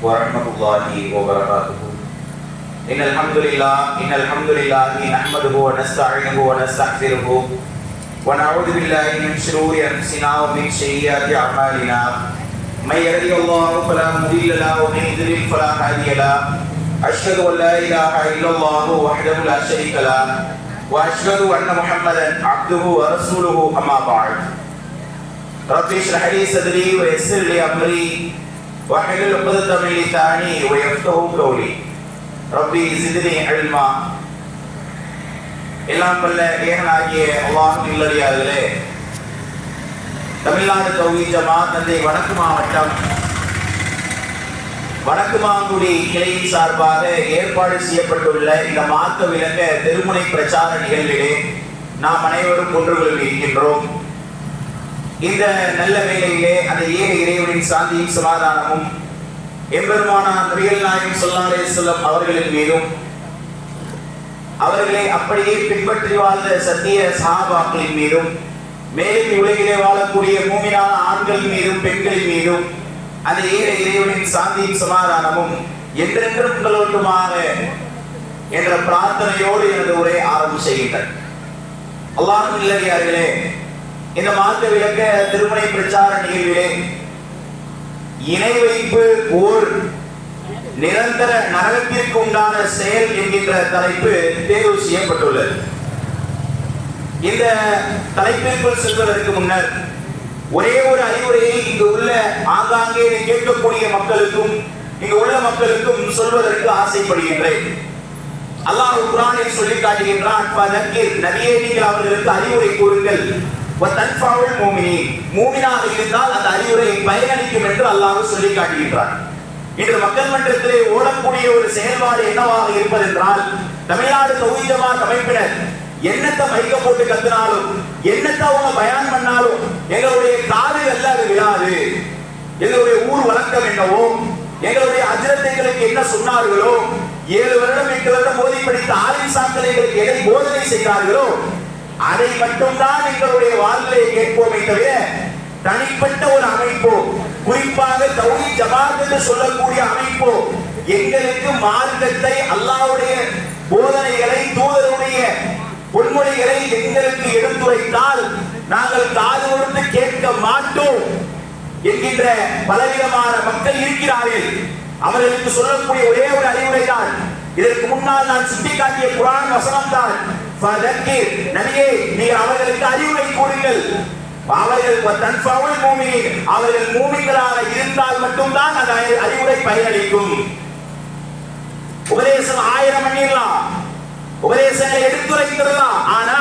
ورحمة الله وبركاته. إن الحمد لله نحمده ونستعينه ونستغفره ونعوذ بالله من شرور أنفسنا ومن سيئات أعمالنا. من يهده الله فلا مضل له ومن يضلل فلا هادي له. أشهد أن لا إله إلا الله وحده لا شريك له وأشهد أن محمدا عبده ورسوله. أما بعد، رب اشرح لي صدري ويسر لي أمري واحلل عقدة من لساني ويفقهوا قولي. ரப்பி ஜித்னி இல்மா. எல்லாம் வல்ல ஏகனாகிய அல்லாஹ்வின் நல்லடியார்களே, தமிழ்நாடு தௌஹீத் ஜமாஅத் தந்தை வடக்கு மாவட்டம் வடக்குமாங்குடி கிளையின் சார்பாக ஏற்பாடு செய்யப்பட்டுள்ள இந்த மார்க்க விளக்க திருமுனை பிரச்சார நிகழ்விலே நாம் அனைவரும் ஒன்று கொள்கின்றோம். இந்த நல்ல வேளையிலே அந்த ஏக இறைவனின் சாந்தியும் சமாதானமும் எம்பெருமானார் நபிகள் நாயகம் ஸல்லல்லாஹு அலைஹி வஸல்லம் அவர்களின் மீதும் அவர்களை அப்படியே பின்பற்றி வாழ்ந்த சத்திய சஹாபாக்களின் மீதும் மேலும் உலகிலே வாழக்கூடிய மூமினான ஆண்கள் மீதும் பெண்களின் மீதும் அந்த ஏக இறைவனின் சாந்தியும் சமாதானமும் என்றென்றும் உங்களோட்டுமாக என்ற பிரார்த்தனையோடு எனது உரை ஆரம்பம் செய்கின்றனர். அல்லாஹ்வின் நல்லடியார்களே, இந்த மார்க்க விளக்க திருமுனை பிரச்சார நிகழ்விலே இணை வைப்பு ஓர் நிரந்தர நரகத்திற்கு உண்டான செயல் என்கின்ற தலைப்பு தேர்வு செய்யப்பட்டுள்ளது. இந்த தலைப்பிற்குள் செல்வதற்கு முன்னர் ஒரே ஒரு அறிவுரையை இங்கு உள்ள ஆங்காங்கே கேட்கக்கூடிய மக்களுக்கும் இங்கு உள்ள மக்களுக்கும் சொல்வதற்கு ஆசைப்படுகின்றேன். அல்லாஹ் குர்ஆனில் சொல்லி காட்டுகின்றான், நபியே நீங்கள் அவர்களுக்கு அறிவுரை கூறுங்கள், மூமினாக இருந்தால் அந்த அறிவுரை பயனளிக்கும் என்று அல்லாஹ் சொல்லி காட்டுகின்றார். இன்று மக்கள் மன்றத்திலே ஓடக்கூடிய ஒரு செயல்பாடு என்னவாக இருப்பது என்றால், தமிழ்நாடு தௌஹீத் ஜமாஅத் அமைப்பினர் என்னத்தை மைக்க போட்டு கத்தினாலும் என்னத்தை அவங்க பயான் பண்ணாலும் எங்களுடைய காதுகள்ல அது விழாது. எங்களுடைய ஊர் வழக்கம் என்னவோ, எங்களுடைய அஜரத்தைகளுக்கு என்ன சொன்னார்களோ, 7 வருடம் 8 வருடம் ஓதி படித்த ஆலிம் சாக்களைகளுக்கு எதை போதனை செய்தார்களோ அதை மட்டும்தான் எங்களுடைய வாழ்விலே கேட்போமே தவிர தனிப்பட்ட ஒரு அமைப்போ, குறிப்பாக தௌஹீத் ஜமாஅத் என்று சொல்லக்கூடிய அமைப்போ எங்களுக்கு மார்க்கத்தை, அல்லாஹ்வுடைய போதனைகளை, தூதருடைய பொன்மொழிகளை எங்களுக்கு எடுத்துரைத்தால் நாங்கள் காது கொடுத்து கேட்க மாட்டோம் என்கின்ற பலவிதமான மக்கள் இருக்கிறார்கள். அவர்களுக்கு சொல்லக்கூடிய ஒரே ஒரு அறிவுரை தான், இதற்கு முன்னால் நான் சுட்டிக்காட்டிய குர்ஆன் வசனம் தான், நபியே நீங்கள் அவர்களுக்கு அறிவுரை கூறுங்கள், அவர்கள் மூமின்களாக இருந்தால் மட்டும்தான் அந்த அறிவுரை பயனளிக்கும். உபதேசம் 1000 பண்ணிடலாம், உபதேசங்களை எடுத்துரைத்திடலாம், ஆனா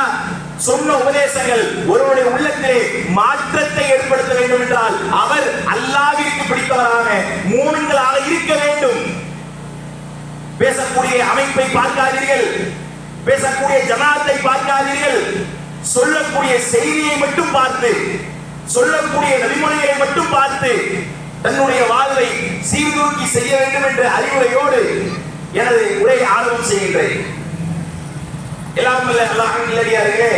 சொன்ன உபதேசங்கள் ஒருவருடைய உள்ளத்திலே மாற்றத்தை ஏற்படுத்த வேண்டும் என்றால் அவர் அல்லாஹ்விற்கு பிடித்தவராக மூமின்களாக இருக்க வேண்டும். பேசக்கூடிய அமைப்பை பார்க்காதீர்கள், பேசக்கூடிய ஜமாஅத்தை பார்க்காதீர்கள், சொல்லக்கூடிய செய்தியை மட்டும் பார்த்து, சொல்லக்கூடிய நபிமொழியை மட்டும் பார்த்து தன்னுடைய வாழ்வை சீர்தூக்கி செய்ய வேண்டும் என்ற அறிவுரையோடு எனது உரை ஆரம்பம் செய்கின்றேன். எல்லாம் வல்ல அல்லாஹ்வின் நல்லடியார்களே,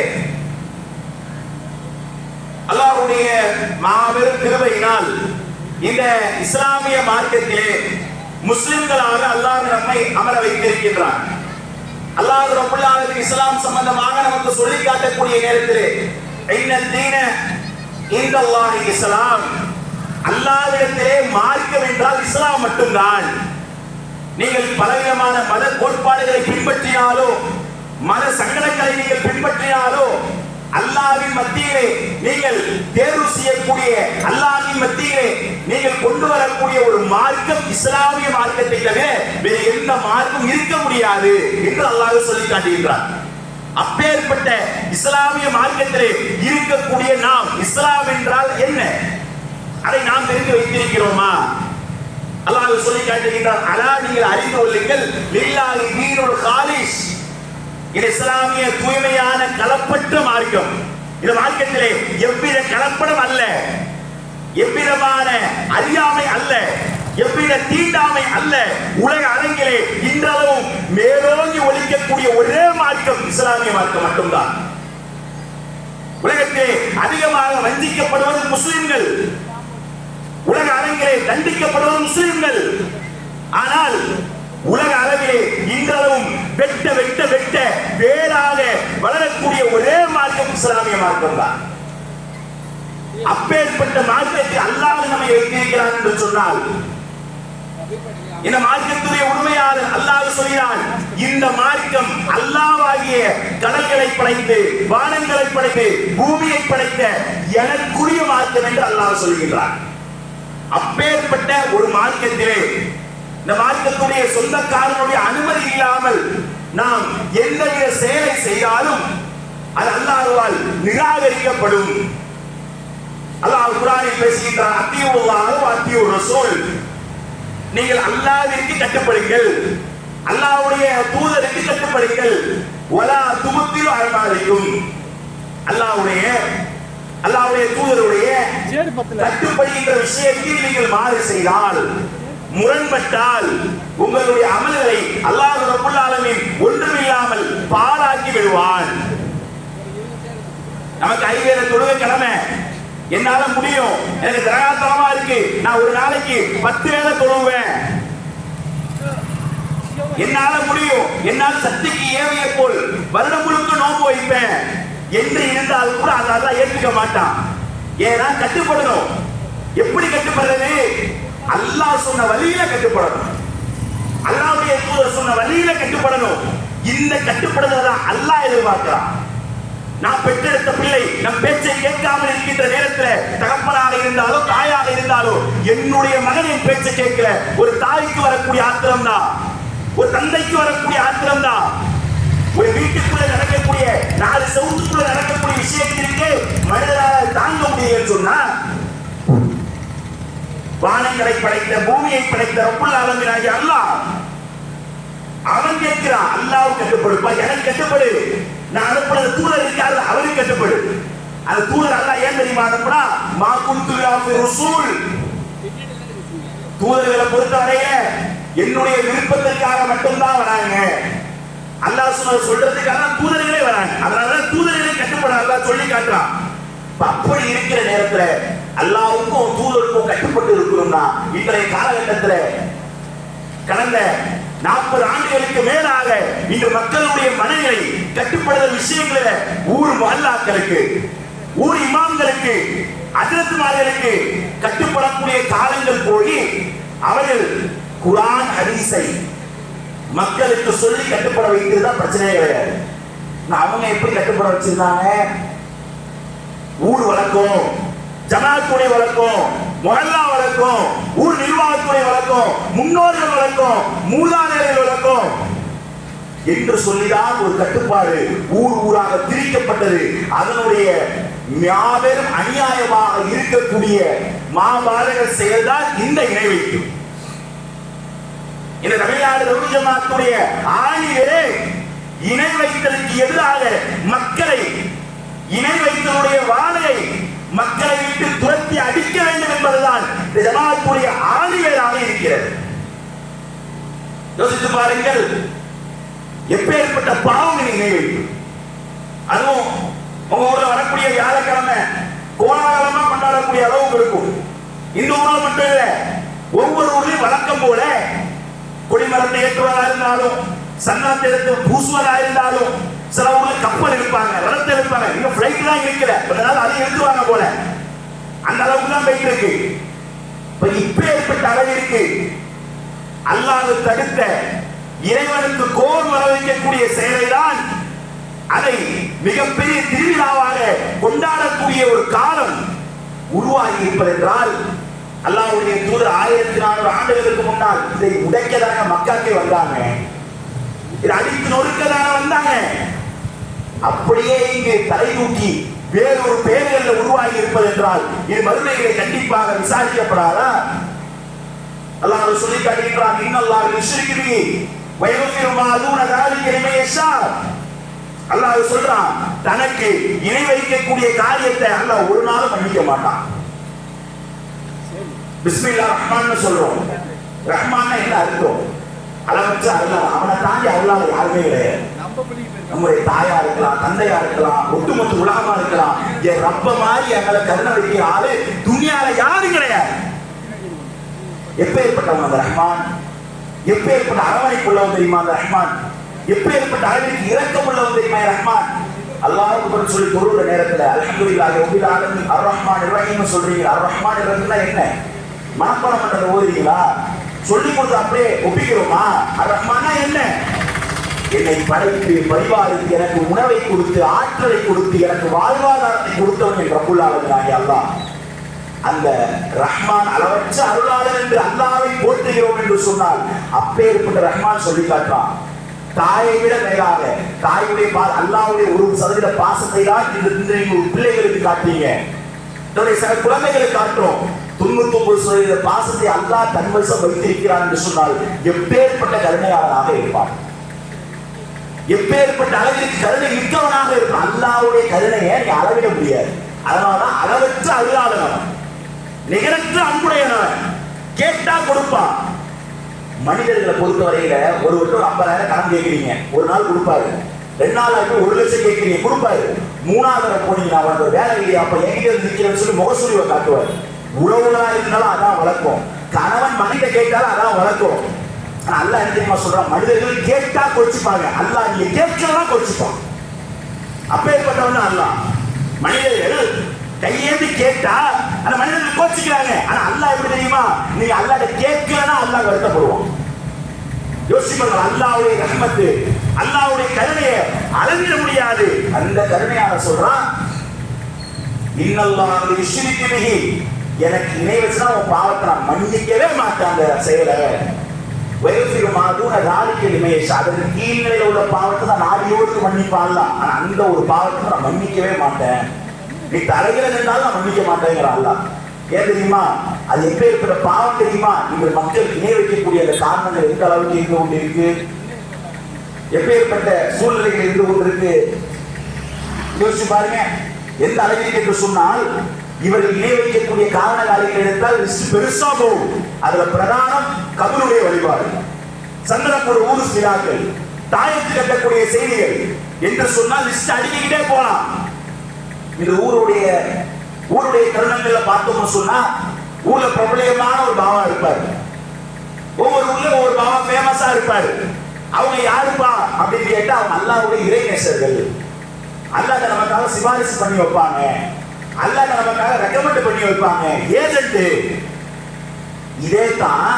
அல்லாஹ்வுடைய மாபெரும் கிருபையினால் இந்த இஸ்லாமிய மார்க்கத்திலே முஸ்லிம்களாக அல்லாஹ் நம்மை அமர வைத்திருக்கின்றார். அல்லாஹ் ரப்பல் ஆலமீன் இஸ்லாம் சம்பந்தமாக நமக்கு சொல்லி காட்டக்கூடிய நேரத்திலே இன்னல் தீன இன்தல்லாஹி இஸ்லாம், அல்லாஹ்விடத்திலே மார்க்கம் என்றால் இஸ்லாம் மட்டும்தான். நீங்கள் பலவிதமான மத கோட்பாடுகளை பின்பற்றினாலோ, மத சங்கடங்களை நீங்கள் பின்பற்றினாலோ, அல்லாஹ்வின் மத்தியிலே நீங்கள் தேர்வு செய்யக்கூடிய, அல்லாஹ்வின் மத்தியிலே நீங்கள் கொண்டு வரக்கூடிய ஒரு மார்க்கம் இஸ்லாமிய மார்க்கத்தை தவிர வேறு எந்த மார்க்கம் இருக்க முடியாது என்று அல்லாஹ் சொல்லி காட்டுகின்றார். அப்பேற்பட்ட இஸ்லாமிய மார்க்கத்திலே இருக்கக்கூடிய நாம் இஸ்லாம் என்றால் என்ன, அதை நாம் தெரிந்து வைத்திருக்கிறோமா? அல்லாஹ் சொல்லி காட்டுகின்றார், அலா நீங்கள் அறிந்து கொள்ளுங்கள், லில்லாஹி தீனுல் காலிஸ், இது இஸ்லாமிய தூய்மையான கலப்பற்ற மார்க்கம். இந்த மார்க்கத்திலே எவ்வித கலப்படம் அல்ல, எவ்விதமான அறியாமை அல்ல, எவ்வித தீண்டாமை அல்ல. உலக அரங்கிலே இன்றளவும் மேலோங்கி ஒலிக்கக்கூடிய ஒரே மார்க்கம் இஸ்லாமிய மார்க்கம் மட்டும்தான். உலகத்திலே அதிகமாக வஞ்சிக்கப்படுவது முஸ்லிம்கள், உலக அரங்கிலே தண்டிக்கப்படுவது முஸ்லிம்கள். இஸ்லாமிய மார்க்கம் தான். அப்பேற்பட்ட மார்க்கத்தை அல்லாஹ் நம்மை வைத்திருக்கிறான் என்று சொன்னால் இந்த மார்க்கத்துடைய உண்மையாளர் அல்லாஹ் சொல்கிறான், இந்த மார்க்கம் அல்லாஹ்வாகிய கடல்களை படைத்து வானங்களை படைத்து பூமியை படைத்த எனக்குரிய மார்க்கம் என்று அல்லாஹ் சொல்கிறான். அப்பேற்பட்ட ஒரு மார்க்கத்திலே இந்த மார்க்கத்துடைய சொந்தக்காரனுடைய அனுமதி இல்லாமல் நாம் எந்தவித செயலை செய்தாலும் அது அல்லாஹ்வால் நிராகரிக்கப்படும். அல்லாஹ் குர்ஆனில் பேசுகின்றான், அத்தியுல்லாஹ் வ அத்தியுர் ரசூல், நீங்கள் அல்லாஹ்விற்கு கட்டுப்படுங்கள், அல்லாஹ்வுடைய தூதருக்கு கட்டுப்படுங்கள். வலா துபத்திலு அமாலிக்கும், அல்லாஹ்வுடைய தூதருடைய கட்டுப்படுகின்ற விஷயத்தில் நீங்கள் மாறு செய்தால், முரண்பட்டால் உங்களுடைய அமல்களை அல்லாஹ் ரப்பல் ஆலமீன் ஒன்றுமில்லாமல் பாழாக்கி விடுவான். நமக்கு ஐவேளை தொழுகை கடமை, என்னால முடியும், எனக்கு திரகாத்தனமா இருக்கு, நான் ஒரு நாளைக்கு 10 வேளை தொழுவேன், என்னால முடியும், என்னால் சக்திக்கு ஏவிய போல் வருடம் முழுக்க நோன்பு வைப்பேன் என்று இருந்தால் கூட அதெல்லாம் ஏற்றுக்க மாட்டான். ஏன்னா கட்டுப்படணும். எப்படி கட்டுப்படுறது? அல்லாஹ் சொன்ன வழியில கட்டுப்படணும், அல்லாஹ்வுடைய தூதர் சொன்ன வழியில கட்டுப்படணும். இந்த கட்டுப்படுதலை அல்லாஹ் எதிர்பார்க்கிறான். நான் பெற்றெடுத்த பிள்ளை நம் பேச்சை கேட்காமல் இருக்கின்ற நேரத்தில் தகப்பனாக இருந்தாலோ தாயாக இருந்தாலோ என்னுடைய மகன் என் பேச்சை கேட்கல, ஒரு தாய்க்கு வரக்கூடிய ஆத்திரம் தான், ஒரு தந்தைக்கு வரக்கூடிய ஆத்திரம் தான். ஒரு வீட்டுக்குள்ள நடக்கக்கூடிய 4 செவுத்துக்குள்ள நடக்கக்கூடிய விஷயத்திற்கு மனிதரால் தாங்க முடியலன்னு சொன்னா, வானங்களை படைத்த பூமியை படைத்த ரப்புல் ஆலமீன் ஆகிய அல்லாஹ் அவன் கேட்கிறான், அல்லாஹ்வுக்கு கட்டுப்படுப்பா, எனக்கு கட்டுப்படு. நான் அனுப்புற தூதர் இருக்காரு, அவருக்கு கட்டுப்படு. அந்த தூதர் அல்லாஹ் ஏன் தெரியுமா அனுப்புனா, மா குன்து லில்லாஹி ரசூல், தூதர்களை பொறுத்தவரையில என்னுடைய விருப்பத்திற்காக மட்டும்தான் வராங்க. அல்லாஹ் சொல்றதுக்காக தூதர்களே வராங்க. அதனால தூதர்களை கட்டுப்பட அல்லாஹ் சொல்லி காட்டுறான். அப்படி இருக்கிற நேரத்துல அல்லாஹ்வுக்கும் தூதருக்கும் கட்டுப்பட்டு இருக்கணும்னா, இன்றைய காலகட்டத்தில் கடந்த 40 ஆண்டுகளுக்கு மேலாக இன்று மக்களுடைய மனநிலை கட்டுப்படுதல் விஷயங்களில் ஊர் மஹல்லாக்களுக்கு, ஊர் இமாம்களுக்கு, ஹஜ்ரத்மார்களுக்கு கட்டுப்படக்கூடிய காலங்கள் போய் அவர்கள் குர்ஆன் ஹதீஸை மக்களுக்கு சொல்லி கட்டுப்பட வைக்கிறதா பிரச்சனையே கிடையாது. அவங்க எப்படி கட்டுப்பட வச்சிருந்தாங்க? ஊர் வழக்கம், ஜமாத்துடைய வழக்கம், மொஹல்லா வழக்கம், ஊர் நிர்வாகத்துடைய வழக்கம், முன்னோர்கள் வழக்கம், மூதாதையர்கள் வழக்கம் என்று சொல்லிதான் ஒரு கட்டுப்பாடு ஊர் ஊராக பிரிக்கப்பட்டது. அதனுடைய மாபெரும் அநியாயமாக இருக்கக்கூடிய மாபாதக செயல்தான் இந்த இணை வைப்பு. இந்த தமிழ்நாடு தௌஹீத் ஜமாத்துடைய ஆணிகளே இணை வைத்தலுக்கு எதிராக மக்களை, இணை வைத்தலுடைய வாழையை மக்களை விட்டு துரத்தி அடிக்க வேண்டும் என்பதுதான் இந்த ஜமாத்துடைய ஆணிவேராக இருக்கிறது. யோசித்து பாருங்கள், எப்பேற்பட்ட பாவம் இணை வைப்பு. அதுவும் உங்க ஊர்ல வரக்கூடிய வியாழக்கிழமை கோலாகலமா கொண்டாடக்கூடிய அளவுக்கு இருக்கும். இந்த ஊர்ல மட்டும் இல்ல, ஒவ்வொரு ஊர்லயும் வழக்கம் போல கொடிமரத்தை ஏற்றுவதா இருந்தாலும், சன்னாத்தை எடுத்து பூசுவதா இருந்தாலும், சில ஊர்ல கப்பல் இருப்பாங்க, ரதத்தை இருப்பாங்க, இன்னும் பிளைட் தான் இருக்கல, அதனால அதை எடுத்துவாங்க போல, அந்த அளவுக்கு தான் போயிட்டு இருக்கு. இப்ப ஏற்பட்ட அளவிற்கு அல்லாஹ் தடுத்த இறைவனுக்கு கோபம் வர வைக்கக்கூடிய செயலை தான் அதை மிகப்பெரிய திருவிழாவாக கொண்டாடக்கூடிய ஒரு காலம் உருவாகி இருப்பதென்றால், அல்லாஹ்வுடைய தூதர் 1400 ஆண்டுகளுக்கு முன்னால் இதை உடைக்கதான மக்காக்கே வந்தாங்க, இதை அடித்து நொறுக்கதான வந்தாங்க. அப்படியே இங்கு தலை தூக்கி வேறொரு பேர்கள் உருவாகி இருப்பது என்றால் இது மறுமைகளை கண்டிப்பாக விசாரிக்கப்படாதா? அல்லாஹ் சொல்லி காட்டுகிறான், இன்னல்லாஹ் யுஷ்ரிகு பிஹி வ யக்ஃபிரு மா தூன ذلك லிமன் யஷா. அல்லாஹ் சொல்றான், தனக்கு இணை வைக்கக்கூடிய காரியத்தை அல்லாஹ் ஒரு நாளும் மன்னிக்க மாட்டான். பிஸ்மில்லாஹ் ரஹ்மான் சொல்றோம். ரஹ்மான் என்ன அர்த்தம்? அளவற்ற அல்லாஹ், அவனை தாண்டி அல்லாஹ் யாருமே கிடையாது. நம்முடைய தாயா இருக்கலாம், தந்தையா இருக்கலாம், ஒட்டுமொத்த உலகமா இருக்கலாம், என் ரப்ப மாதிரி எங்களை கருணை வைக்கிற ஆளு துனியால யாரும் கிடையாது. எப்பேற்பட்டவன் அந்த ரஹ்மான், எப்பேற்பட்ட அரவணைப்புள்ளவன் தெரியுமா அந்த ரஹ்மான், எப்பேற்பட்ட அளவிற்கு இரக்கம் உள்ளவன் தெரியுமா ரஹ்மான். அல்லாஹ்வுக்கு சொல்லி தொழுகிற நேரத்துல அல்ஹம்துலில்லாஹி ரப்பில் ஆலமீன் அர் ரஹ்மானிர் ரஹீம் சொல்றீங்க. அர் ரஹ்மானிர் ரஹீம்னா என்ன? மனப்பாடம் பண்றது ஓதுறீங்களா? சொல்லி கொடுத்து அப்படியே ஒப்பிக்கிறோமா? அர் ரஹ்மானா என்ன? என்னை படைத்து பரிவாரித்து எனக்கு உணவை கொடுத்து ஆற்றலை கொடுத்து எனக்கு வாழ்வாதாரத்தை கொடுத்தவன் என் ரப்புல் ஆலமீன் அல்லாஹ். அந்த ரஹ்மான் அளவற்ற அருளாளர் என்று அல்லாஹ்வை போற்றுகிறோம் என்று சொன்னால் அப்பேற்பட்ட ரஹ்மான் சொல்லி காட்டுறான். தாயை விட மேலாக தாயுடைய அல்லாஹ்வுடைய 1% பாசத்தை தான் இந்த பிள்ளைகளுக்கு காட்டீங்க. சில குழந்தைகளுக்கு காட்டுறோம். 99% பாசத்தை அல்லாஹ் தன்வசம் வைத்திருக்கிறான் என்று சொன்னால் எப்பேற்பட்ட கருணையாளராக இருப்பான், எப்பேற்பட்ட அளவிற்கு கருணை மிக்கவனாக இருப்பான். அல்லாஹ்வுடைய கருணையை நீ அளவிட முடியாது. அதனாலதான் அளவற்ற அருளாளர், நிகரற்ற அன்புடையவன், கேட்டா கொடுப்பான். மனிதர்களை பொறுத்தவரையில ஒரு வருடம் 50,000 கடன் கேட்கிறீங்க, ஒரு நாள் கொடுப்பாரு. 2 நாள் ஆகி 1 லட்சம் கேட்கிறீங்க, கொடுப்பாரு. 3ஆவது போனீங்கன்னா அவனுக்கு ஒரு வேலை இல்லையா, அப்ப எங்கிட்ட நிக்கிறேன்னு சொல்லி முகசூலியை காட்டுவார். உறவுகளா இருந்தாலும் அதான் வழக்கம், கணவன் மனித கேட்டாலும் அதான் வழக்கம். ஆனா அல்லாஹ் என்ன தெரியுமா சொல்றான்? மனிதர்கள் கேட்டா கொச்சிப்பாங்க, அல்லாஹ் நீங்க கேட்கலாம் கொச்சிப்பான். அப்பேற்பட்டவன் அல்லாஹ். மனிதர்கள் கையேந்தி கேட்டா அந்த மனிதர்கள் கோச்சிக்கிறாங்க. ஆனா அல்லாஹ் எப்படி தெரியுமா? நீங்க அல்லாஹ்ட்ட கேட்கலன்னா அல்லாஹ் வருத்தப்படுவான். யோசிப்பாங்க. அல்லாஹ்வுடைய ரஹ்மத், அல்லாஹ்வுடைய கருணையை அளவிட முடியாது. அந்த கருணையால சொல்றான், இன்னல்லாஹு யுஷ்ரிகு பிஹி, எனக்கு இணை வச்சுனா உன் பாவத்தை நான் மன்னிக்கவே மாட்டேன். அந்த செயலை வயசிறு மாதூன ராலிக்கு இமேஷ், அதற்கு கீழ்நிலையில் உள்ள பாவத்தை நான் நாடியோடு மன்னிப்பான்லாம். ஆனா அந்த ஒரு பாவத்தை நான் மன்னிக்கவே மாட்டேன். நீ தலையில நின்றாலும் நான் மன்னிக்க மாட்டேங்கிற அல்லாஹ். ஏன் தெரியுமா? அது எப்பேற்பட்ட பாவம் தெரியுமா? நீங்கள் மக்கள் இணை வைக்கக்கூடிய அந்த காரணங்கள் எந்த அளவுக்கு இருந்து கொண்டிருக்கு, எப்பேற்பட்ட சூழ்நிலைகள் இருந்து கொண்டிருக்கு யோசிச்சு பாருங்க. எந்த அளவிற்கு என்று சொன்னால் இவர்கள் இணை வைக்கக்கூடிய காரண காரியங்கள் எடுத்தால் லிஸ்ட் பெருசா போகும். அதுல பிரதானம் கபருடைய வழிபாடு, சந்திரப்பூர் ஊர் விழாக்கள், தாயத்து கட்டக்கூடிய செய்திகள் என்று சொன்னால் லிஸ்ட் அடிக்கிட்டே போலாம். இந்த ஊருடைய தருணங்கள்ல பார்த்தோம்னு சொன்னா ஊர்ல பிரபலமான ஒரு பாவா இருப்பாரு. ஒவ்வொரு ஊர்ல ஒவ்வொரு பாவா ஃபேமஸா இருப்பாரு. அவங்க யாருப்பா அப்படின்னு கேட்டா அவங்க அல்லாஹ்வுடைய இறைநேசர்கள். அல்லாஹ் நமக்காக சிபாரிசு பண்ணி வைப்பாங்க, அல்லாஹ் நமக்காக ரெக்கமெண்ட் பண்ணி வைப்பாங்க, ஏஜென்ட். இதே தான்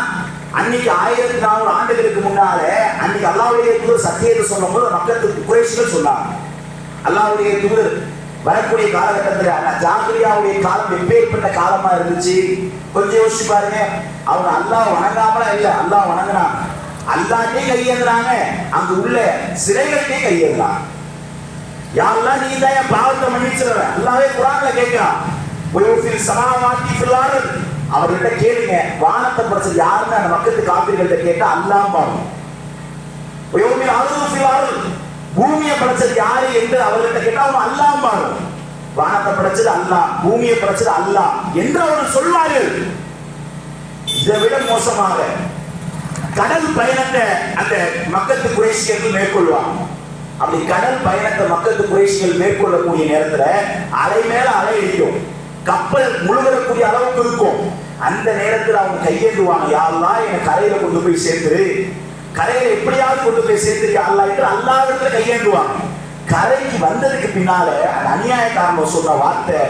அன்னைக்கு 1400 ஆண்டுகளுக்கு முன்னால அன்னைக்கு அல்லாஹ்வுடைய தூதர் சத்தியத்தை சொல்லும் போது மக்களுக்கு குறைஷிகள் சொன்னாங்க. அல்லாஹ்வுடைய தூதர் வரக்கூடிய காலகட்டத்தில் ஜாகிரியாவுடைய காலம் எப்பேற்பட்ட காலமா இருந்துச்சு கொஞ்சம் யோசிச்சு பாருங்க. அவங்க அல்லாஹ் வணங்காமலா இல்ல, அல்லாஹ் வணங்கினாங்க, அல்லாஹ்ட்டே கையேந்துறாங்க, அங்க உள்ள சிறைகள்ட்டே கையேந்துறாங்க. யாரெல்லாம் நீ தான் என் பாவத்தை மன்னிச்சிருவ, அல்லாஹ்வே குர்ஆன்ல கேட்கிறான். ஒய்ஃபில் சமாவாத்தி ஃபில் அர்த், அவர்கிட்ட கேளுங்க வானத்தை படைச்சது யாருன்னு அந்த மக்களுக்கு காப்பீர்கள்ட்ட கேட்டா அல்லாஹ் பாவம். ஒய்ஃபில் அர்து ஃபில் அர்த், பூமியை படைச்சது யாரு என்று அவர்கிட்ட கேட்டா அவங்க அல்லாஹ் பாவம். வானத்தை படைச்சது அல்லாஹ், பூமியை படைச்சது அல்லாஹ் என்று அவர்கள் சொல்வார்கள். இதை விட மோசமாக கடல் பயணத்தை அந்த மக்கத்து குறைஷிகள் மேற்கொள்வாங்க. அப்படி கடல் பயணத்தை மக்கத்து குறைஷிகள் மேற்கொள்ளக்கூடிய நேரத்துல அலை மேல அலை அடிக்கும், கப்பல் முழுகக்கூடிய அளவுக்கு இருக்கும். அந்த நேரத்தில் அவங்க கையேந்துவாங்க, யா அல்லாஹ் என்னை கரையில கொண்டு போய் சேர்த்துரு, கரையில எப்படியாவது கொண்டு போய் சேர்த்துருக்க அல்லாஹ் என்று அல்லாஹ்விடத்துல கையேந்துவாங்க. கரைக்கு வந்ததுக்கு பின்னால அந்த அநியாயக்காரன் சொன்ன வார்த்தை,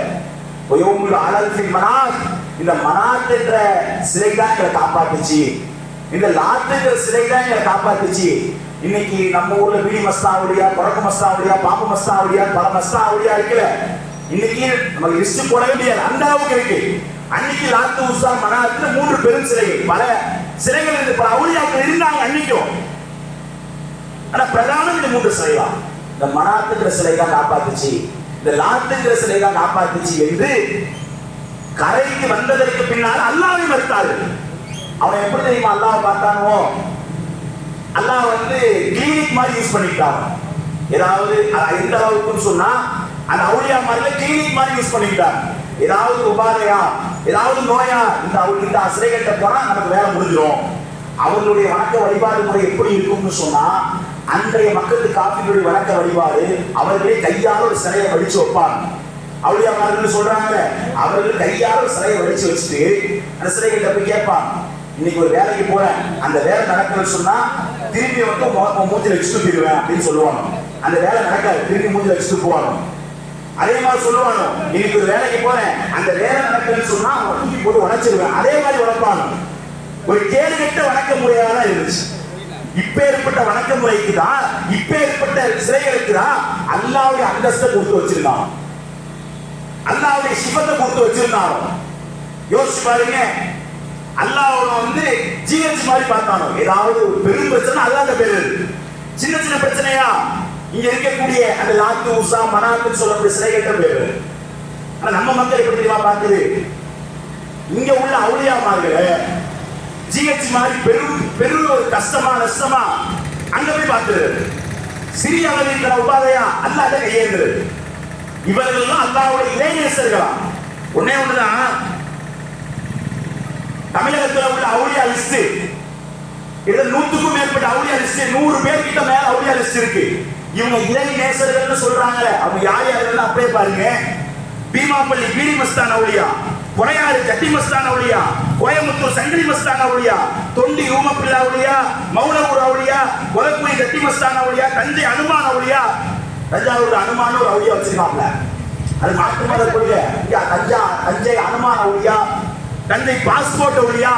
இந்த மனாத் என்ற சிலை தான் எங்களை காப்பாத்துச்சு, இந்த லாத்துங்கிற சிலை தான் எங்களை காப்பாத்துச்சு. இன்னைக்கு நம்ம ஊர்ல பீடி மஸ்தாவுடியா, பறக்கு மஸ்தாவுடியா, பாம்பு மஸ்தாவுடியா, பல மஸ்தாவுடியா இருக்குல்ல. இன்னைக்கு நமக்கு லிஸ்ட் போடவே முடியாது, அந்த அளவுக்கு இருக்கு. அன்னைக்கு லாத்து உஸா மனாத்துல 3 பெரும் சிலைகள், பல சிலைகள் இருந்து பல அவுலியாக்கள் இருந்தாங்க அன்னைக்கும். ஆனா பிரதானம் இந்த 3 சிலை தான். இந்த மனாத்துங்கிற சிலை தான் காப்பாத்துச்சு, இந்த லாத்துங்கிற சிலை தான் காப்பாத்துச்சு என்று கரைக்கு வந்ததற்கு பின்னால் அல்லாஹ்வை மறுத்தார்கள். அவன் எப்படி தெரியுமா அல்லாஹ் பார்த்தானோ, அல்லாஹ் கிளினிக் மாதிரி யூஸ் பண்ணிட்டான். ஏதாவது எந்த அளவுக்குன்னு சொன்னா அந்த அவுலியா மாதிரி கிளினிக் மாதிரி யூஸ் பண்ணிட்டான். ஏதாவது உபாதையா, ஏதாவது நோயா, இந்த சிறைகள்கிட்ட போனா நமக்கு வேலை முடிஞ்சிடும். அவர்களுடைய வணக்க வழிபாடு முறை எப்படி இருக்கும்னு சொன்னா, அன்றைய மக்களுக்கு காப்பிகளுடைய வணக்க வழிபாடு அவர்களே கையால் ஒரு சிலையை வடிச்சு வைப்பாங்க. அவுலியா மாதிரி சொல்றாங்க, அவர்கள் கையால் ஒரு சிலையை வடிச்சு வச்சுட்டு அந்த சிலைகள்கிட்ட போய் கேட்பாங்க, இன்னைக்கு ஒரு வேலைக்கு போறேன், அந்த வேலை நடக்குதுன்னு சொன்னா திரும்பி மூஞ்சில வச்சுட்டு போயிடுவேன் அப்படின்னு சொல்லுவாங்க. அந்த வேலை நடக்காது, திரும்பி மூஞ்சி வச்சுட்டு போவானோ. அதே மாதிரி சொல்லுவானோ, இன்னைக்கு ஒரு வேலைக்கு போறேன், அந்த வேலை நடக்குதுன்னு சொன்னா அவன் தூக்கி போட்டு உடைச்சிருவேன். அதே மாதிரி உடைப்பானோ. ஒரு கேடுகட்ட வணக்க முறையாக தான் இருந்துச்சு. இப்ப ஏற்பட்ட வணக்க முறைக்கு தான், இப்ப ஏற்பட்ட சிலைகளுக்கு தான் அல்லாவுடைய அந்தஸ்தை கொடுத்து வச்சிருந்தான், அல்லாவுடைய சிபத்தை கொடுத்து வச்சிருந்தானோ. யோசிச்சு பாருங்க, அல்லாஹ் ஜிஹெச் மாதிரி பார்த்தானோ. ஏதாவது ஒரு பெரும் பிரச்சனை அல்லாத பேரு, சின்ன சின்ன பிரச்சனையா இங்க இருக்கக்கூடிய அந்த லாத்து உசா மனாத்துன்னு சொல்லக்கூடிய சிலைகட்ட பேரு. ஆனா நம்ம மக்கள் எப்படி தெரியுமா பார்க்குது, இங்க உள்ள அவுளியாமார்களை ஜிஹெச் மாதிரி பெரும் ஒரு கஷ்டமா நஷ்டமா அங்க போய் பார்த்துரு. சிறிய அளவில் இருக்கிற உபாதையா அல்லாத கையேறு. இவர்கள் அல்லாஹ்வுடைய இளைஞர்களா. ஒன்னே ஒண்ணுதான், தமிழகத்தில் உள்ள அவுளியா லிஸ்ட், இது 100க்கும் மேற்பட்ட அவுளியா லிஸ்ட், 100 பேர் கிட்ட மேல அவுளியா லிஸ்ட் இருக்கு. இவங்க இறை நேசர்கள் சொல்றாங்க. அவங்க யார் யாருன்னு அப்படியே பாருங்க. பீமாப்பள்ளி பீடி மஸ்தான் அவுளியா, பொறையாறு ஜட்டி மஸ்தான் அவுளியா, கோயம்புத்தூர் சங்கிலி மஸ்தான் அவுளியா, தொண்டி ஊமப்பிள்ளை அவுளியா, மௌனூர் அவுளியா, கொலக்குடி ஜட்டி மஸ்தான் அவுளியா, தஞ்சை அனுமான் அவுளியா. தஞ்சாவூர் அனுமான ஒரு அவுளியா வச்சிருக்காங்க. அது மாற்று மத கொள்கை. தஞ்சை அனுமான் அவுளியா, தஞ்சை பாஸ்போர்ட் அவுளியா.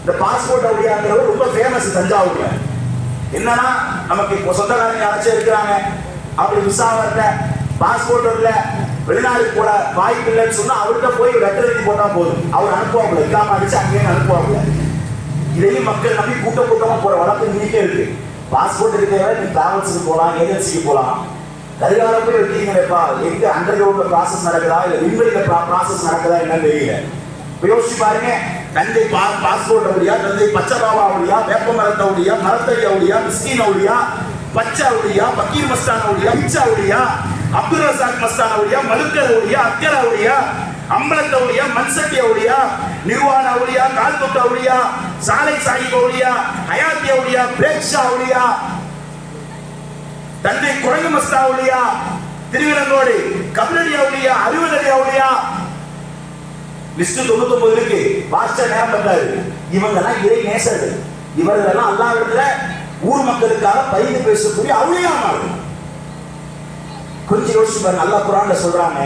இந்த பாஸ்போர்ட் அவுளியாங்கிறது ரொம்ப ஃபேமஸ் தஞ்சாவூர்ல. என்னன்னா, நமக்கு இப்போ சொந்தக்காரங்க யாராச்சும் இருக்கிறாங்க, அப்படி விசா வரல, பாஸ்போர்ட் வரல, வெளிநாடு போட வாய்ப்பு இல்லைன்னு சொன்னா அவர்கிட்ட போய் லெட்டர் எழுதி போட்டா போதும், அவர் அனுப்புவாப்புல, இல்லாம அடிச்சு அங்கேயே அனுப்புவாப்புல. இதையும் மக்கள் நம்பி கூட்டமா போற வழக்கு இன்னைக்கே இருக்கு. பாஸ்போர்ட் இருக்கிறவரை நீ டிராவல்ஸுக்கு போகலாம், ஏஜென்சிக்கு போகலாம். கரிகாலம் போய் வைக்கிறீங்களேப்பா, எங்க அண்டர் கிரவுண்ட்ல ப்ராசஸ் நடக்குதா இல்ல விண்வெளியில ப்ராசஸ் நடக்குதா என்னன்னு தெரியல. யோசிச்சு பாருங்க, தஞ்சை பாஸ்போர்ட் அவுளியா, தஞ்சை பச்சைபாபா அவுளியா, வேப்பமரத்த அவுளியா, மரத்தடி அவுளியா, மிஸ்கின் அவுளியா, பச்சை அவுளியா, பக்கீர் மஸ்தான் அவுளியா, இச்சா அவுளியா, அப்துல் ரசாக் மஸ்தான் அவுளியா, மலுக்கர் அவுளியா, அக்கர் அவுளியா, அம்பலத் அவுளியா, மன்சட்டி அவுளியா, நிர்வாண அவுளியா, கால்தொட்டு அவுளியா, சாலை சாஹிப் அவுளியா, ஹயாத்தி அவுளியா, பிரேக்ஷா அவுளியா, தஞ்சை குரங்கு மஸ்தா அவுளியா, திருவிழங்கோடு கபிலடி அவுளியா, 60 அடி அவுளியா. லிஸ்ட் 99 இருக்கு. வாட்ச நேரம் பண்றாரு. இவங்க எல்லாம் இறை நேசர்கள். இவர்கள் எல்லாம் அல்லாஹ்விடத்துல ஊர் மக்களுக்காக பரிந்து பேசக்கூடிய அவுளியாமார்கள். கொஞ்சம் யோசிச்சு பாருங்க, அல்லாஹ் குர்ஆன்ல சொல்றாங்க,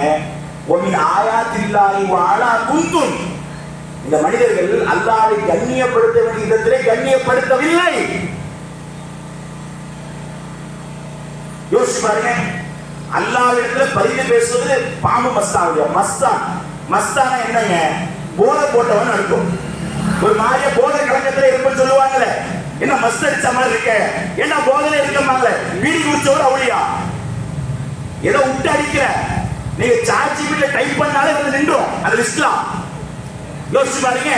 ஒமின் ஆயாத்தில்லாஹி வஅலா குந்தும். இந்த மனிதர்கள் அல்லாஹ்வை கண்ணியப்படுத்த வேண்டிய விதத்திலே கண்ணியப்படுத்தவில்லை. யோசிச்சு பாருங்க, அல்லாஹ்விடத்துல பரிந்து பேசுவது பாம்பு மஸ்தாவுடைய மஸ்தான என்னங்க, போதை போட்டவன் அர்த்தம். ஒரு மாதிரியா போதை கலக்கத்துல இருப்பன்னு சொல்லுவாங்கல்ல, என்ன மஸ்த் அடிச்ச மாதிரி இருக்க, என்ன போதையில இருக்கமாங்கல, வீடி குடிச்சவர் அவுளியா. ஏதோ விட்டு அடிக்கிற, நீங்க சார்ஜ் வீட்ல டைப் பண்ணாலே வந்து நின்றோம் அந்த லிஸ்ட்ல. யோசிச்சு பாருங்க,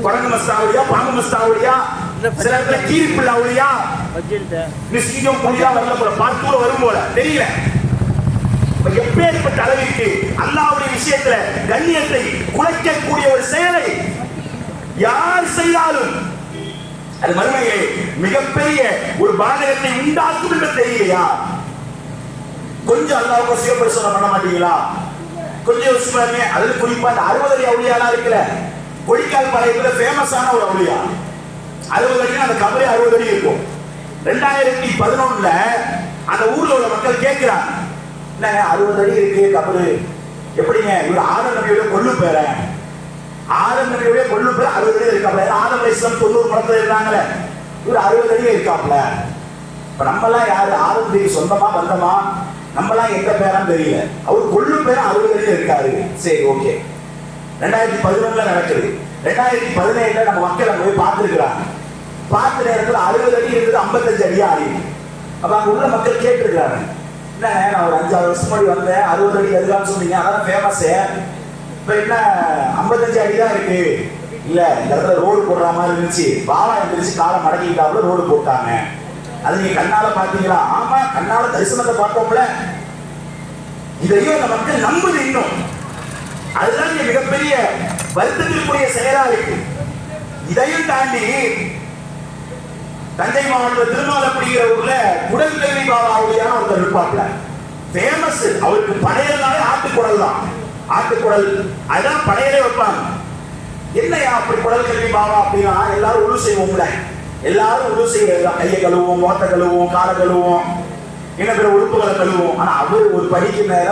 குரங்கு மஸ்தாவுடியா, பாம்பு மஸ்தாவுடியா, சில இடத்துல கீரிப்பிள்ளை அவுளியா, நிச்சயம் புரியா வரல போல, பார்த்து வரும் போல தெரியல. எப்பேற்பட்ட அளவிற்கு அல்லாஹ்வுடைய விஷயத்துல கண்ணியத்தை குலைக்கக்கூடிய ஒரு செயலை யார் செய்தாலும் அது மறுமையிலே மிகப்பெரிய ஒரு பாதகத்தை உண்டாக்கும் என்று தெரியலையா? கொஞ்சம் அல்லாஹ்வுக்கு சிவபரிசோதனை பண்ண மாட்டீங்களா? கொஞ்சம் யோசிச்சு பாருங்க. அது குறிப்பா அந்த 60 அடி அவுளியாலாம் இருக்குல்ல, கொடிக்கால் பாளையத்துல ஃபேமஸான ஒரு அவுளியா. 60 அடி, அந்த கபரே 60 அடி இருக்கும். 2011 அந்த ஊர்ல உள்ள மக்கள் கேட்கிறாங்க, என்னங்க 60 அடி இருக்கு கபரு, எப்படிங்க இவர் ஆதம் நபியோட கொள்ளு பேர, ஆதம் நபியோட கொள்ளு பேர் 60 அடி இருக்காப்ல. ஆதம் அலைஹிஸ்ஸலாம் 90 மரத்துல இருந்தாங்களே, இவர் 60 அடி இருக்காப்ல. இப்ப நம்மலாம் யாரு ஆதம் நபிக்கு சொந்தமா வந்தமா, நம்மலாம் எந்த பேரான்னு தெரியல, அவர் கொள்ளு பேர் 60 அடி இருக்காரு. சரி, ஓகே. 2011 நடக்குது. 2017 நம்ம மக்கள் அங்க போய் பார்த்துருக்கிறாங்க. பார்த்த நேரத்தில் 60 அடி இருக்குது 55 அடியா ஆகி. அப்ப அங்க உள்ள மக்கள் கேட்டிருக்கிறாங்க, என்ன நான் ஒரு 5-6 வருஷம் முன்னாடி வந்தேன், 60 அடி எதுக்கான்னு சொன்னீங்க, அதான் ஃபேமஸ். இப்ப என்ன 55 அடி தான் இருக்கு? இல்ல, இந்த இடத்துல ரோடு போடுற மாதிரி இருந்துச்சு, பாவா இருந்துச்சு, காலை மடக்கிட்டாப்புல ரோடு போட்டாங்க, அது நீங்க கண்ணால பாத்தீங்களா? ஆமா, கண்ணால தரிசனத்தை பார்த்தோம்ல. இதையும் அந்த மக்கள் நம்புது இன்னும். அதுதான் இங்க மிகப்பெரிய வருத்தத்திற்குரிய செயலா இருக்கு. இதையும் தாண்டி தஞ்சை மாவட்டத்தில் திருமாலப்படிங்கிற ஊர்ல குடல் கல்வி பாபா அவுளியான ஒருத்தர் இருப்பாப்ல, ஃபேமஸ். அவருக்கு படையல்னாலே ஆட்டுக்குடல் தான், ஆட்டுக்குடல் அதான் படையலே வைப்பாங்க. என்னையா அப்படி குடல் கல்வி பாபா அப்படின்னா, எல்லாரும் உழு செய்வோம்ல, எல்லாரும் உழு செய்யறது, கையை கழுவுவோம், மோட்டை கழுவுவோம், காலை கழுவுவோம். என்ன பிற உறுப்புகளை கழுவோம். ஆனா அவர் ஒரு படிக்கு மேல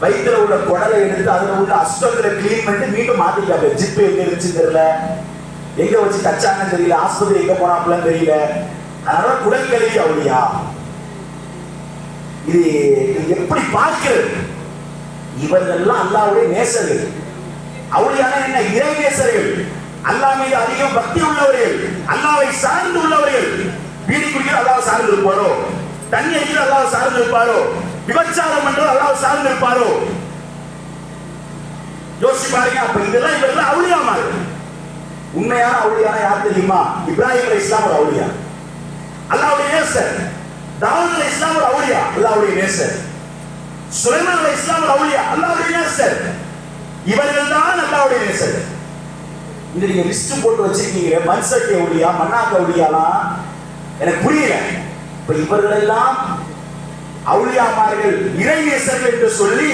வயிற்றுல உள்ள குடலை எடுத்து அதுல உள்ள அஸ்வங்களை கிளீன் பண்ணிட்டு மீண்டும் மாத்திக்காங்க. ஜிப்பு எங்க இருந்துச்சு தெரியல, எங்க வச்சு தச்சாங்கன்னு தெரியல, ஆஸ்பத்திரி எங்க போனாப்லன்னு தெரியல. அதனால குடல் கழுவி அவுளியா. இது எப்படி பார்க்கிறது? இவர்கள்லாம் அல்லாஹ்வுடைய நேசர்கள். அவுளியான என்ன? இறை நேசர்கள், அல்லாஹ் மீது அதிகம் பக்தி உள்ளவர்கள், அல்லாஹ்வை சார்ந்து உள்ளவர்கள். பீடி குடிக்கிற அல்லாஹ் சார்ந்து இருப்பாரோ, தண்ணி அடிக்கிற அல்லாஹ் சார்ந்து இருப்பாரோ, விபச்சாரம் பண்ற அல்லாஹ் சார்ந்து இருப்பாரோ? யோசிச்சு பாருங்க. அப்ப இதெல்லாம் இவர்கள் அவுளியாமாரு. உண்மையான அவுளியான யார் தெரியுமா? இப்ராஹிம் அலைஹிஸ்ஸலாம் ஒரு அவுளியா, அல்லாஹ்வுடைய நேசர். தாவூத் அலைஹிஸ்ஸலாம் ஒரு அவுளியா, அல்லாஹ்வுடைய நேசர். சுலைமான் அலைஹிஸ்ஸலாம் ஒரு அவுளியா, அல்லாஹ்வுடைய நேசர். இவர்கள் தான் அல்லாஹ்வுடைய நேசர். இந்த நீங்க லிஸ்ட் போட்டு வச்சிருக்கீங்க, மன்சட்டி அவுளியா, மன்னாக்க அவுளியாலாம் எனக்கு புரியல. இப்ப இவர்கள் எல்லாம் அவுளியாமார்கள், இறை நேசர்கள் என்று சொல்லி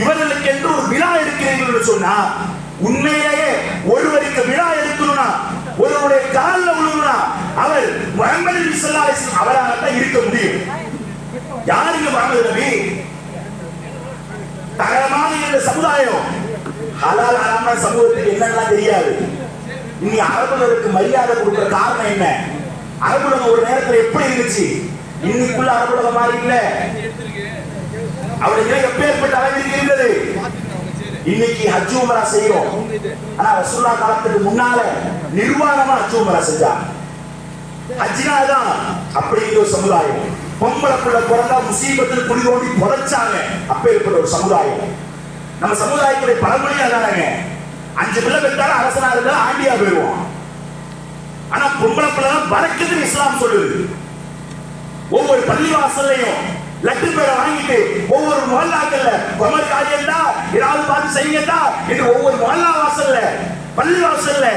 இவர்களுக்கு என்று ஒரு விழா எடுக்கிறீர்கள் என்று சொன்னா, உண்மையிலேயே ஒருவருக்கு விழா எடுக்கணும்னா, ஒருவருடைய காலில் விழுணும்னா அவர் முஹம்மது நபி ஸல்லல்லாஹு அலைஹி வஸல்லம் அவராகத்தான் இருக்க முடியும். யாருக்கு முஹம்மது நபி? தரமான இந்த சமுதாயம் ஹலால் ஹராமான சமூகத்துக்கு என்னெல்லாம் தெரியாது. இனி அரபுகளுக்கு மரியாதை கொடுக்கிற காரணம் என்ன? அரபுலகம் ஒரு நேரத்தில் எப்படி இருந்துச்சு? இன்னைக்குள்ள அரபுலகம் மாதிரி இல்ல. அவருடைய எப்பேற்பட்ட அளவிற்கு இருந்தது. இன்னைக்கு ஹஜ் உம்ரா செய்யறோம். ஆனா ரசூலுல்லாஹ் காலத்துக்கு முன்னால நிர்வாணமா ஹஜ் உம்ரா செஞ்சாங்க. ஹஜ்னா தான் அப்படிங்கிற ஒரு சமுதாயம். பொம்பளை புள்ள பிறந்தா முசீபத்தில் குடி தோண்டி புதைச்சாங்க. அப்பேற்பட்ட ஒரு சமுதாயம். நம்ம சமுதாயத்துடைய பழமொழியா தானங்க, 5 பிள்ளை பெற்றாலும் அரசனா இருந்தாலும் ஆண்டியா போயிடுவோம். ஆனா பொம்பளை பிள்ளை பறக்குதுன்னு இஸ்லாம் சொல்லுது. ஒவ்வொரு பள்ளிவாசல்லையும் லட்டு பேரை வாங்கிட்டு ஒவ்வொரு மொஹல்லாக்கள்ல குமர் காரியம்டா ஏதாவது பார்த்து செய்யுங்கடா என்று ஒவ்வொரு மொஹல்லா வாசல்ல பள்ளி வாசல்ல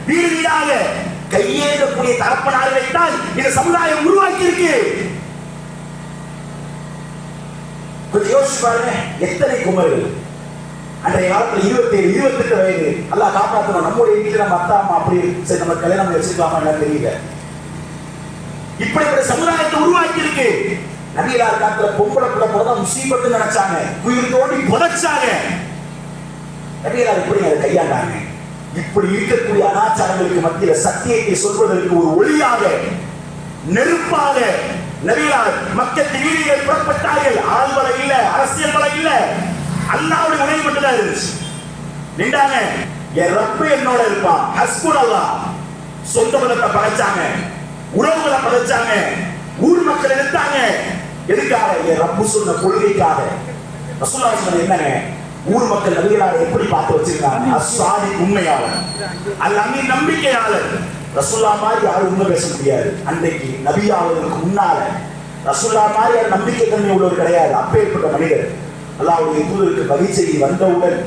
வீடு வீடாக கையேறக்கூடிய தரப்பனார்களை தான் இந்த சமுதாயம் உருவாக்கி இருக்கு. கொஞ்சம் யோசிச்சு பாருங்க, எத்தனை குமர்கள் அன்றைய காலத்துல 27, 28 வயது. அல்லாஹ் காப்பாற்றணும். நம்முடைய வீட்டுல நம்ம அத்தா அம்மா அப்படி சரி நம்ம கல்யாணம் வச்சிருக்காமா என்னன்னு தெரியல. இப்படிப்பட்ட சமுதாயத்தை உருவாக்கி இருக்கு. நபிகளார் காலத்துல பொம்பளை பிள்ளை பிறந்தா முசீபத்து நினைச்சாங்க, உயிர் தோண்டி புதைச்சாங்க. நபிகளார் எப்படி அதை கையாண்டாங்க? இப்படி இருக்கக்கூடிய அனாச்சாரங்களுக்கு மத்தியில சத்தியத்தை சொல்வதற்கு ஒரு ஒளியாக, நெருப்பாக நபிகளார் மக்கள் வீதியில் புறப்பட்டார்கள். ஆள்வலை இல்ல, அரசியல் வலை இல்ல, அல்லாஹ்வுடைய உணவு மட்டும் தான் இருந்துச்சு. நின்றாங்க, என் ரப்பு என்னோட இருப்பான், ஹஸ்புனல்லாஹ். சொந்த பலத்தை படைச்சாங்க, உறவுகளை படைச்சாங்க, ஊர் மக்கள் எடுத்தாங்க. எதுக்காக? என் ரப்பு சொன்ன கொள்கைக்காக. ரசூலுல்லாஹ் சொன்னது என்னங்க? ஊர் மக்கள் நபிகளாரை எப்படி பார்த்து வச்சிருக்காங்க? அஸ்ஸாதி, உண்மையாளர், அல்-அமீன், நம்பிக்கையாளர். ரசூலுல்லாஹ் மாதிரி யாரும் உண்மை பேச முடியாது. அன்றைக்கு நபியாவதற்கு முன்னால ரசூலுல்லாஹ் மாதிரி யாரும் நம்பிக்கை தன்மை உள்ளவர் கிடையாது. அப்பேற்பட்ட மனிதர். அல்லாஹ்வுடைய தூதருக்கு பகிர்ச்சி வந்தவுடன்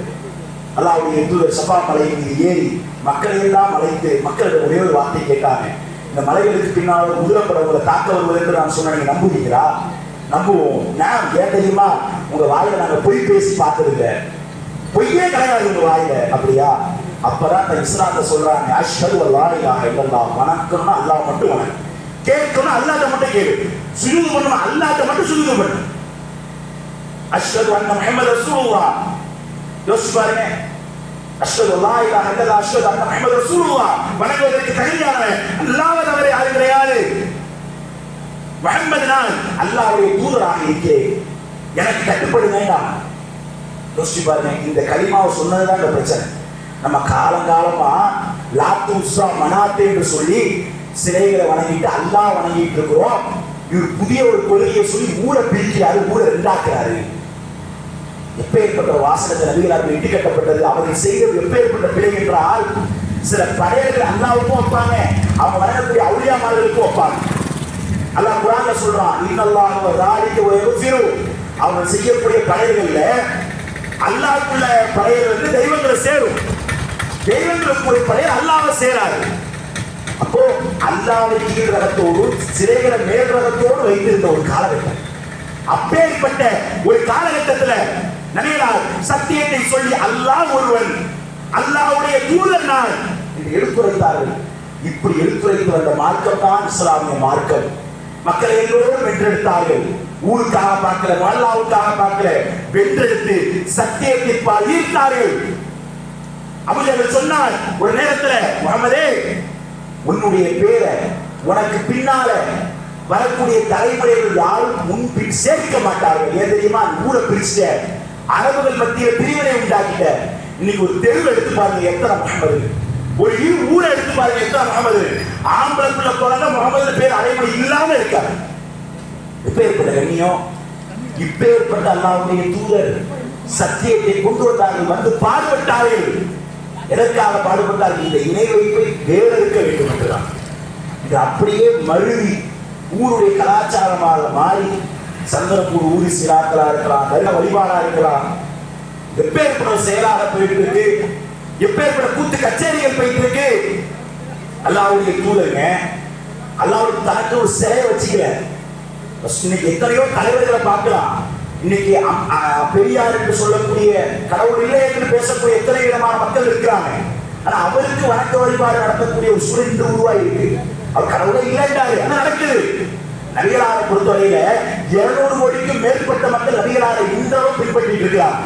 அல்லாஹ்வுடைய தூதர் சஃபா மலை மீது ஏறி மக்களை எல்லாம் அழைத்து மக்களிடம் ஒரே ஒரு வார்த்தை கேட்டாங்க. இந்த மலைகளுக்கு பின்னால் குதிரைப்பட உங்களை தாக்க வருவது என்று நான் சொன்ன, நீங்க நம்புவீங்களா? நம்புவோம். நான் ஏன் தெரியுமா? உங்க வாயில நாங்க பொய் பேசி பார்த்ததில்லை, பொய்யே கிடையாது உங்க வாயில. அப்படியா? அப்பதான் இஸ்லாத்தை சொல்றாங்க, அஷ்ஹது அல்லா இலாஹ இல்லல்லாஹ். வணக்கம்னா அல்லாஹ் மட்டும் வணக்கம், கேட்கணும் அல்லாஹ்ட்ட மட்டும் கேளு, சுஜூது பண்ணணும் அல்லாஹ்ட்ட மட்டும் சுஜூது பண்ணு. அஷ்ஹது அன்ன முஹம்மது ரசூலுல்லாஹ். யோசிச்சு பாருங்க, அஷ்ஹது அல்லா இலாஹ இல்லல்லாஹ், அஷ்ஹது அன்ன முஹம்மது ரசூலுல்லாஹ். வணங்குவதற்கு தகுதியானவன் அல்லாஹ்வை தவிர யாரும் கிடையாது. முஹம்மது நான் அல்லாஹ்வுடைய தூதராக இருக்கிறேன், எனக்கு கட்டுப்பட வேண்டாம். யோசிச்சு பாருங்க, இந்த கலிமாவை சொன்னதுதான் இந்த பிரச்சனை. நம்ம காலங்காலமா லாத்து உஸ்ஸா மனாத்து என்று சொல்லி சிலைகளை வணங்கிட்டு அல்லாஹ் வணங்கிட்டு இருக்கிறோம். இவர் புதிய ஒரு கொள்கையை சொல்லி ஊரை பிரிக்கிறாரு, ஊரை ரெண்டாக்குறாரு. எப்பேற்பட்ட வாசனத்தை நபிகளார் இட்டு கட்டப்பட்டது. அவர்கள் செய்தது எப்பேற்பட்ட பிழை என்றால், சில படையர்கள் அல்லாஹ்வுக்கும் வைப்பாங்க, அவங்க வணங்கக்கூடிய அவுலியாமார்களுக்கும் வைப்பாங்க. அல்லாஹ் குர்ஆன்ல சொல்றான், இன்னல்லாஹு வ ஸாலிக வ யக்ஃபிரு. அவங்க செய்யக்கூடிய படையல்கள்ல அல்லாஹ்வுக்குள்ள படையல் வந்து தெய்வங்களை சேரும், தெய்வங்களுக்கு ஒரு படையல் அல்லாஹ்வை சேராது. அப்போ அல்லாஹ்வை கீழ் ரகத்தோடு சிலைகளை மேல் ரகத்தோடு வைத்திருந்த ஒரு காலகட்டம். அப்பேற்பட்ட ஒரு காலகட்டத்துல நபிகளார் சத்தியத்தை சொல்லி அல்லாஹ் ஒருவன், அல்லாஹ்வுடைய தூதர் நான் என்று எடுத்துரைத்தார்கள். இப்படி எடுத்துரைத்து வந்த மார்க்கம் தான் இஸ்லாமிய மார்க்கம். மக்களை எல்லோரும் வென்றெடுத்தார்கள். ஊருக்காக பார்க்கல, அல்லாஹ்வுக்காக பார்க்கல, வென்றெடுத்து சத்தியத்திற்பால் ஈர்த்தார்கள். அபூஜஹல் சொன்னார் ஒரு நேரத்துல, முஹம்மதே உன்னுடைய பேரை உனக்கு பின்னால வரக்கூடிய தலைமுறைகள் யாரும் முன்பின் சேர்க்க மாட்டார்கள். ஏன் தெரியுமா? ஊரை பிரிச்சுட்ட, அரபுகள் மத்தியில் பிரிவினை உண்டாக்கிட்ட. இன்னைக்கு ஒரு தெருவு எடுத்து பாருங்க எத்தனை முஹம்மது, ஒரு ஊரை எடுத்து பாருங்க எத்தனை முஹம்மது. ஆம்பளை குழந்தை முகமது பேர் அடைமொழி இல்லாம இருக்காரு. இப்பேற்பட்ட கண்ணியம், இப்பேற்பட்ட அல்லாஹ்வுடைய தூதர் சத்தியத்தை கொண்டு வந்தார்கள், வந்து பாடுபட்டார்கள். எதற்காக பாடுபட்டார்கள்? இந்த இணை வைப்பை வேற இருக்க வேண்டும் என்றுதான். இது அப்படியே மருவி ஊருடைய கலாச்சாரமாக மாறி சந்திரப்பூர் ஊரி சிராக்களா இருக்கலாம், நல்ல வழிபாடா இருக்கலாம், எப்பேற்பட்ட செயலாக போயிட்டு இருக்கு, எப்பேற்பட்ட கூத்து கச்சேரிகள் போயிட்டு இருக்கு. அல்லாஹ்வுடைய தூதருங்க, அல்லாஹ்வுடைய தனக்கு ஒரு சிலையை வச்சுக்கல. இன்னைக்கு எத்தனையோ தலைவர்களை பார்க்கலாம். இன்னைக்கு பெரியார் என்று சொல்லக்கூடிய கடவுள் இல்லை என்று பேசக்கூடிய எத்தனை விதமான மக்கள் இருக்கிறாங்க. ஆனா அவருக்கு வணக்க வழிபாடு நடத்தக்கூடிய ஒரு சூழல் இன்று உருவாயிருக்கு. அவர் கடவுளை இல்லைன்றாரு, ஆனா நடக்குது. நபிகளாரை பொறுத்தவரையில 200 கோடிக்கும் மேற்பட்ட மக்கள் நபிகளாரை இன்றளவும் பின்பற்றிட்டு இருக்கிறாங்க.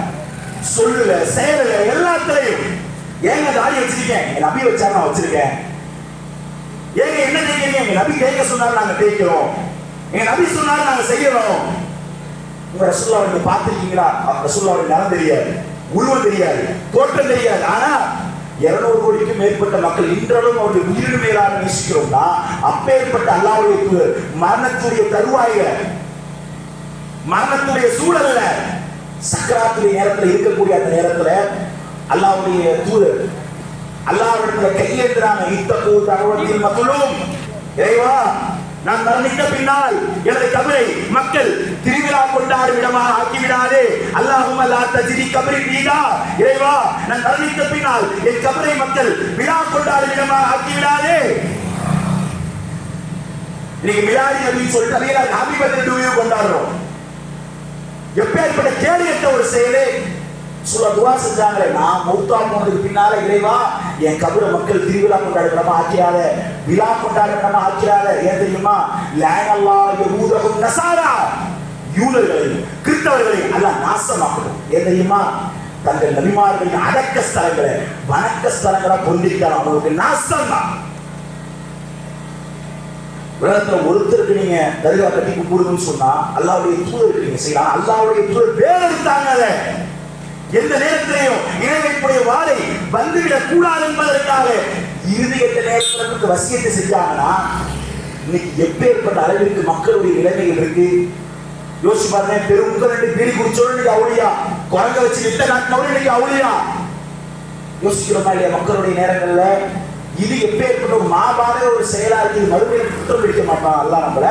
சொல்லுல, செயலுல, எல்லாத்திலையும். ஏங்க தாடி வச்சிருக்கேன், எங்க நபி வச்சாரு நான் வச்சிருக்கேன். ஏங்க என்ன செய்யறீங்க, எங்க நபி கேட்க சொன்னாலும் நாங்க கேட்கிறோம், எங்க நபி சொன்னாலும் நாங்க செய்யறோம். உங்க ரசூலுல்லாஹ் நீங்க பார்த்திருக்கீங்களா? ரசூலுல்லாஹ் நிறம் தெரியாது, உருவம் தெரியாது, தோற்றம் தெரியாது. ஆனா 200 கோடிக்கும் மேற்பட்ட மக்கள் இன்றளவும் அவருடைய உயிரின் மேலாக நேசிக்கிறோம்னா, அப்பேற்பட்ட அல்லாஹ்வுடைய தூதர் மரணத்துடைய தருவாயில, மரணத்துடைய சூழல்ல, சக்கராத்துடைய நேரத்தில் இருக்கக்கூடிய அந்த நேரத்துல அல்லாஹ்வுடைய தூதர் அல்லாஹ்விடத்துல கையேந்திராங்க. இத்தகு தகவல் மக்களும், இறைவா நான் மரணித்த பின்னால் எனது கபரை மக்கள் திருவிழா கொண்டாடும் இடமாக ஆக்கிவிடாதே. அல்லாஹும்ம லா தஜ்ரி கபரி பீதா, இறைவா நான் மரணித்த பின்னால் என் கபரை மக்கள் விழா கொண்டாடும் இடமாக ஆக்கிவிடாதே. இன்னைக்கு மிலாடி நபின்னு சொல்லிட்டு நிறைய ஹாப்பி பர்த்டே டு யூ கொண்டாடுறோம். எப்பேற்பட்ட கேடுகட்ட ஒரு செயலே. சொல்ல துவா செஞ்சாங்களே, நான் மௌத்தா போனதுக்கு பின்னால இறைவா என் கபரை மக்கள் திருவிழா கொண்டாடுறமா ஆக்கிராத, விழா கொண்டாடுறமா ஆக்கிராத. ஏன் தெரியுமா? லஅனல்லாஹு யஹூதஹும் நஸாரா, யூதர்களையும் கிறிஸ்தவர்களையும் அல்லாஹ் நாசமாக்கணும். ஏன் தெரியுமா? தங்கள் நபிமார்களின் அடக்க ஸ்தலங்களை வணக்க ஸ்தலங்களா கொண்டிருக்கிறார். அவங்களுக்கு நாசம் தான். உலகத்துல ஒருத்தருக்கு நீங்க தர்கா கட்டி கூடுதுன்னு சொன்னா அல்லாஹ்வுடைய தூதருக்கு நீங்க செய்யலாம். அல்லாஹ்வுடைய தூதர் வேற எடுத்தாங்க. அதை எந்த நேரத்திலையும் இறைவனுடைய வாளை வந்துவிடக் கூடாது என்பதற்காக இறுதியற்ற நேரத்திற்கு வசியத்தை செஞ்சாங்கன்னா இன்னைக்கு எப்பேற்பட்ட அளவிற்கு மக்களுடைய நிலைமைகள் இருக்கு யோசிச்சு பாருங்க. பெருமுக 2 பீடி குடிச்சோடு இன்னைக்கு அவுளியா, குரங்க வச்சு நிட்ட நாட்டினவரு இன்னைக்கு அவுளியா. யோசிக்கிறோமா இல்லையா? மக்களுடைய நேரங்கள்ல இது எப்பேற்பட்ட ஒரு மாபாத ஒரு செயலா இருக்கு. மறுமையை குற்றம் பிடிக்க மாட்டான் அல்லாஹ், நம்மள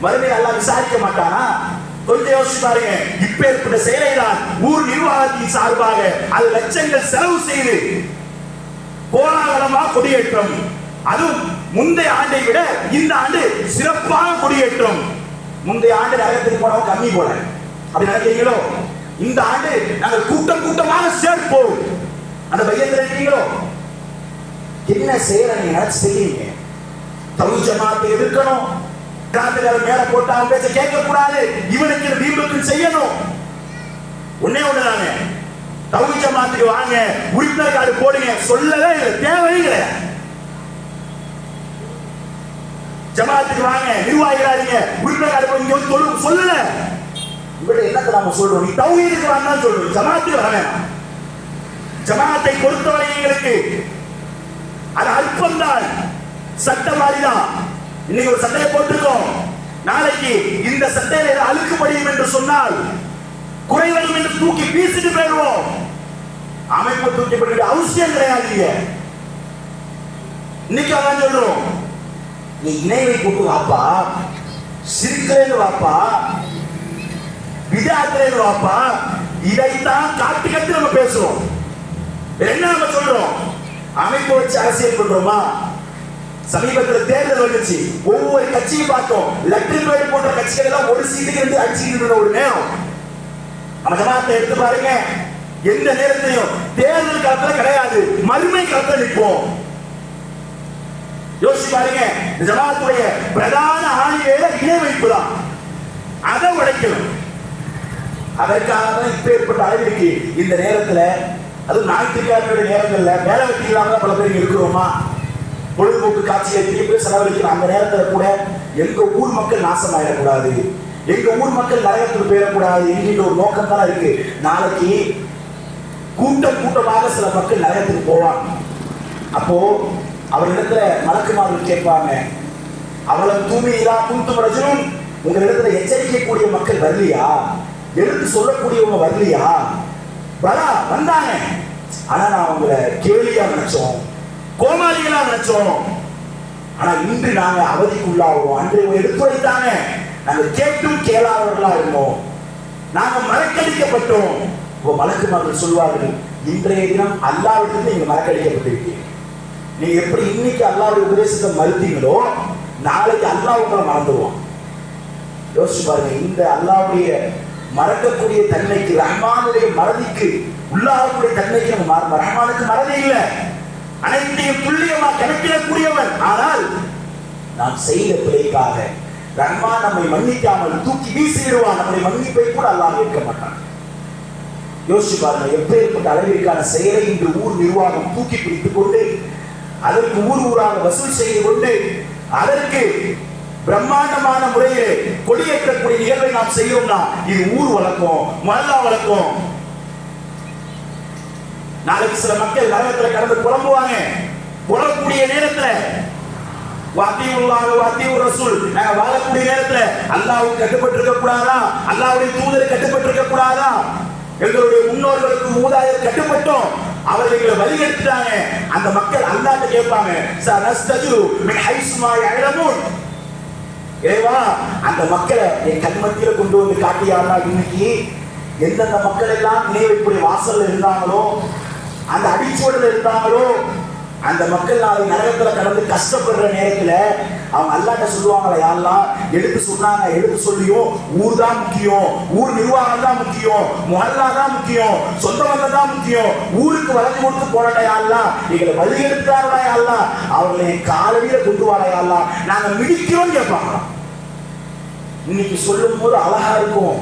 மறுமையை அல்லாஹ் விசாரிக்க மாட்டானா? கொஞ்சம் யோசிச்சு பாருங்க. இப்பேற்பட்ட செயலை தான் ஊர் நிர்வாகத்தின் சார்பாக அது லட்சங்கள் செலவு செய்து கோலாகலமா கொடியேற்றம், அதுவும் முந்தைய ஆண்டை விட இந்த ஆண்டு சிறப்பான கொடியேற்றம். முந்தைய ஆண்டு நகரத்துக்கு போனவங்க கம்மி போல, அப்படி நினைக்கிறீங்களோ? இந்த ஆண்டு நாங்கள் கூட்டம் கூட்டமாக சேர்ப்போம். அந்த பையத்தில் இருக்கீங்களோ? என்ன செயலை நீங்க நினைச்சு செய்யுங்க. தௌஹீத் ஜமாத்தை எதிர்க்கணும், மேல போட்டு அவன் பேச்ச கேட்க கூடாது, இவனுக்கு வீம்புக்கு செய்யணும். ஒன்னே ஒண்ணுதானே, தௌஹீத் ஜமாத்துக்கு வாங்க, உறுப்பினர் கார்டு போடுங்க, சொல்லவே இல்லை, தேவையே கிடையாது. ஜமாத்துக்கு வாங்க, நிர்வாகிகளாக உறுப்பினர் கார்டு போடுங்க சொல்லல. இவங்க என்னத்தை நாம சொல்றோம்? நீ தௌஹீதுக்கு வாங்கன்னு சொல்றோம், ஜமாத்துக்கு வர வேணாம். ஜமாத்தை பொறுத்தவரை எங்களுக்கு அது அல்பம்தான், சட்டவாதிதான். இன்னைக்கு ஒரு சட்டையை போட்டுருக்கோம், நாளைக்கு இந்த சட்டையில அழுக்கு படியும் என்று சொன்னால் குறைவரும் என்று தூக்கி வீசிட்டு போயிடுவோம். அமைப்பு தூக்கி போட்டு அவசியம் கிடையாது. இன்னைக்கு அதான் சொல்றோம், நீ இணைவை கூட்டு வாப்பா, சிரிக்கிறேன்னு வாப்பா, விதாத்திரேன்னு வாப்பா, இதைத்தான் காட்டு கட்டு நம்ம பேசுறோம். என்ன நம்ம சொல்றோம்? அமைப்பு வச்சு அரசியல் பண்றோமா? சமீபத்தில் தேர்தல் வந்துச்சு, ஒவ்வொரு கட்சியும் பார்த்தோம். லெட்டர் பேட் போன்ற கட்சிகள் எல்லாம் ஒரு சீட்டுக்கு இருந்து அடிச்சுக்கிட்டு ஒரு நேரம். நம்ம ஜமாத்தை எடுத்து பாருங்க, எந்த நேரத்திலையும் தேர்தல் காலத்துல கிடையாது, மறுமை காலத்துல நிற்போம். யோசிச்சு பாருங்க, ஜமாத்துடைய பிரதான ஆணிவேல இணை வைப்பு தான். அதை உடைக்கணும். அதற்காக தான் இப்ப ஏற்பட்ட அளவிற்கு இந்த நேரத்துல, அதுவும் ஞாயிற்றுக்கிழமையுடைய நேரங்கள்ல வேலை வெட்டி இல்லாம பல பேர் இருக்கிறோமா, பொழுதுபோக்கு காட்சியை திருப்பி செலவழிக்கிற அந்த நேரத்துல கூட எங்க ஊர் மக்கள் நாசமாயிடக்கூடாது, எங்க ஊர் மக்கள் நரகத்துக்கு போயிடக்கூடாது என்கின்ற ஒரு நோக்கம் தான் இருக்கு. நாளைக்கு கூட்டம் கூட்டமாக சில மக்கள் நரகத்துக்கு போவாங்க. அப்போ அவரிடத்துல மலக்குமார்கள் கேட்பாங்க, அவளை தூமியா குந்தும், உங்க இடத்துல எச்சரிக்கை கூடிய மக்கள் வரலையா, எடுத்து சொல்லக்கூடியவங்க வரலையா? பலா வந்தாங்க, ஆனா நான் உங்களை கேலியா நினைச்சோம், கோமாளிகளா நினைச்சோம். ஆனா இன்று நாங்க அவதிக்குள்ளாவோம். அன்று எடுத்துரைத்தாங்க, நாங்க கேட்டும் கேளாதவர்களா இருந்தோம், நாங்க மறக்கடிக்கப்பட்டோம். மலக்குமார்கள் சொல்வார்கள், இன்றைய தினம் அல்லாஹ்விடத்தில் நீங்க மறக்கடிக்கப்பட்டிருக்கீங்க. நீங்க எப்படி இன்னைக்கு அல்லாஹ்வுடைய உபதேசத்தை மறுத்தீங்களோ, நாளைக்கு அல்லாஹ் உங்களை மறந்துடுவான். யோசிச்சு பாருங்க, இந்த அல்லாஹ்வுடைய மறக்கக்கூடிய தன்மைக்கு, ரஹ்மானுடைய மறதிக்கு உள்ளாகக்கூடிய தன்மைக்கு நம்ம மாறணும். ரஹ்மானுக்கு மறதி இல்லை, அனைத்தையும் துல்லியமா கணக்கிடக்கூடியவன். ஆனால் நாம் செய்த பிழைக்காக ரஹ்மான் நம்மை மன்னிக்காமல் தூக்கி வீசிடுவான். நம்முடைய மன்னிப்பை கூட அல்லாஹ் ஏற்க மாட்டான். யோசிச்சு பாருங்க, எப்பேற்பட்ட அளவிற்கான செயலை இன்று ஊர் நிர்வாகம் தூக்கி பிடித்துக் கொண்டு, அதற்கு ஊர் ஊராக வசூல் செய்து கொண்டு, அதற்கு பிரம்மாண்டமான முறையிலே கொடியேற்றக்கூடிய நிகழ்வை நாம் செய்யோம்னா இது ஊர் வழக்கம், மல்லா வழக்கம். நாளைக்கு சில மக்கள் நரகத்துல கடந்து புலம்புவாங்க. புலக்கூடிய நேரத்துல நாங்க வாழக்கூடிய நேரத்துல அல்லாஹ்வுக்கு கட்டுப்பட்டு இருக்க கூடாதா, அல்லாஹ்வுடைய தூதருக்கு கட்டுப்பட்டு இருக்க கூடாதா? எங்களுடைய முன்னோர்களுக்கு மூதாதையர் கட்டுப்பட்டோம், அவர்களை வழிகெடுத்துட்டாங்க. அந்த மக்கள் அல்லாஹ்ட்ட கேட்பாங்க, ஏவா அந்த மக்களை என் கண்மத்தியில கொண்டு வந்து காட்டியாரா? இன்னைக்கு எந்தெந்த மக்கள் எல்லாம் நினைவுக்குரிய வாசல்ல இருந்தாங்களோ, அந்த அடிச்சுவடில் இருந்தாங்களோ, அந்த மக்கள் நாளை நரகத்துல கடந்து கஷ்டப்படுற நேரத்துல அவங்க அல்லாஹ்ட்ட சொல்லுவாங்களா, யாரெல்லாம் எடுத்து சொன்னாங்க, எடுத்து சொல்லியும் ஊர் தான் முக்கியம், ஊர் நிர்வாகம் தான் முக்கியம், முஹல்லா தான் முக்கியம், சொந்த பந்தம் தான் முக்கியம், ஊருக்கு வளர்ந்து கொடுத்து போராட்டா யாரெல்லாம், எங்களை வழி எடுத்தாரா யாரெல்லாம், அவர்களை காலடியில கொண்டு வாடா யாரெல்லாம், நாங்க மிதிக்கிறோம் கேட்பாங்க. இன்னைக்கு சொல்லும் போது அழகா இருக்கும்,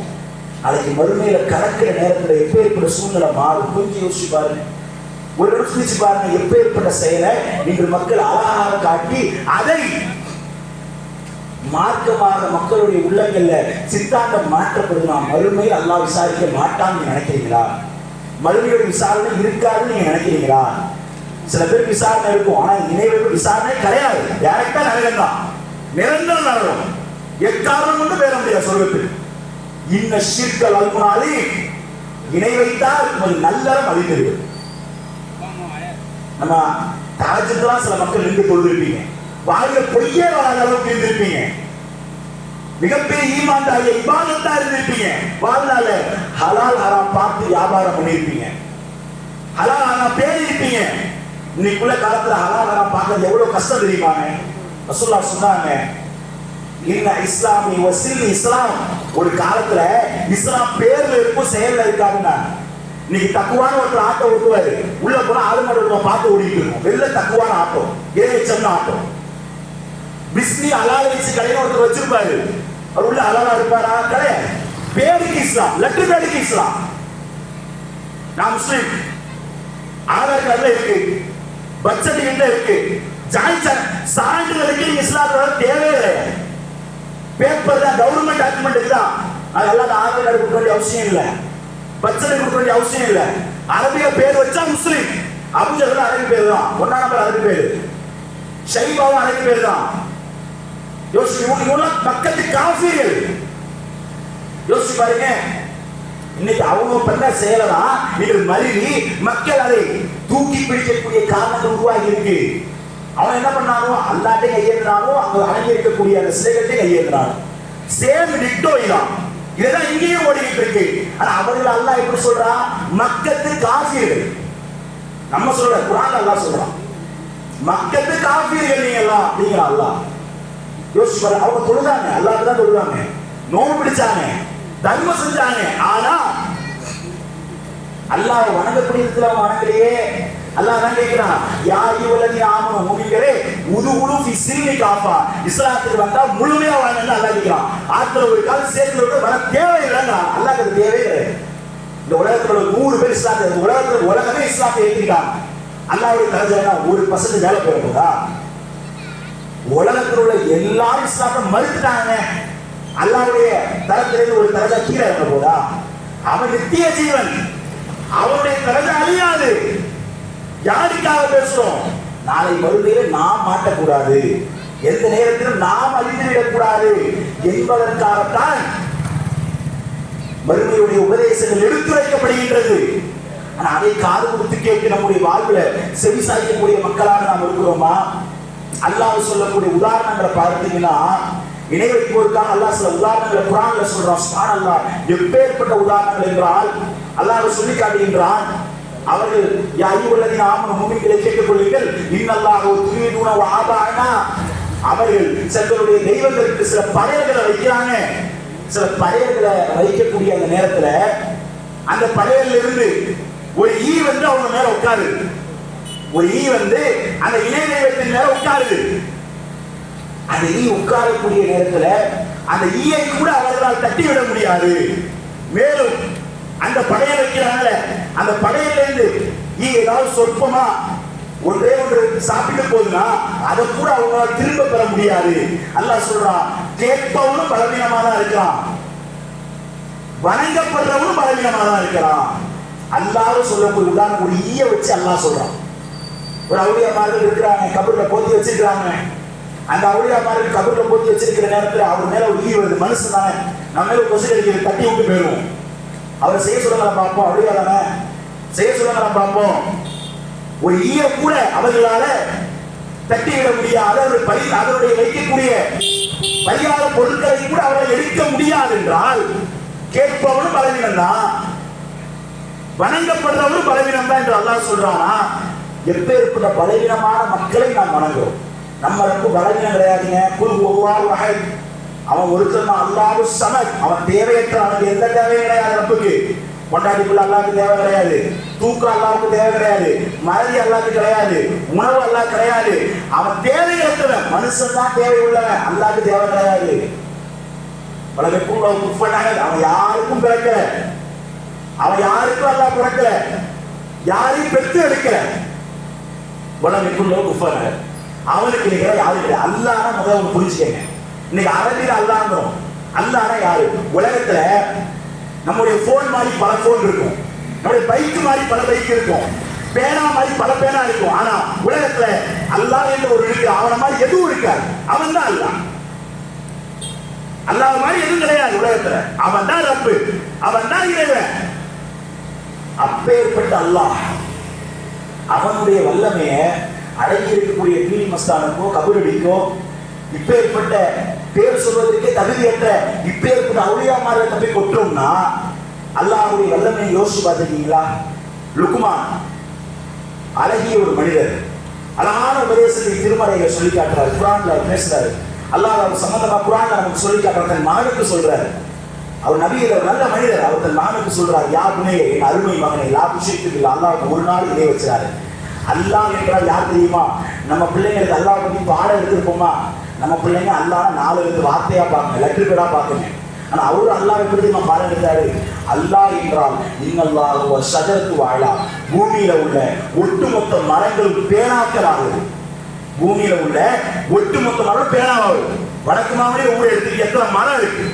நாளைக்கு மறுமையில கலக்கிற நேரத்துல எப்பேற்பட்ட சூழ்நிலை மாறும். கொஞ்சம் யோசிச்சு பாருங்க, ஒரு நிமிஷம் பாருங்க, எப்பேற்பட்ட செயலை நீங்கள் மக்கள் அழகாக காட்டி அதை மார்க்கமாக மக்களுடைய உள்ளங்கள்ல சித்தாந்தம் மாற்றப்படுது. மறுமையில் அல்லாஹ் விசாரிக்க மாட்டான்னு நினைக்கிறீங்களா? மறுமையோட விசாரணை இருக்காதுன்னு நீங்க நினைக்கிறீங்களா? சில பேருக்கு விசாரணை இருக்கும், ஆனா இணைவு விசாரணை கிடையாது, டைரக்டா நரகம் தான், நிரந்தர நரகம், எக்காரணம் கொண்டு பேர முடியாது சொர்க்கத்தில். இன்ன ஷிர்கல் அல்முனாலி, இணை வைத்தால் கொஞ்சம் நல்லறம் அழிந்திருக்கு. நம்ம தஹஜ்ஜுத்லாம் சில மக்கள் நின்று தொழுதிருப்பீங்க, வாயில பொய்யே வராத அளவுக்கு இருந்திருப்பீங்க, மிகப்பெரிய ஈமான்தாரிய இபாதத்தா இருந்திருப்பீங்க, வாழ்நாள ஹலால் ஹராம் பார்த்து வியாபாரம் பண்ணிருப்பீங்க, ஹலால் ஹராம் பேர் இருப்பீங்க. இன்னைக்குள்ள காலத்துல ஹலால் ஹராம் பார்க்கறது எவ்வளவு கஷ்டம் தெரியுமாங்க? ரசூலுல்லாஹ் சொன்னாங்க, இன்ன இஸ்லாமி வசில் இஸ்லாம், ஒரு காலத்துல இஸ்லாம் பேர்ல இருக்கும் செயல்ல இருக்காதுன்னா. இன்னைக்கு தக்குவான ஒருத்தர் ஆட்டோ ஓட்டுவாரு, உள்ள போனா ஆளு மாடு பார்த்து ஓடிட்டு இருக்கும், வெளில தக்குவான ஆட்டோ, ஏஎச்எம் ஆட்டோ. பிஸ்மி அலால் வச்சு கடையில ஒருத்தர் வச்சிருப்பாரு, அவர் உள்ள அலாலா இருப்பாரா? கிடையாது. பேருக்கு இஸ்லாம், லெட்டர் பேருக்கு இஸ்லாம். நான் முஸ்லிம், ஆதார் கார்டுல இருக்கு, பர்த் சர்டிபிகேட்ல இருக்கு, ஜாயின் சான்றிதழுக்கு இஸ்லாத்தோட தேவையே கிடையாது. பேப்பர் தான், கவர்மெண்ட் டாக்குமெண்ட் தான், அதெல்லாம் ஆதார் கார்டு கொடுக்க வேண்டிய அவசியம் இல்லை, பச்சனை கொடுக்க வேண்டிய அவசியம் இல்லை. அரபிய பேர் வச்சா முஸ்லிம். அபூஜஹல் அரபி பேர் தான், ஒன்னா நம்பர் அரபி பேரு, ஷைபாவும் அரபி பேர் தான். யோசிச்சு இவங்க பக்கத்து காஃபிர்கள். யோசிச்சு பாருங்க, இன்னைக்கு அவங்க பண்ண செயலதான் நீங்கள் மருவி மக்கள் அதை தூக்கி பிடிக்கக்கூடிய காரணங்கள் உருவாகி இருக்கு. அவன் என்ன பண்ணானோ அல்லாட்டை கையேந்தினானோ, அங்க அடங்கி இருக்கக்கூடிய அந்த சிலைகள்ட்டை கையேந்தினானோ, சேம் டிட்டோ இதான். இதெல்லாம் இங்கேயும் ஓடிக்கிட்டு இருக்கு. ஆனா அவர்கள் அல்லாஹ் எப்படி சொல்றான்? மக்கத்து காஃபிர்கள். நம்ம சொல்ற குர்ஆன்ல அல்லாஹ் சொல்றான், மக்கத்து காஃபிர்கள் நீங்க எல்லாம் அப்படிங்கிற அல்லாஹ். யோசிச்சு பாருங்க, அவங்க தொழுதாங்க, அல்லாஹ் தான் தொழுதாங்க, நோன்பு பிடிச்சாங்க, தர்மம் செஞ்சாங்க, ஆனா அல்லாஹ் வணங்கக்கூடிய இடத்துல அவங்க வணங்கலையே. அல்லாஹ் தான் கேக்குறான், யா அய்யுஹல்லதீன ஆமனூ முஃமின்களே உதுகுலு ஃபி சில்மி காஃபா, இஸ்லாத்துக்கு வந்தா முழுமையா வாங்கன்னு அல்லாஹ் கேக்குறான். ஆத்துல ஒரு கால் சேர்த்துல விட்டு வர தேவையில்லைங்க. அல்லாஹ்க்கு அது தேவையே கிடையாது. இந்த உலகத்துல 100 பேர் இஸ்லாத்தை உலகமே இஸ்லாத்தை ஏற்றிருக்காங்க. அல்லாஹ்வுடைய தரஜா 1% மேல போகுதா? உலகத்தில் உள்ள எல்லாரும் இஸ்லாத்தை மறுத்துட்டாங்க. அல்லாஹ்வுடைய தரத்திலிருந்து ஒரு தரஜா கீழே இருக்க போதா? அவன் நித்திய ஜீவன், அவனுடைய தரஜா அழியாது. யாருக்காக பேசுறோம்? நாளை மறுமையில நாம் மாட்டக்கூடாது, எந்த நேரத்திலும் நாம் அழிந்துவிடக்கூடாது என்பதற்காகத்தான் மறுமையுடைய உபதேசங்கள் எடுத்துரைக்கப்படுகின்றது. ஆனா அதை காது கொடுத்து கேட்டு நம்முடைய வாழ்வுல செவிசாய்க்கக்கூடிய மக்களாக நாம் இருக்கிறோமா? அல்லாஹ் சொல்லக்கூடிய உதாரணங்களை பார்த்தீங்கன்னா, இணை வைப்போருக்காக அல்லாஹ் சில உதாரணங்களை குர்ஆன்ல சொல்றான். சுப்ஹானல்லாஹ், எப்பேற்பட்ட உதாரணங்கள் என்றால் அல்லாஹ் சொல்லி காட்டுகின்றான். அவர்கள் யா அய்யுஹல்லதீன ஆமனூ முஃமின்களை கேட்டுக்கொள்ளுங்கள், இன்னல்லாஹு துரீதுன வ ஆபானா, அவர்கள் தங்களுடைய தெய்வங்களுக்கு சில படையல்களை வைக்கிறாங்க. சில படையல்களை வைக்கக்கூடிய அந்த நேரத்துல அந்த படையல்ல இருந்து ஒரு ஈ வந்து அவங்க மேல உட்காருது. ஒரு ஈ வந்து அந்த இணை தெய்வத்தின் மேல உட்காருது. அந்த ஈ உட்காரக்கூடிய நேரத்துல அந்த ஈயை கூட அவர்களால் தட்டிவிட முடியாது. மேலும் அந்த படையல் வைக்கிறாங்க, அந்த படையில இருந்து ஈ ஏதாவது சொற்பமா ஒன்றே ஒன்று சாப்பிட்டு போகுதுன்னா அதை கூட அவங்களால திரும்ப பெற முடியாது. அல்லாஹ் சொல்றான், கேட்பவனும் பலவீனமா தான் இருக்கிறான், வணங்கப்படுறவனும் பலவீனமா தான் இருக்கிறான். அல்லாஹ் சொல்லக்கூடிய உதாரணம் ஒரு ஈய வச்சு அல்லாஹ் சொல்றான். ஒரு அவுலியாமார்கள் இருக்கிறாங்க, கபர்ல போத்தி வச்சிருக்கிறாங்க. அந்த அவுலியாமார்கள் கபர்ல போத்தி வச்சிருக்கிற நேரத்துல அவர் மேல ஒரு ஈ வருது. மனுஷன் தானே, நம்ம மேல கொசு கடிக்கிறது, தட்டி விட்டு போயிடுவோம். அவரை செய்ய சொல்லுங்க பார்ப்போம், அப்படியே தானே செய்ய சொல்லுங்க பார்ப்போம். ஒரு ஈய கூட அவர்களால தட்டிவிட முடியாது. அதனுடைய வைக்கக்கூடிய பரிகார பொருட்களை கூட அவர்கள் எடுக்க முடியாது என்றால் கேட்பவனும் பலவீனம் தான், வணங்கப்படுறவனும் பலவீனம் தான் என்று அல்லாஹ் சொல்றானா? எப்பேற்பட்ட பலவீனமான மக்களை நாம் வணங்குறோம். நம்ம ரொம்ப பலவீனம் கிடையாதுங்க. குல் ஹுவல்லாஹு அஹத், அவன் ஒருத்தன் தான், அல்லாஹு ஸமத், அவன் தேவையற்ற, அவனுக்கு எந்த தேவையும் கிடையாது. ரப்புக்கு கொண்டாடிக்குள்ள அல்லாஹ்க்கு தேவை கிடையாது, தூக்கம் அல்லாஹ்க்கு தேவை கிடையாது, மறதி அல்லாஹ்க்கு கிடையாது, உணவு அல்லாஹ் கிடையாது. அவன் தேவையற்றவன், மனுஷன் தான் தேவை உள்ளவன், அல்லாஹ்க்கு தேவை கிடையாது. பலருக்கும் அவன் யாருக்கும் பிறக்கல, அவன் யாருக்கும் அல்லாஹ் பிறக்கல, யாரையும் பெற்று எடுக்கல. அவனுக்கு நிகழ யாரும் இல்லை. அல்லாஹ்னா முதல்ல புரிஞ்சுக்கங்க. இன்னைக்கு அரபியில அல்லாஹ்ங்கிறோம். அல்லாஹ்னா யாரு? உலகத்துல நம்முடைய போன் மாதிரி பல போன் இருக்கும், நம்முடைய பைக் மாதிரி பல பைக் இருக்கும், பேனா மாதிரி பல பேனா இருக்கும். ஆனா உலகத்துல அல்லாஹ் என்ற ஒரு இருக்கு, அவன மாதிரி எதுவும் இருக்காது. அவன் தான் அல்லாஹ். அல்லாஹ் மாதிரி எதுவும் கிடையாது உலகத்துல. அவன் தான் ரப்பு, அவன் தான் இறைவன். அப்பேற்பட்ட அல்லாஹ் அவனுடைய வல்லமைய அடங்கி இருக்கக்கூடிய பீலி மஸ்தானுக்கோ கபரடிக்கோ இப்பேற்பட்ட பேர் சொல்வதற்கே தகுதியற்ற இப்பேற்பட்ட அவுலியாமாரை தப்பி கொற்றோம்னா அல்லாஹ்வுடைய வல்லமையை யோசிச்சு பார்த்துருக்கீங்களா? லுக்மான் அழகிய ஒரு மனிதர், அழகான உபதேசத்தை திருமறையில சொல்லி காட்டுறாரு, குர்ஆன்ல பேசுறாரு. அல்லாஹ் அவர் சம்பந்தமா குர்ஆன்ல நமக்கு சொல்லி காட்டுற தன் மகனுக்கு சொல்றாரு. அவர் நபியில ஒரு நல்ல மனிதர். அவர் தன் மகனுக்கு சொல்றாரு, யா புனையே, என் அருமை மகனை, லா துஷ்ரிக் பில்லாஹ், அல்லாஹ்வுக்கு ஒரு நாள் இணை வச்சாரு. அல்லாஹ் என்றால் யார் தெரியுமா? நம்ம பிள்ளைங்களுக்கு அல்லாஹ் பத்தி பாடம் எடுத்திருப்போமா? நம்ம பிள்ளைங்க அல்லாஹ் 4 எழுத்து வார்த்தையா பார்க்கணும், லெட்டர் பேடா பார்க்கணும். ஆனா அவரு அல்லாஹ் எப்படி நம்ம பாடம் எடுத்தாரு? அல்லாஹ் என்றால் இன்னல்லாஹு வ ஷஜரத்து வாழா, பூமியில உள்ள ஒட்டுமொத்த மரங்கள் பேனாக்கள் ஆகுது. பூமியில உள்ள ஒட்டுமொத்த மரம் பேனாவாகுது. வடக்கு மாவடி ஊரை எடுத்து எத்தனை மரம் இருக்கு?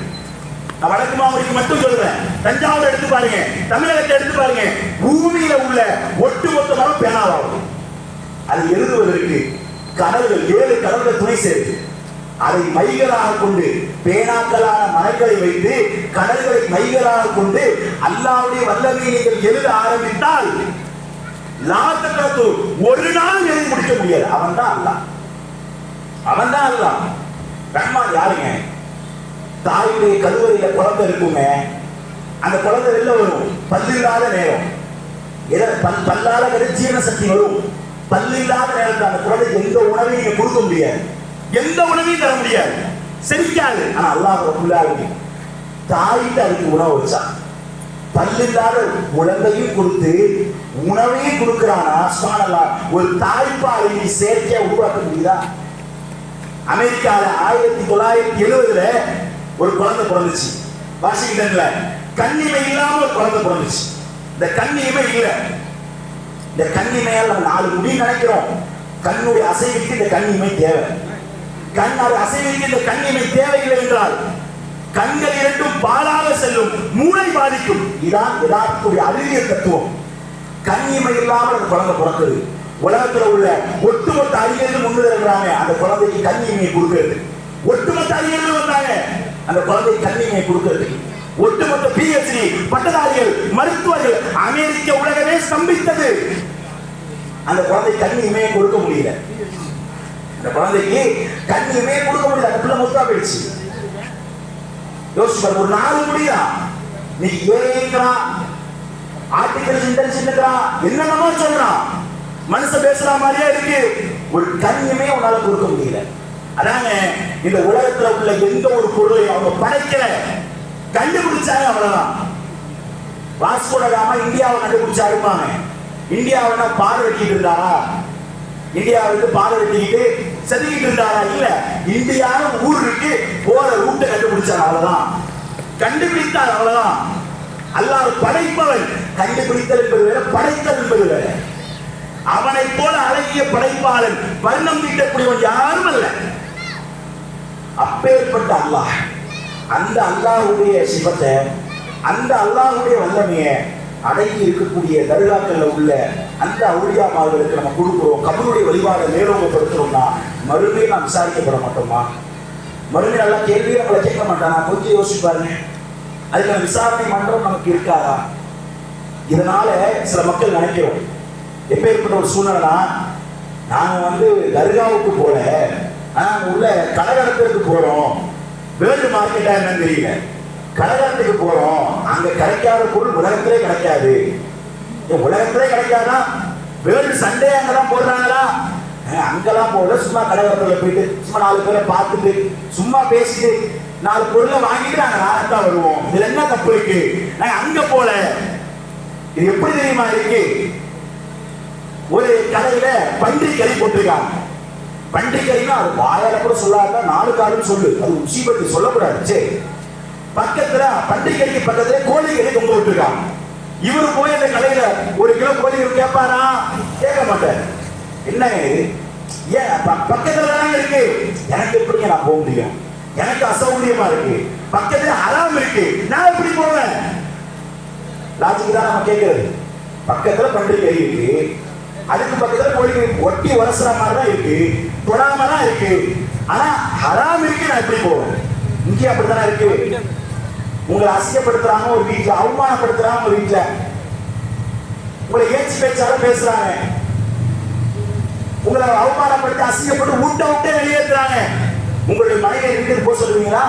நான் வடக்கு மாவடிக்கு மட்டும் சொல்றேன். தஞ்சாவூர் எடுத்து பாருங்க, தமிழகத்தை எடுத்து பாருங்க, பூமியில உள்ள ஒட்டுமொத்த மரம் பேனாவாகும். அது எழுதுவதற்கு கடல்கள் 7 கடல்கள் துணை சேருது. அதை மைகளாக கொண்டு பேனாக்களான மரங்களை வைத்து கடல்களை மைகளாக கொண்டு அல்லாஹ்வுடைய வல்லமையை நீங்கள் எழுத ஆரம்பித்தால் லாத்தகத்து ஒரு நாள் எழுதி முடிக்க முடியாது. அவன் தான் அல்லாஹ், அவன் தான் அல்லாஹ். ரஹ்மான் யாருங்க? தாயுடைய கருவறையில குழந்தை இருக்குங்க, அந்த குழந்தை வெளில வரும் பல்லில்லாத நேரம், பல்லால ஜீரண சக்தி வரும். பல்லில்லாத நேரத்தில் அந்த குழந்தை எந்த உணவையும் நீங்க கொடுக்க முடியாது, எந்த உணவையும் தர முடியாது, செரிக்காது. ஆனா அல்லாஹ் ரப்பல் ஆலமீன் தாயிட்ட அதுக்கு உணவு வச்சான். பல்லில்லாத குழந்தையும் கொடுத்து உணவே கொடுக்கிறானா? சுப்ஹானல்லாஹ். ஒரு தாய்ப்பாலை நீ செயற்கையா உருவாக்க முடியுதா? அமெரிக்கால 1970 ஒரு குழந்தை பிறந்துச்சு. வாஷிங்டன்ல கண்ணிமை இல்லாம ஒரு குழந்தை பிறந்துச்சு. இந்த கண்ணிமை இல்ல. இந்த கண்ணிமையால் நம்ம 4 முடி நினைக்கிறோம். கண்ணுடைய அசைவுக்கு இந்த கண்ணிமை தேவை. கண்ணால் அசைவுக்கு இந்த கண்ணிமை தேவையில்லை என்றால் கண்கள் இரண்டும் பாலாக செல்லும், மூளை பாதிக்கும். இதான் யதார்த்தத்துடைய அறிவியல் தத்துவம். கண்ணிமை இல்லாமல் அந்த குழந்தை பிறக்குது. உலகத்துல உள்ள ஒட்டுமொத்த அறிஞர்கள் முன்னிறுகிறாங்க அந்த குழந்தைக்கு கண்ணிமையை கொடுக்கிறது. ஒட்டுமொத்த அறிஞர்கள் வந்தாங்க அந்த குழந்தைக்கு கண்ணிமையை கொடுக்கிறது. ஒட்டுமொத்த PhD பட்டதாரிகள், மருத்துவர்கள், அமெரிக்க உலகமே ஸ்தம்பித்தது. அந்த குழந்தை கண்ணிமையை கொடுக்க முடியல. அந்த குழந்தைக்கு கண்ணிமையை கொடுக்க முடியல. அந்த பிள்ளை முத்தா போயிடுச்சு. யோசிச்சு பாருங்க, ஒரு 4 முடியா நீ ஏங்கிறான், ஆர்டிபிஷியல் இன்டெலிஜென்ஸ் என்னென்னமோ சொல்றான், மனுஷன் பேசுற மாதிரியே இருக்கு. ஒரு கண்ணியமே உன்னால கொடுக்க முடியல. அதாங்க இந்த உலகத்துல உள்ள எந்த ஒரு பொருளையும் அவங்க படைக்கல, கண்டுபிடிச்சாங்க, அவ்வளவுதான். வாஸ்கோ ட காமா இந்தியாவை கண்டுபிடிச்சா இருப்பாங்க. இந்தியாவை பாதை வெட்டிட்டு இருந்தாரா? இந்தியாவுக்கு பாதை வெட்டிக்கிட்டு செதுக்கிட்டு இருந்தாரா? இல்ல. இந்தியான்னு ஊர் இருக்கு, போற ரூட்டை கண்டுபிடிச்சார், அவ்வளவுதான். கண்டுபிடித்தார், அவ்வளவுதான். அல்லாஹ் படைப்பவன். கண்டுபிடித்தல் என்பது வேற, படைத்தல் என்பது வேற. அவனை போல அழகிய படைப்பாளன், வர்ணம் தீட்டக்கூடியவன் யாரும் அல்ல. அப்பேற்பட்ட அல்லாஹ், அந்த அல்லாஹ்வுடைய சிவத்தை, அந்த அல்லாஹ்வுடைய வல்லமையை அடங்கி இருக்கக்கூடிய தர்காக்கள்ல உள்ள அந்த அவுலியாமார்களுக்கு நம்ம கொடுக்கிறோம். கபருடைய வழிபாடை மேலோங்கப்படுத்துறோம்னா மறுபடியும் நாம் விசாரிக்கப்பட மாட்டோமா? மறுபடியும் நல்லா கேள்வியை நம்மளை கேட்க மாட்டானா? கொஞ்சம் யோசிப்பாருங்க. அதுக்கான விசாரணை மன்றம் நமக்கு இருக்காதா? இதனால சில மக்கள் நினைக்கிறோம், எப்பேற்பட்ட ஒரு சூழ்நிலைனா, நாங்க தர்காவுக்கு போல, ஆனா உள்ள கடைகடத்துக்கு போறோம். வேர்ல்டு மார்க்கெட்டா என்னன்னு தெரியல. கடைகடத்துக்கு போறோம், அங்க கிடைக்காத பொருள் உலகத்திலே கிடைக்காது. உலகத்திலே கிடைக்காதா? வேர்ல்டு சண்டே அங்கதான் போடுறாங்களா? அங்கெல்லாம் போல, சும்மா கடைகடத்துல போயிட்டு சும்மா 4 பேரை பார்த்துட்டு சும்மா பேசிட்டு 4 பொருளை வாங்கிட்டு நாங்க நாளைக்கு வருவோம். இதுல என்ன தப்பு இருக்கு? நாங்க அங்க போல. இது எப்படி தெரியுமா இருக்கு? ஒரு கடையில பன்றி கறி போட்டிருக்காங்க. பன்றி கறினா அது வாயால கூட சொல்லாத, 4 காலும் சொல்லு, அது உசிபத்தி சொல்லக்கூடாது. சரி, பக்கத்துல பன்றி கறிக்கு பக்கத்துல கோழி கறி தொங்க விட்டுருக்காங்க. இவரு போய் அந்த கடையில 1 கிலோ கோழி கேட்பாரா? கேட்க மாட்டார். என்ன ஏன் பக்கத்துல தானே இருக்கு, எனக்கு எப்படிங்க நான் போக முடியும்? எனக்கு அசௌகரியமா இருக்கு, பக்கத்துல ஹராம் இருக்கு, நான் எப்படி போவேன்? லாஜிக் தான் நம்ம கேட்கிறது. பக்கத்துல பன்றி கறி இருக்கு, அதுக்கு பக்கத்துல கோழி ஒட்டி உரசுற மாதிரி தான் இருக்கு, தொடாம தான் இருக்கு, ஆனா ஹராம் இருக்கு, நான் எப்படி போவேன்? இங்கே அப்படித்தானே இருக்கு. உங்களை அசிங்கப்படுத்துறாங்க ஒரு வீட்டுல, அவமானப்படுத்துறாங்க ஒரு வீட்டுல, உங்களை ஏச்சு பேச்சால பேசுறாங்க, உங்களை அவமானப்படுத்தி அசிங்கப்பட்டு ஊட்ட விட்டே வெளியேற்றுறாங்க. உங்களுடைய மனைவியை வீட்டுக்கு போக சொல்லுவீங்களா?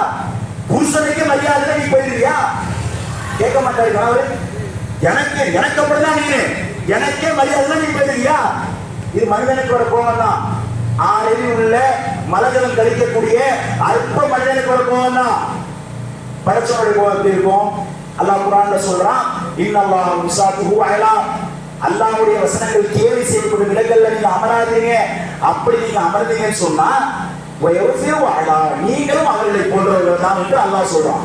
புருஷனுக்கே மரியாதை நீ போயிருவியா? கேட்க மாட்டாரு கணவர். எனக்கு அப்படிதான், நீங்க எனக்கே மரியாதை நீ போயிருவியா? இது மனிதனுக்கு வர கோபம் தான். 6 அடி உள்ள மலஜலம் கழிக்கக்கூடிய அற்ப மனிதனுக்கு வர கோபம் தான். படைச்சவனுடைய கோபம் எப்படி இருக்கும்? அல்லாஹ் குர்ஆன்ல சொல்றான், இன்னல்லாஹு யுஸாபிஹு அலா, அல்லாஹ்வுடைய வசனங்கள் கேலி செய்யப்படும் இடங்கள்ல நீங்க அமராதீங்க. அப்படி நீங்க அமர்ந்தீங்கன்னு சொன்னா நீங்களும் அவர்களை போன்றவர்கள் தான் என்று அல்லாஹ் சொல்றான்.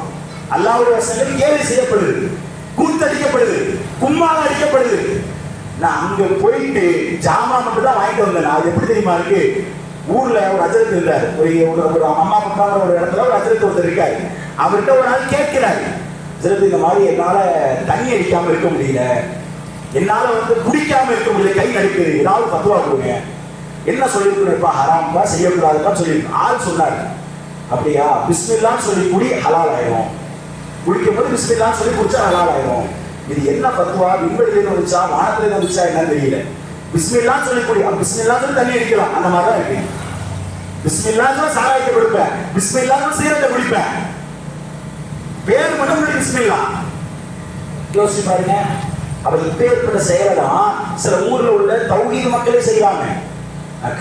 அல்லாஹ்வுடைய வசனங்கள் கேலி செய்யப்படுது, கூத்தடிக்கப்படுது, கும்மாள அடிக்கப்படுது. நான் அங்க போயிட்டு ஜாமா மட்டும் தான் வாங்கிட்டு வந்தேன். அது எப்படி தெரியுமா இருக்கு? ஊர்ல ஒரு அஜரத் இருந்தாரு, ஒரு அம்மா பக்கான ஒரு இடத்துல ஒரு அஜரத் ஒருத்தர் இருக்காரு. அவர்கிட்ட ஒரு நாள் கேட்கிறாரு, அஜரத் இந்த மாதிரி என்னால தண்ணி அடிக்காம இருக்க முடியல, என்னால குடிக்காம இருக்க முடியல, கை நடுக்குது, ஏதாவது பத்துவா கொடுங்க. என்ன சொல்லிருக்கா? ஹராம்பா, செய்யக்கூடாதுப்பா சொல்லியிருக்கோம். ஆள் சொன்னாரு, அப்படியா? பிஸ்மில்லான்னு சொல்லி குடி, ஹலால் ஆயிரும். குடிக்கும் போது பிஸ்மில்லான்னு சொல்லி குடிச்சா ஹலால் ஆயிரும். இது என்ன பத்துவா? விண்வெளியில வந்துச்சா, வானத்துல வந்துச்சா என்னன்னு தெரியல. பிஸ்மில்லான்னு சொல்லி குடி, பிஸ்மில்லா சொல்லி தண்ணி அடிக்கலாம், அந்த மாதிரிதான் இருக்கு. பிஸ்மில்லான்னு சாராயத்தை கொடுப்பேன், பிஸ்மில்லான்னு சீரத்தை குடிப்பேன், பேர் மட்டும் பிஸ்மில்லா. யோசிச்சு பாருங்க. அவர் இப்பேற்பட்ட செயலாம் சில ஊர்ல உள்ள தௌஹீத் மக்களே செய்யறாங்க.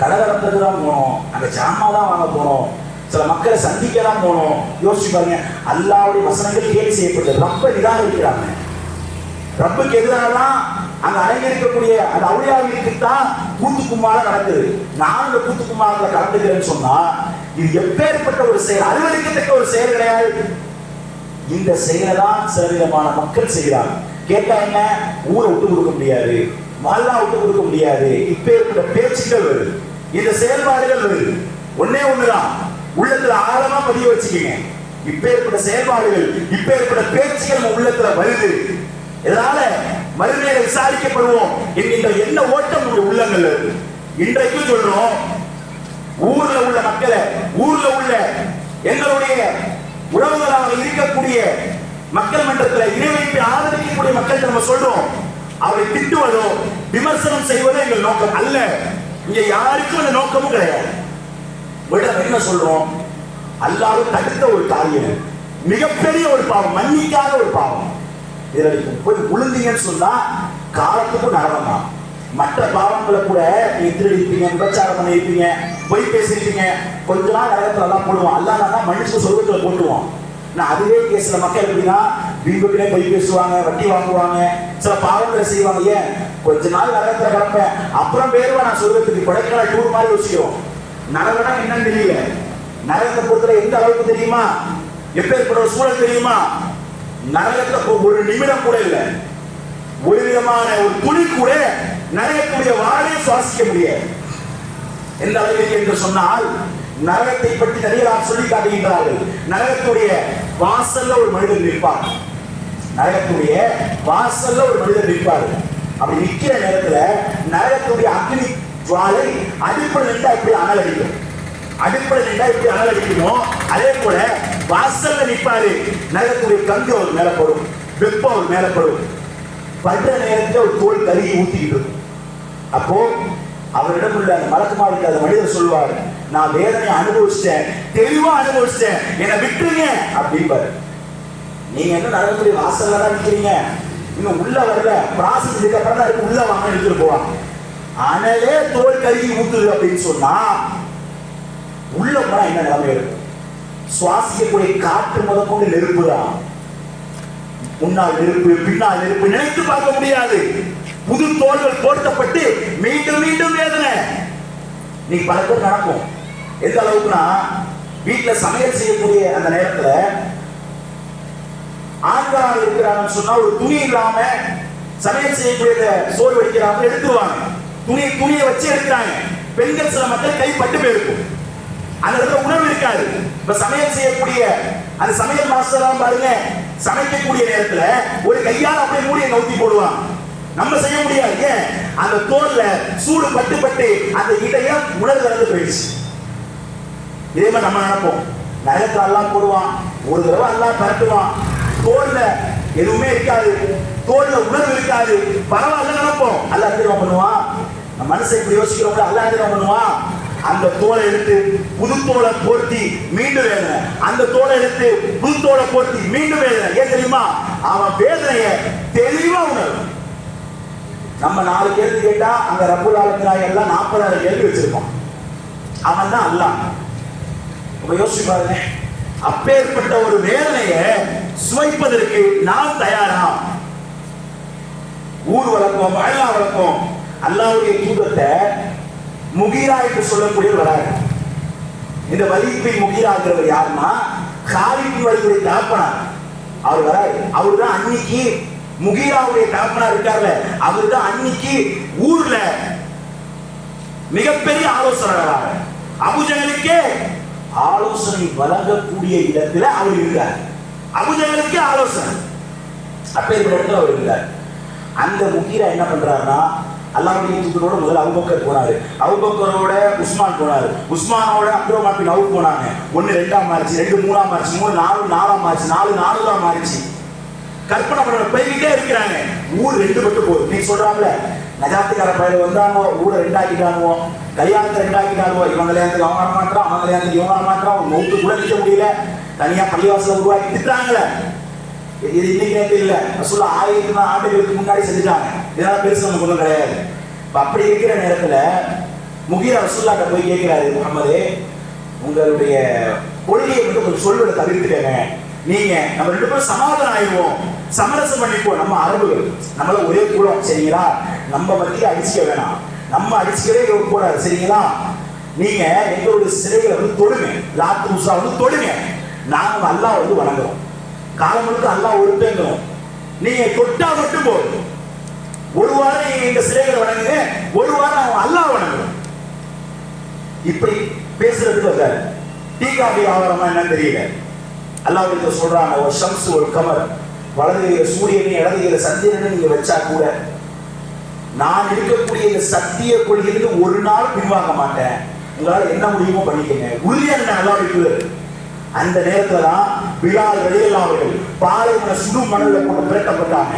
கடைகடத்துக்கு தான் போனோம், அங்க ஜாமா தான் வாங்க போனோம், சில மக்களை சந்திக்க தான் போனோம். யோசிச்சு பாருங்க. அல்லாஹ்வுடைய வசனங்கள் கேலி செய்யப்பட்டு ரப்ப நிராகரிக்கிறாங்க. ரப்புக்கு எதிராக அங்க அடங்கியிருக்கக்கூடிய அந்த அவுளியாவிற்கு தான் கூத்துக்குமார நடக்குது. நான் இந்த கூத்துக்குமாரத்துல கலந்துக்கிறேன்னு சொன்னா இது எப்பேற்பட்ட ஒரு செயல், அலுவலிக்கத்தக்க ஒரு செயல் கிடையாது. இந்த செயலை தான் சிலவிதமான மக்கள் செய்கிறாங்க. கேட்டா என்ன, ஊரை விட்டு கொடுக்க முடியாது, மல்லா விட்டு கொடுக்க முடியாது, இப்பேற்பட்ட பேச்சுக்கள் வருது, இந்த செயல்பாடுகள் வருது. ஒன்னே ஒண்ணுதான், உள்ளத்துல ஆழமா பதிய வச்சுக்கீங்க. இப்பேற்பட்ட செயல்பாடுகள், இப்பேற்பட்ட பேச்சுகள் நம்ம உள்ளத்துல வருது. இதனால மறுமையில விசாரிக்கப்படுவோம் என்கின்ற என்ன ஓட்டம் நம்முடைய உள்ளங்கள்ல இருக்கு. இன்றைக்கும் சொல்றோம், ஊர்ல உள்ள மக்களை, ஊர்ல உள்ள எங்களுடைய உறவுகளாக இருக்கக்கூடிய மக்கள் மன்றத்தில் இறைவைப்பை ஆதரிக்கக்கூடிய மக்கள் நம்ம சொல்றோம், அவரை திட்டுவதோ விமர்சனம் செய்வதோ எங்கள் நோக்கம் அல்ல. இங்க யாருக்கும் அந்த நோக்கமும் கிடையாது. என்ன சொல்றோம், அல்லாஹ் தடுத்த ஒரு காரியம், மிகப்பெரிய ஒரு பாவம், மன்னிக்காத ஒரு பாவம். இதில் போய் உளுந்தீங்கன்னு சொன்னா காலத்துக்கும் நரகம் தான். மற்ற பாவங்களை கூட நீ திருடிப்பீங்க, விபச்சாரம் பண்ணிருப்பீங்க, பொய் பேசிருப்பீங்க, கொஞ்ச நாள் நரகத்துல எல்லாம் போடுவான். அல்லாஹ் மனுஷன் சொர்க்கத்துல போட்டுருவான். நான் அதுவே கேஸ்ல மக்கள் எப்படின்னா வீட்டுக்குள்ளே பொய் பேசுவாங்க, வட்டி வாங்குவாங்க, சில பாவங்களை செய்வாங்க. ஏன் கொஞ்ச நாள் நரகத்துல கிடப்பேன், அப்புறம் பேருவா நான் சொர்க்கத்துக்கு. கொடைக்கானல் டூர் மாதிரி யோசிக்கிறோம். நரகம்னா என்னன்னு தெரியல. நரகத்தை பொறுத்தல எந்த அளவுக்கு தெரியுமா, எப்பேற்பட்ட ஒரு சூழல் தெரியுமா? நரகத்தை ஒரு நிமிடம் கூட இல்லை, ஒரு விதமான ஒரு துணி கூட நரகக்கூடிய வாழை சுவாசிக்க முடியாது. எந்த அளவுக்கு என்று சொன்னால், நரகத்தை பற்றி நிறைய சொல்லி காட்டுகின்றார்கள். நரகத்துடைய வாசல்ல ஒரு மனிதர் நிற்பார், நரகத்துடைய வாசல்ல ஒரு மனிதர் நிற்பார். அப்படி நிற்கிற நேரத்துல நரகத்துடைய அக்னி ஜுவாலை அடிப்படை நின்றா இப்படி அனல் அடிக்கும், அடிப்படை நின்றா இப்படி அனல் அடிக்குமோ அதே போல வாசல்ல நிற்பாரு. நரகத்துடைய கங்கு அவர் மேல படும், வெப்பம் அவர் மேல படும். படுற நேரத்தில் ஒரு தோல் கருகி ஊத்திக்கிட்டு இருக்கும். அப்போ அவரிடம் உள்ள அந்த மலக்குமா இருக்காத மனிதர் சொல்வார், நான் வேதனை அனுபவிச்சிட்டேன், தெளிவா அனுபவிச்சிட்டேன், என்னை விட்டுருங்க அப்படின்பாரு. நீங்க என்ன நரகத்துடைய வாசல்ல தான் நிற்கிறீங்க, இன்னும் உள்ள வரல, ப்ராசஸ் இதுக்கப்புறம் தான் இருக்கு, உள்ள வாங்க எடுத்துட்டு போவாங்க. அனலே தோல் கருகி ஊத்துது அப்படின்னு சொன்னா உள்ள போனா என்ன நிலைமை இருக்கும்? சுவாசிக்கக்கூடிய காற்று முதற்கொண்டு நெருப்பு தான். முன்னால் நெருப்பு, பின்னால் நெருப்பு, நினைத்து பார்க்க முடியாது. புது தோள்கள் போர்த்தப்பட்டு மீண்டும் மீண்டும் வேதனை. நீ பல பேர் நடக்கும். எந்த அளவுக்குன்னா, வீட்டுல சமையல் செய்யக்கூடிய அந்த நேரத்துல ஆண்களாக இருக்கிறாங்கன்னு சொன்னா ஒரு துணி இல்லாம சமையல் செய்யக்கூடிய சோறு வடிக்கிறாங்க, எடுத்துருவாங்க. துணியை வச்சு எடுக்கிறாங்க. பெண்கள் சில மக்கள் கை பட்டு போயிருக்கும், அந்த இடத்துல உணர்வு இருக்காது. இப்ப சமையல் செய்யக்கூடிய அந்த சமையல் மாஸ்டர் பாருங்க, சமைக்கக்கூடிய நேரத்துல ஒரு கையால் அப்படியே மூடியை நோக்கி போடுவான். நம்ம செய்ய முடியாது. ஏன்? அந்த தோல்ல சூடு பட்டு பட்டு அந்த இதயம் உணர்வு இறந்து போயிடுச்சு. இதே மாதிரி நம்ம நினைப்போம், நரகத்துல எல்லாம் போடுவான், ஒரு தடவை எல்லாம் பரட்டுவான், தோல்ல எதுவுமே இருக்காது, தோல்ல உணர்வு இருக்காது, பரவாயில்ல நினைப்போம். அல்ல என்ன பண்ணுவான், நம்ம மனசை இப்படி யோசிக்கிறோம், அல்ல என்ன பண்ணுவான், அந்த தோலை எடுத்து புது தோலை போர்த்தி மீண்டும் வேதனை, அந்த தோலை எடுத்து புது தோலை போர்த்தி மீண்டும் வேதனை. ஏன் தெரியுமா? அவன் வேதனைய தெளிவா உணர்வு. நம்ம 4 கேள்வி கேட்டா அங்க ரப்புல் ஆலமீன் எல்லாம் 40,000 கேள்வி வச்சிருக்கோம். அவன் தான் அல்லாஹ். யோசிச்சு பாருங்க, அப்பேற்பட்ட ஒரு வேதனையை சுவைப்பதற்கு நாம் தயாரா? ஊர் வழக்கம், அல்லா வழக்கம். அல்லாஹ்வுடைய தூதத்தை முகீரா என்று சொல்லக்கூடிய வராரு. இந்த வலிப்பை முகீராங்கிறவர் யாருன்னா, காலித் வலியுடைய தகப்பனார். அவர் வராரு. அவர் தான் அன்னைக்கு முகீராவுடைய தகப்பனார் இருக்கார்ல, அவர் தான் அன்னைக்கு ஊர்ல மிகப்பெரிய ஆலோசகராக அபூஜஹலுக்கே ஆலோசனை வழங்கக்கூடிய இடத்துல அவர் இருந்தார். அபூஜஹலுக்கே ஆலோசனை அப்பேற்பட்ட இடத்துல அவர் இருந்தார். அந்த முகீரா என்ன பண்றாருன்னா, அல்லாஹ்வுடைய தூதரோட முதல்ல அபூபக்கர் போனாரு, அபூபக்கரோட உஸ்மான் போனாரு, உஸ்மானோட அப்துர்ரஹ்மான் பின் அவுஃப் போனாங்க. 1 2ஆம் மாறிச்சு, 2 3ஆம் மாறிச்சு, 3 4 4ஆம் மாறிச்சு, 4 4ஆம் மாறிச்சு. கற்பனை பண்ண போய்கிட்டே இருக்கிறாங்க. ஊர் 2 மட்டும் போகுது. நீ சொல்றாங்கல்ல, நஜாத்துக்கார பயிர் வந்தானோ ஊரை 2 ஆக்கிட்டானுவோ, கல்யாணத்தை 2 ஆக்கிட்டானுவோ, இவன் கல்யாணத்துக்கு அவன் வர மாட்டான், அவன் கல்யாணத்துக்கு இவன் வர மாட்டான், அவன் மௌத்து கூட நிற்க முடியல, தனியா பள்ளிவாசல உருவாக்கி திட்டாங்களே. இது இன்னைக்கு நேரத்தில் இல்ல, ரசூலுல்லாஹ் 1000 ஆண்டுகளுக்கு முன்னாடி செஞ்சுட்டாங்க. இதனால பெருசு நமக்கு ஒன்றும் கிடையாது. அப்படி இருக்கிற நேரத்துல முகீரா ரசூலுல்லாஹ்ட்ட போய் கேட்கிறாரு, முகமதே உங்களுடைய கொள்கையை மட்டும் கொஞ்சம் சொல்வதை தவிர்த்துக்கங்க, நீங்க நம்ம 2 பேரும் சமாதானம் ஆயிடுவோம், சமரசம் பண்ணிப்போம். நம்ம அரபுகள் நம்மள ஒரே கூடம் சரிங்களா, நம்ம மத்தியில அடிச்சுக்க வேணாம், நம்ம அடிச்சுக்கவே கூடாது சரிங்களா. நீங்க எங்களுடைய சிலைகளை வந்து தொடுங்க, லாத்து உஸா வந்து தொடுங்க, நாங்க அல்லாஹ் வந்து வணங்குறோம், காலம் முழுக்க அல்லாஹ் ஒருத்தங்கிறோம். நீங்க தொட்டா மட்டும் போதும், ஒரு வாரம் நீங்க இந்த சிலைகளை வணங்குங்க, ஒரு வாரம் அவங்க அல்லாஹ் வணங்குறோம். இப்படி பேசுறதுக்கு வந்தாரு. டீ காபி ஆவரமா என்னன்னு தெரியல. அல்லாஹ் சொல்றாங்க, ஒரு ஷம்ஸ் ஒரு கமர், வலதுகையில சூரியனை இடதுகையில சந்திரனை நீங்க வச்சா கூட நான் இருக்கக்கூடிய இந்த சத்திய கொள்கையிலிருந்து ஒரு நாள் பின்வாங்க மாட்டேன், உங்களால என்ன முடியுமோ பண்ணிக்கங்க, உறுதியான அல்லாஹ் இருக்குது. அந்த நேரத்துல தான் பிலால் ரலியல்லாஹு அவர்கள் பாலைவன சுடு மணல்ல போட்டு பிரட்டப்பட்டாங்க.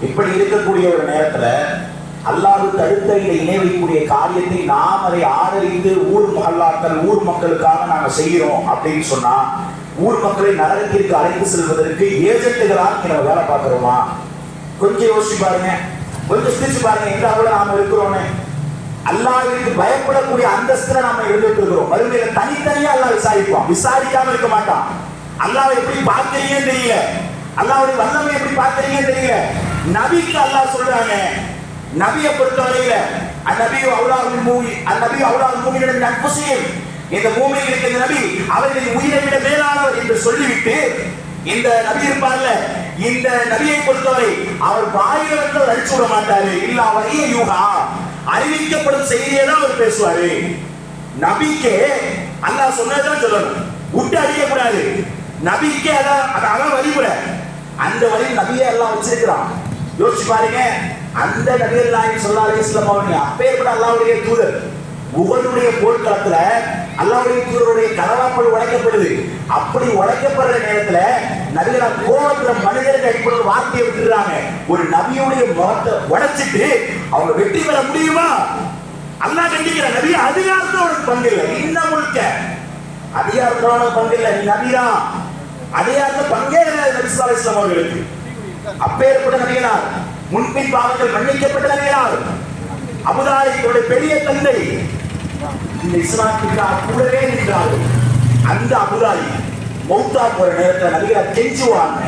இப்படி இருக்கக்கூடிய ஒரு நேரத்துல அல்லாஹ்வுக்கு அடுத்த இணை வைக்கக்கூடிய காரியத்தை நாம் அதை ஆதரித்து ஊர் மஹல்லாக்கள் ஊர் மக்களுக்காக நாங்க செய்கிறோம் அப்படின்னு சொன்னா ஊர் மக்களை நரகத்திற்கு அழைத்து செல்வதற்கு ஏஜென்ட்டுகளாக நம்ம வேலை பார்க்கிறோமா? கொஞ்சம் யோசிச்சு பாருங்க, கொஞ்சம் சிரிச்சு பாருங்க. எங்க அவ்வளவு நாம இருக்கிறோன்னு அல்லாஹ்விற்கு பயப்படக்கூடிய அந்தஸ்துல நாம இருந்துட்டு இருக்கிறோம். மறுமையில தனித்தனியா அல்லாஹ் விசாரிப்பான், விசாரிக்காம இருக்க மாட்டான். அல்லாஹ் எப்படி பார்க்கறீங்கன்னு தெரியல, அல்லாஹ்வுடைய வல்லமை எப்படி பார்க்கறீங்கன்னு தெரியல. நபிக்கு அல்லாஹ் சொல்றாங்க, நபியை பொறுத்தவரையில அந்நபியு அவுலாஹுல் மூமின், அந்நபியு அவுலாஹுல் மூமினின் அன்ஃபுஸிஹிம், இந்த மூமின்களுக்கு இந்த நபி அவர்களின் உயிரை விட மேலானவர் என்று சொல்லிவிட்டு இந்த நபி இருப்பார்ல இந்த நபியை பொறுத்தவரை அவர் வாயில வந்து அடிச்சு விட மாட்டாரு. இல்ல வரைய யூகா, அறிவிக்கப்படும் செய்தியை தான் அவர் பேசுவாரு. நபிக்கே அல்லாஹ் சொன்னதுதான் சொல்லணும், விட்டு அடிக்க கூடாது. நபிக்கே அதான் வழிமுறை. அந்த வழி நபியை எல்லாம் வச்சிருக்கிறான். யோசிச்சு பாருங்க, அந்த நபிகள் நாயகம் ஸல்லல்லாஹு அலைஹி வஸல்லம் அவர்கள் அப்பேற்பட்ட அல்லாஹ்வுடைய தூதர். உஹதுடைய போர்க்களத்துல அல்லாஹ்வுடைய தூதருடைய கலவாப்பல் உடைக்கப்படுது. அப்படி உடைக்கப்படுற நேரத்துல நபிகளா கோபத்துல மனிதர்கள் அடிப்படை வார்த்தையை விட்டுறாங்க. ஒரு நபியுடைய முகத்தை உடைச்சிட்டு அவங்க வெற்றி பெற முடியுமா? அல்லாஹ் கண்டிக்கிற நபி அதிகாரத்தோட பங்கு இல்லை. இன்னும் முழுக்க அதிகாரத்தோட பங்கு இல்லை. நீ நபிதான், அதிகாரத்தை பங்கே கிடையாது நபி ஸல்லல்லாஹு அலைஹி வஸல்லம் அவர்களுக்கு. அப்பேற்பட்ட நபிகளார், முன்பின் பாவங்கள் மன்னிக்கப்பட்ட நபிகளார். அபூதாலிபுடைய பெரிய தந்தை இந்த இஸ்லாத்துக்கு கூடவே நின்றார்கள். அந்த அபூதாலிப் மௌத்தா போற நேரத்தில் நபிகளார் கெஞ்சுவாங்க.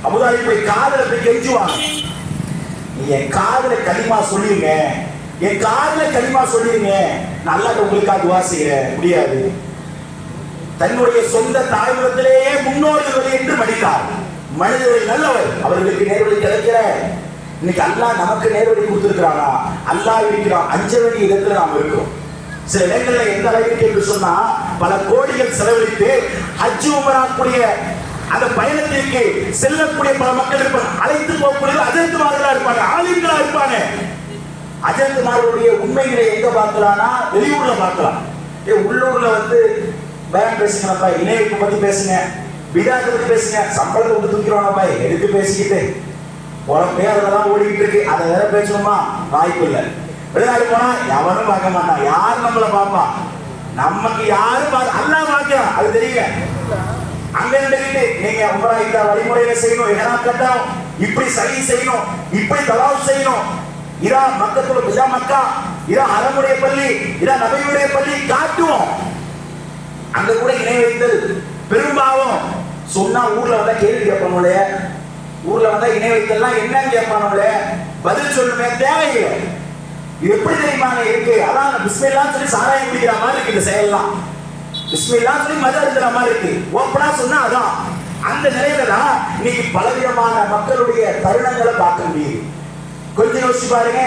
அபூதாலிப் போய் காதல போய் கெஞ்சுவாங்க, நீ என் காதல களிமா சொல்லிருங்க, என் காதல களிமா சொல்லிருங்க, நல்லா உங்களுக்காக துவா செய்யறேன். முடியாது. தன்னுடைய சொந்த தாய்மொழியிலேயே முன்னோர்கள் என்று மடித்தார். மனிதர்கள் நல்லவர், அவர்களுக்கு நேர்வழி கிடைக்கிற. இன்னைக்கு அல்லாஹ் நமக்கு நேர்வழி கொடுத்திருக்கிறானா? அல்லாஹ் இருக்கிறான், அஞ்ச வேண்டிய இடத்துல நாம் இருக்கிறோம். சில இடங்கள்ல எந்த அளவுக்கு என்று சொன்னா, பல கோடிகள் செலவழித்து ஹஜ் உம்ரா கூடிய அந்த பயணத்திற்கு செல்லக்கூடிய பல மக்கள் இருப்பாங்க. அழைத்து போகக்கூடிய அஜரத்துமார்களா இருப்பாங்க, ஆலிம்களா இருப்பாங்க. அஜரத்துமார்களுடைய உண்மைகளை எங்க பார்க்கலாம்னா வெளியூர்ல பார்க்கலாம். உள்ளூர்ல வந்து பயம் பேசுங்கப்பா, இணையத்தை பத்தி பேசுங்க, விடாத்தை பத்தி பேசுங்க, சம்பளத்தை விட்டு தூக்கிறோம்ப்பா, எதுக்கு பேசிக்கிட்டு உடம்பே அதெல்லாம் ஓடிக்கிட்டு இருக்கு, அதை வேற பேசணுமா? வாய்ப்பு இல்லை. வெளிநாடு போனா எவனும் பார்க்க மாட்டான். யார் நம்மளை பார்ப்பான்? நமக்கு யாரும் அல்லாஹ் பார்க்கிறான், அது தெரியல. அங்க நின்றுகிட்டு நீங்க உமரா இந்த வழிமுறையில செய்யணும், எஹராம் கட்டணும், இப்படி சஹீ செய்யணும், இப்படி தவாஃப் செய்யணும், இதா மக்கத்துல இதா மக்கா, இதா ஹரமுடைய பள்ளி, இதா நபியுடைய பள்ளி காட்டுவோம். அங்க கூட இணை வைத்தல் பெரும்பாலும் சொன்னா ஊர்ல வந்தா கேள்வி கேட்பானுல, ஊர்ல வந்தா இணை வைத்தல்லாம் என்னன்னு கேட்பானுல, பதில் சொல்லுமே தேவையில்லை. இது எப்படி தெரியுமா இருக்கு? அதான் பிஸ்மில்லாஹ் சொல்லி சாராயம் குடிக்கிற மாதிரி இருக்கு இந்த செயல்லாம். பிஸ்மில்லாஹ் சொல்லி மது அருந்துற மாதிரி இருக்கு. ஓப்பனா சொன்னா அதான். அந்த நிலையில தான் இன்னைக்கு பலவிதமான மக்களுடைய தருணங்களை பார்க்க முடியுது. கொஞ்சம் யோசிச்சு பாருங்க,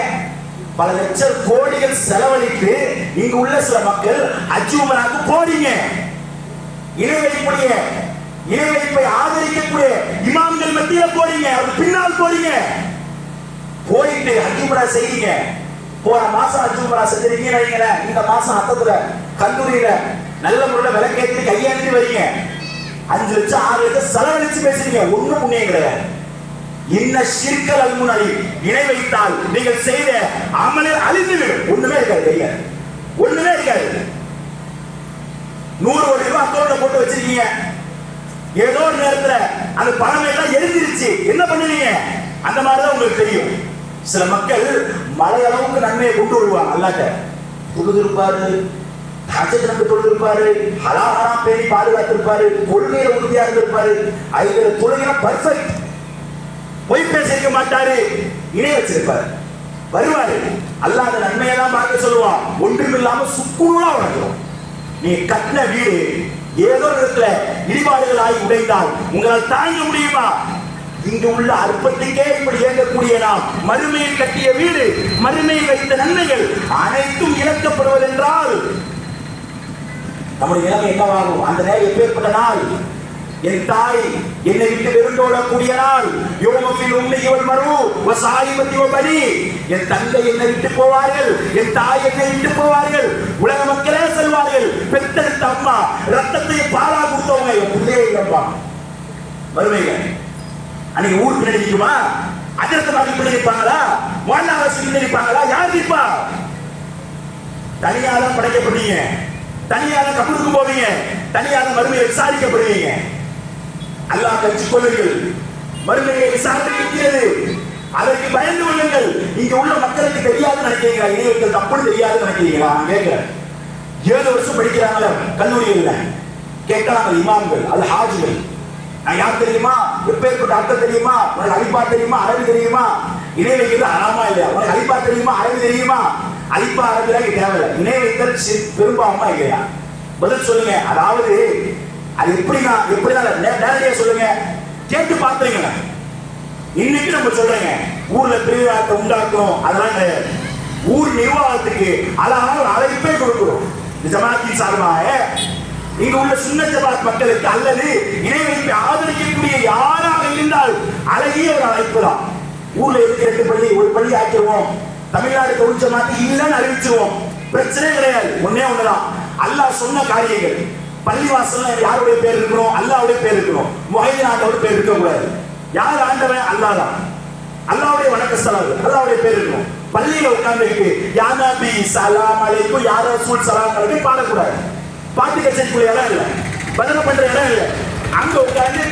பல லட்சம் கோடிகள் செலவழித்து இங்கு உள்ள சில மக்கள் ஹஜ் உம்ராக்கு போறீங்க. இணை வைப்பை ஆதரிக்கக்கூடிய இமாம்கள் மத்தியில போறீங்க, அது பின்னால் போறீங்க. போயிட்டு ஹஜ் உம்ரா செய்றீங்க. போன மாசம் ஹஜ் உம்ரா செஞ்சிருக்கீங்க, இந்த மாசம் அத்தத்துல கல்லூரியில நல்ல முறையில் விளக்கேற்றி கையேந்தி வரீங்க. 5 லட்சம் 6 லட்சம் செலவழிச்சு பேசுறீங்க, ஒண்ணும் புண்ணியம் கிடையாது. இன்ன ஷிர்கல் அல்முனரி, இணை வைத்தால் நீங்கள் செய்த அமலில் அழிந்துவிடும். ஒண்ணுமே இருக்காது கையில, ஒண்ணுமே இருக்காது. 100 கோடி ரூபாய் அக்கௌண்ட்ல போட்டு வச்சிருக்கீங்க, ஏதோ ஒரு நேரத்துல அந்த பணம் எல்லாம் எரிஞ்சிருச்சு, என்ன பண்ணுவீங்க? அந்த மாதிரிதான் உங்களுக்கு தெரியும். சில மக்கள் மழை அளவுக்கு நன்மையை கொண்டு வருவாங்க. அல்லாஹ்ட்ட தொழுதிருப்பாரு, ஹஜ்ஜுக்கு வந்து தொழுதிருப்பாரு, ஹலால் ஹராம் பேணி பாதுகாத்திருப்பாரு, கொள்கையில உறுதியா இருந்திருப்பாரு, ஐதுல தொழுகிற பர்ஃபெக்ட், பொய் பேசிருக்க மாட்டாரு, இணை வச்சிருப்பாரு. வருவாரு, அல்லாஹ் அந்த நன்மையை தான் பார்க்க சொல்லுவான். ஒன்றுமில்லாம சுக்குநூறா வளர்க்கிறோம். நீ கட்டின வீடு ஏதோ இடத்துல இடிபாடுகள் ஆகி உடைந்தால் உங்களால் தாங்க முடியுமா? இங்கு உள்ள அற்பத்துக்கே இப்படி இயங்கக்கூடிய நாம் மறுமையில் கட்டிய வீடு, மறுமையில் வைத்த நன்மைகள் அனைத்தும் இழக்கப்படுவதென்றால் நம்முடைய நிலைமை என்னவாகும்? அந்த நேரம் எப்பேற்பட்ட நாள்? என் தாய் என்னை விட்டு வெறுண்டோடக்கூடிய நாள். யோமத்தில் உண்மை இவள் மறு வசாயிமத்தி பலி. என் தந்தை என்னை விட்டு போவார்கள், என் தாய் என்னை விட்டு போவார்கள், உலக மக்களே செல்வார்கள். பெத்தெடுத்த அம்மா ரத்தத்தை பாலா கொடுத்தவங்க என் பிள்ளையே இல்லப்பா. மறுமையில அன்னைக்கு ஊருக்கு நினைக்குமா? அதற்கு மாதிரி இப்படி நினைப்பாங்களா? வாழ்நாள் நினைப்பாங்களா? யார் நிற்பா? தனியாதான் படைக்கப்பட்டீங்க, தனியாக கபருக்கு போவீங்க, தனியாக மறுமையை விசாரிக்கப்படுவீங்க. அல்லாஹ் கட்சிக் கொள்ளுங்கள், மறுமையை விசாரணை இருக்கிறது, அதற்கு பயந்து கொள்ளுங்கள். இங்க உள்ள மக்களுக்கு தெரியாது நினைக்கிறீங்களா? இணையத்தில் தப்புன்னு தெரியாது நினைக்கிறீங்களா? நான் கேட்கிறேன். 7 வருஷம் படிக்கிறாங்கள கல்லூரியில், கேட்கறாங்க இமாம்கள், அது ஹாஜிகள். நான் யார் தெரியுமா? எப்பேற்பட்ட அர்த்தம் தெரியுமா? உனக்கு அலிப்பா தெரியுமா? அரபி தெரியுமா? இணை வைக்கிறது ஹராமா இல்லையா? உனக்கு அலிப்பா தெரியுமா? அரபி தெரியுமா? அலிப்பா அரபிலாம் தேவையில்லை. இணை வைத்தல் பெரும்பாவமா இல்லையா? பதில் சொல்லுங்க. அதாவது அது எப்படின்னா நேரடியா சொல்லுங்க. கேட்டு பார்த்துருங்க. இன்னைக்கு நம்ம சொல்றேங்க ஊர்ல திருவிழாத்தை உண்டாக்கும் அதெல்லாம் கிடையாது. ஊர் நிர்வாகத்துக்கு அழகான ஒரு அழைப்பே கொடுக்கிறோம். ஜமாத்தின் சார்பாக இங்க உள்ள சுன்ன ஜமாத் மக்களுக்கு அல்லது இணை வைப்பை ஆதரிக்கக்கூடிய யாராக இருந்தால் அழகிய ஒரு அழைப்பு தான். ஊர்ல இருக்கிற 2 பள்ளி ஒரு பள்ளி ஆக்கிடுவோம், தமிழ்நாடு தொழில் ஜமாத்து இல்லைன்னு அறிவிச்சிருவோம், பிரச்சனை கிடையாது. ஒன்னே ஒண்ணுதான், அல்லாஹ் சொன்ன காரியங்கள். பள்ளிவாசல்ல யாருடைய பேர் இருக்கணும்? அல்லாஹ்வுடைய பேர் இருக்கணும். முஹைமின் ஆண்டவர் பேர் இருக்க கூடாது. யார் ஆண்டவன்? அல்லாஹ் தான். அல்லாஹ்வுடைய வணக்க ஸ்தலம், அல்லாஹ்வுடைய பேர் இருக்கணும். பள்ளியில உட்கார்ந்துருக்கு யா நபி சலாம் அலைக்கும் யா ரசூல் சலாம் அலைக்கும் பாடக்கூடாது. பாட்டு கச்சேரிக்குள்ள இடம் இல்லை, பஜனை பண்ற இடம் இல்லை. அங்க உட்கார்ந்து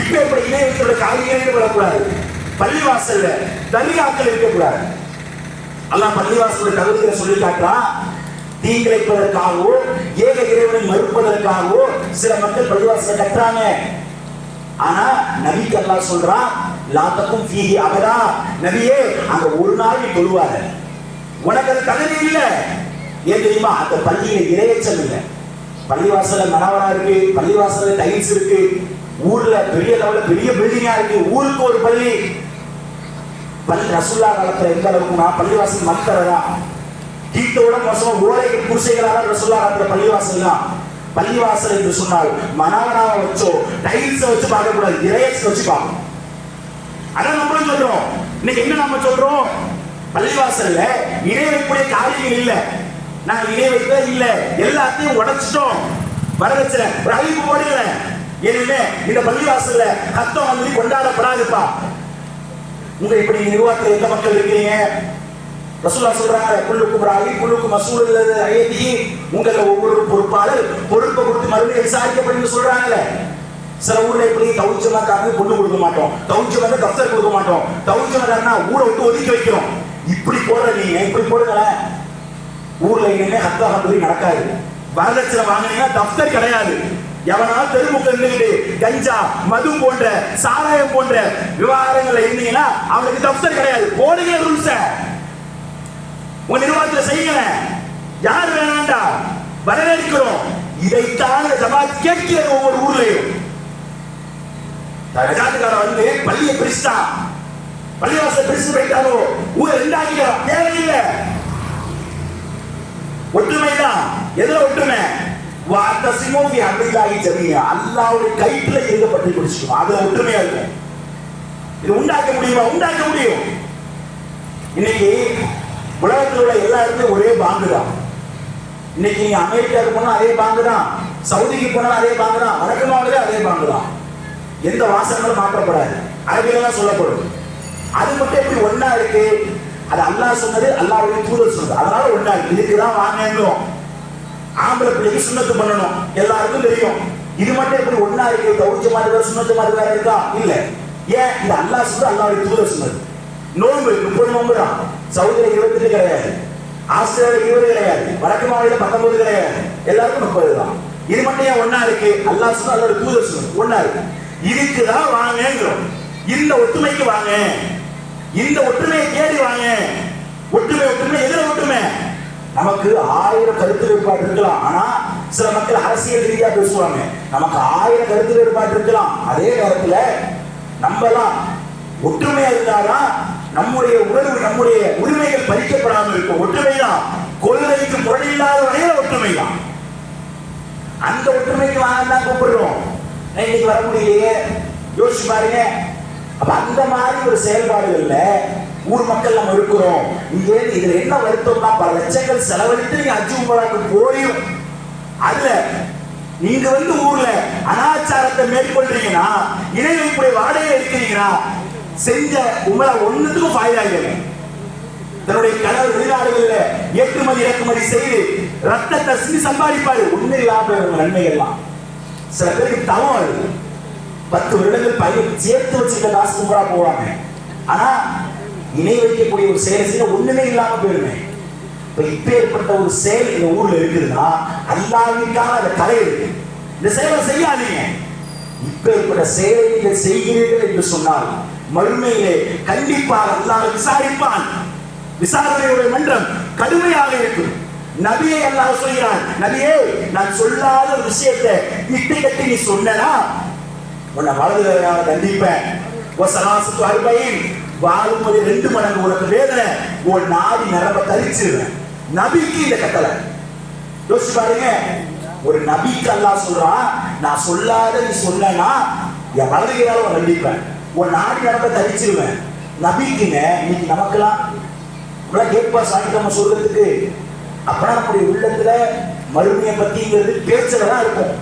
இப்ப எப்படி இணையத்தோட காரியங்கள் வரக்கூடாது. பள்ளிவாசல்ல தலியாக்கள் இருக்கக்கூடாது. அல்லாஹ் பள்ளிவாசல்ல தகுதியை சொல்லி காட்டுறான். தீங்கிழைப்பதற்காகவோ ஏக இறைவனை மறுப்பதற்காகவோ சில மக்கள் பள்ளிவாசலை கட்டுறாங்க. ஆனா நபிக்கு அல்லாஹ் சொல்றான் லாத்தக்கும் ஃபீஹி அபதா, நபியே அங்க ஒரு நாள் நீ தொழுவாத, உனக்கு அது தகுதி இல்ல. ஏன் தெரியுமா? அந்த பள்ளியில இறையச்சம் இல்லை. பள்ளிவாசல்ல மனவரா இருக்கு, பள்ளிவாசல்ல டைல்ஸ் இருக்கு, ஊர்ல பெரிய லெவல்ல பெரிய பில்டிங்கா இருக்கு, ஊருக்கு ஒரு பள்ளி. பள்ளி ரசூல்லா காலத்துல எந்த அளவுக்குனா பள்ளிவாசல் மக்தரா கீட்டோட மோசம் ஓலை குடிசைகளால ரசூல்லா காலத்துல பள்ளிவாசல் தான். பள்ளிவாசல் என்று சொன்னால் மனவராவை வச்சோ டைல்ஸ் வச்சு பார்க்க கூடாது, இறையச்சம் வச்சு பார்க்கணும். அதான் நம்மளும் சொல்றோம். இன்னைக்கு என்ன நம்ம சொல்றோம்? பள்ளிவாசல்ல இணை வைக்கக்கூடிய காரியங்கள் இல்ல, நாங்க இணை வைக்க இல்ல, எல்லாத்தையும் உடைச்சிட்டோம். வரதட்சணை ஒரு அறிவிப்பு போடுங்க, இனிமே இந்த பள்ளிவாசல்ல கத்தம் வந்து கொண்டாடப்படாதுப்பா. உங்க இப்படி நிர்வாகத்தில் எந்த மக்கள் இருக்கிறீங்க? ரசூலுல்லாஹ் சொல்றாங்க குல்லுக்கும் ராயி குல்லுக்கும் மஸ்ஊல் ஐயதி, உங்கள ஒவ்வொரு பொறுப்பாளர் பொறுப்பை கொடுத்து மறுபடியும் விசாரிக்கப்படுன்னு சொல்றாங்கல்ல. சில ஊர்ல இப்படி தௌஜமாக்காரங்க பொண்ணு கொடுக்க மாட்டோம், தௌஜமாக தப்தர் கொடுக்க மாட்டோம், தௌஜமாக்காரனா ஊரை விட்டு ஒதுக்கி வைக்கிறோம். இப்படி போடுற நீங்க இப்படி போடுங்களேன், ஊர்ல இனிமே ஹத்தா ஹம்பதி நடக்காது. வரதட்சணை வாங்கினீங்கன்னா தப்தர் கிடையாது. எவனாலும் தெருமுக்க இருந்துகிட்டு கஞ்சா மது போன்ற சாராயம் போன்ற விவகாரங்கள் இருந்தீங்கன்னா அவனுக்கு தப்தர் கிடையாது. போடுங்க ரூல்ஸ, உங்க நிர்வாகத்தில் செய்யுங்க. யார் வேணாண்டா வரவேற்கிறோம். இதைத்தான் ஜமாத் கேட்கிறது ஒவ்வொரு ஊர்லயும். ஜமாத்துக்காரன் வந்து பள்ளியை பிரிச்சுட்டான், பள்ளிவாசல் பிரிச்சு போயிட்டாரோ ஊரை ரெண்டாக்கிட்டான். தேவையில்லை, ஒற்றுமைதான். எதுல ஒற்றுமை? வாத்தசிமோபி அல்லாஹி ஜமீஆ, அல்லாஹ்வுடைய கையில இருக்கப்பட்டு பிடிச்சுக்கணும். அதுல ஒற்றுமையா இருக்கும். இது உண்டாக்க முடியுமா? உண்டாக்க முடியும். இன்னைக்கு உலகத்தில் உள்ள எல்லா இடத்துலையும் ஒரே பாங்கு தான். இன்னைக்கு நீங்க அமெரிக்காவுக்கு போனா அதே பாங்கு தான், சவுதிக்கு போனா அதே பாங்கு தான், வடக்குமாவட்டே அதே பாங்கு தான். எந்த வாசகங்களும் மாற்றப்படாது, அரபியில தான் சொல்லப்படும். அது மட்டும் எப்படி ஒன்னா இருக்கு? அது அல்லாஹ் சொன்னது, அல்லாஹ்வுடைய தூதர் சொன்னது, அதனால ஒன்னா இருக்கு. இதுக்குதான் வாங்கணும். ஆம்பளை பிள்ளைக்கு சுண்ணத்து பண்ணணும், எல்லாருக்கும் தெரியும். இது மட்டும் எப்படி ஒன்னா இருக்கு? தௌஜ மாதிரி சுண்ணத்து மாதிரி வேற இருக்கா? இல்ல. ஏன்? இது அல்லாஹ் சொன்னது, அல்லாஹ்வுடைய தூதர் சொன்னது. நோன்பு 30 நோன்பு தான். சவுதியில 28 கிடையாது, ஆஸ்திரேலியா 20 கிடையாது, வடக்கு மாநில 19 கிடையாது, எல்லாருக்கும் 30 தான். இது மட்டும் ஏன் ஒன்னா இருக்கு? அல்லாஹ் சொன்னது, அல்லாஹ்வுடைய தூதர் சொன்னது, ஒன்னா இருக்கு. இதுக்குதான் வாங்கங்கிறோம். இந்த ஒற்றுமைக்கு வாங்க, இந்த ஒற்றுமையை தேடி வாங்க. ஒற்றுமை ஒற்றுமை எதுல ஒற்றுமை? நமக்கு 1000 கருத்து வேறுபாடு இருக்கலாம், ஆனா சில மக்கள் அரசியல் ரீதியா பேசுவாங்க. நமக்கு 1000 கருத்து வேறுபாடு இருக்கலாம், அதே நேரத்துல நம்பலாம் ஒற்றுமையா இருந்தாதான் நம்முடைய உணர்வு நம்முடைய உரிமைகள் பறிக்கப்படாமல் இருக்கும். ஒற்றுமைதான் கொள்கைக்கு முரணில்லாத வகையில ஒற்றுமைதான். அந்த ஒற்றுமைக்கு வாங்க கூப்பிடுறோம். இன்னைக்கு வர முடியலையே, யோசிச்சு பாருங்க. அப்ப அந்த மாதிரி ஒரு செயல்பாடுகள்ல ஊர் மக்கள் நம்ம இருக்கிறோம். இங்க இதுல என்ன வருத்தம்னா பல லட்சங்கள் செலவழித்து நீங்க அஜி உமராக்கு போயும் அதுல நீங்க வந்து ஊர்ல அனாச்சாரத்தை மேற்கொள்றீங்கன்னா, இணை வைப்புடைய வாடகை இருக்கிறீங்கன்னா, செஞ்ச உமரா ஒண்ணுத்துக்கும் ஃபாயிதா இல்லை. தன்னுடைய கணவர் வெளிநாடுகள்ல ஏற்றுமதி இறக்குமதி செய்து ரத்தத்தை சிந்தி சம்பாதிப்பாரு, ஒண்ணு இல்லாம நன்மை எல்லாம். சில பேருக்கு தவம் வருது, 10 வருடங்கள் பையன் சேர்த்து வச்சுக்க காசு உமரா போவாங்க. ஆனா இணை வைக்கக்கூடிய ஒரு செயலை செய்ய ஒண்ணுமே இல்லாம போயிருமே. இப்ப ஏற்பட்ட ஒரு செயல் இந்த ஊர்ல இருக்குதுன்னா அல்லாஹ்வுக்காக அந்த கலை இருக்கு. இந்த செயலை செய்யாதீங்க. இப்ப ஏற்பட்ட செயலை நீங்கள் செய்கிறீர்கள் என்று சொன்னால் மறுமையிலே கண்டிப்பாக அல்லாஹ் விசாரிப்பான். விசாரணையுடைய மன்றம் கடுமையாக இருக்கும். நபியை அல்லாஹ் சொல்கிறான், நபியே நான் சொல்லாத ஒரு விஷயத்தை இட்டு கட்டி நீ சொன்னா உன்னை வலது கையால தண்டிப்பேன். வசலாசத்து அறுபையின் வாழும்போது 2 மடங்கு உனக்கு வேதனை, உன் நாடி நரம்ப தரிச்சிருவேன். நபிக்கு இந்த கட்டளை. யோசிச்சு பாருங்க, ஒரு நபிக்கு அல்லாஹ் சொல்றான், நான் சொல்லாத நீ சொன்னா என் வலது கையால உன்னை தண்டிப்பேன், உன் நாடி நரம்ப தரிச்சிருவேன். நபிக்குங்க. இன்னைக்கு நமக்கெல்லாம் கேட்பா சாய்க்கிழமை சொல்றதுக்கு அப்பனா நம்முடைய உள்ளத்துல மறுமையை பத்திங்கிறது பேச்சுல தான் இருக்கும்.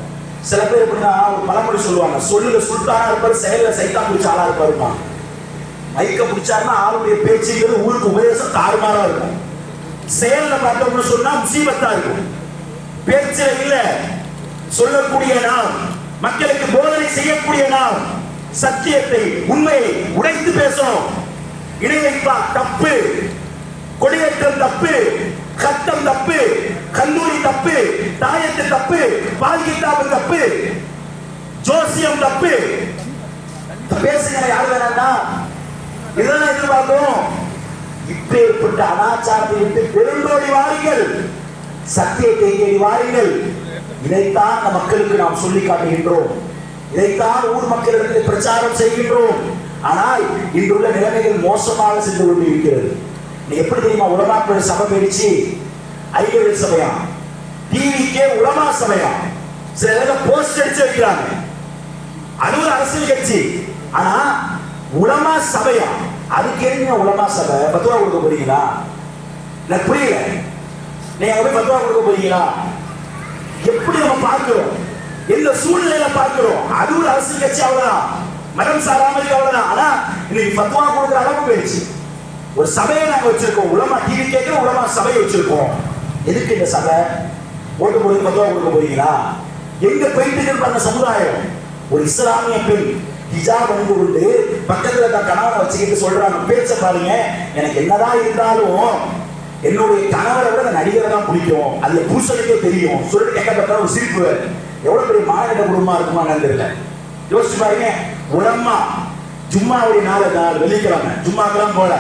சில பேர் எப்படின்னா ஒரு பழமொழி சொல்லுவாங்க, சொல்லுல சுல்தானா இருப்பாரு, செயல சைத்தான் பிடிச்ச ஆளா இருப்பாருமா. மைக்க பிடிச்சாருன்னா ஆளுடைய பேச்சுங்கிறது ஊருக்கு உபதேசம் தாறுமாறா இருக்கும். செயல்ல பார்த்தோம்னு சொன்னா முசீபத்தா இருக்கும். பேச்சுல இல்ல, சொல்லக்கூடிய நாம், மக்களுக்கு போதனை செய்யக்கூடிய நாம், சத்தியத்தை உண்மையை உடைத்து பேசணும். இணை வைப்பா தப்பு, கொடியேற்றம் தப்பு, கட்டம் தப்பு, கல்லூரி தப்பு, தாயத்து தப்பு, பால்கித்தாபு தப்பு, ஜோசியம் தப்பு. பேசுங்க, யாரு வேணாண்டா, இதெல்லாம் எதிர்பார்க்கிறோம். இப்பேற்பட்ட அனாச்சாரத்தை விட்டு பெருந்தோடி வாருங்கள், சத்தியத்தை தேடி வாருங்கள். இதைத்தான் அந்த மக்களுக்கு நாம் சொல்லி காட்டுகின்றோம், இதைத்தான் ஊர் மக்களிடத்தில் பிரச்சாரம் செய்கின்றோம். ஆனால் இன்றுள்ள நிலைமைகள் மோசமாக சென்று கொண்டு இருக்கிறது. நீ எப்படி தெரியுமா, உலமாக்கள் சபை பேடிச்சு ஐக்கிய சபையா, டிவிக்கே உலமா சபையா, சில இடத்துல போஸ்ட் அடிச்சு வைக்கிறாங்க. அது ஒரு அரசியல் கட்சி. ஆனா உலமா சபையா, அதுக்கு என்ன உலமா சபை? பத்துவா கொடுக்க போறீங்களா? எனக்கு புரியல. நீங்க போய் பத்துவா கொடுக்க போறீங்களா? எப்படி நம்ம பார்க்கிறோம், எந்த சூழ்நிலையில பார்க்கிறோம்? அது ஒரு அரசியல் கட்சி, அவ்வளவுதான். மதம் சாராமல் அவ்வளவுதான். ஆனா இன்னைக்கு பத்துவா கொடுக்குற அளவுக்கு போயிடுச்சு. ஒரு சபையை நாங்க வச்சிருக்கோம், உலமா டிவி கேட்கிற உலமா சபையை வச்சிருக்கோம். எதுக்கு இந்த சபை? ஓட்டு போடுறது பத்துவா கொடுக்க போறீங்களா? எங்க போயிட்டு இருப்பாங்க சமுதாயம்? ஒரு இஸ்லாமிய பெண் ஹிஜாப் அணிந்து கொண்டு பக்கத்துல தான் கணவனை வச்சுக்கிட்டு சொல்றாங்க, பேச்ச பாருங்க, எனக்கு என்னதான் இருந்தாலும் என்னுடைய கணவரை விட நடிகரை தான் பிடிக்கும், அதுல புருஷனுக்கே தெரியும் சொல்லிட்டு கேட்கப்பட்ட ஒரு சிரிப்பு. எவ்வளவு பெரிய மாநில குடும்பமா இருக்குமா தெரியல. யோசிச்சு பாருங்க. உலமா ஜும்மாவுடைய நாள் வெள்ளிக்கிழமை ஜும்மாக்கெல்லாம் போல,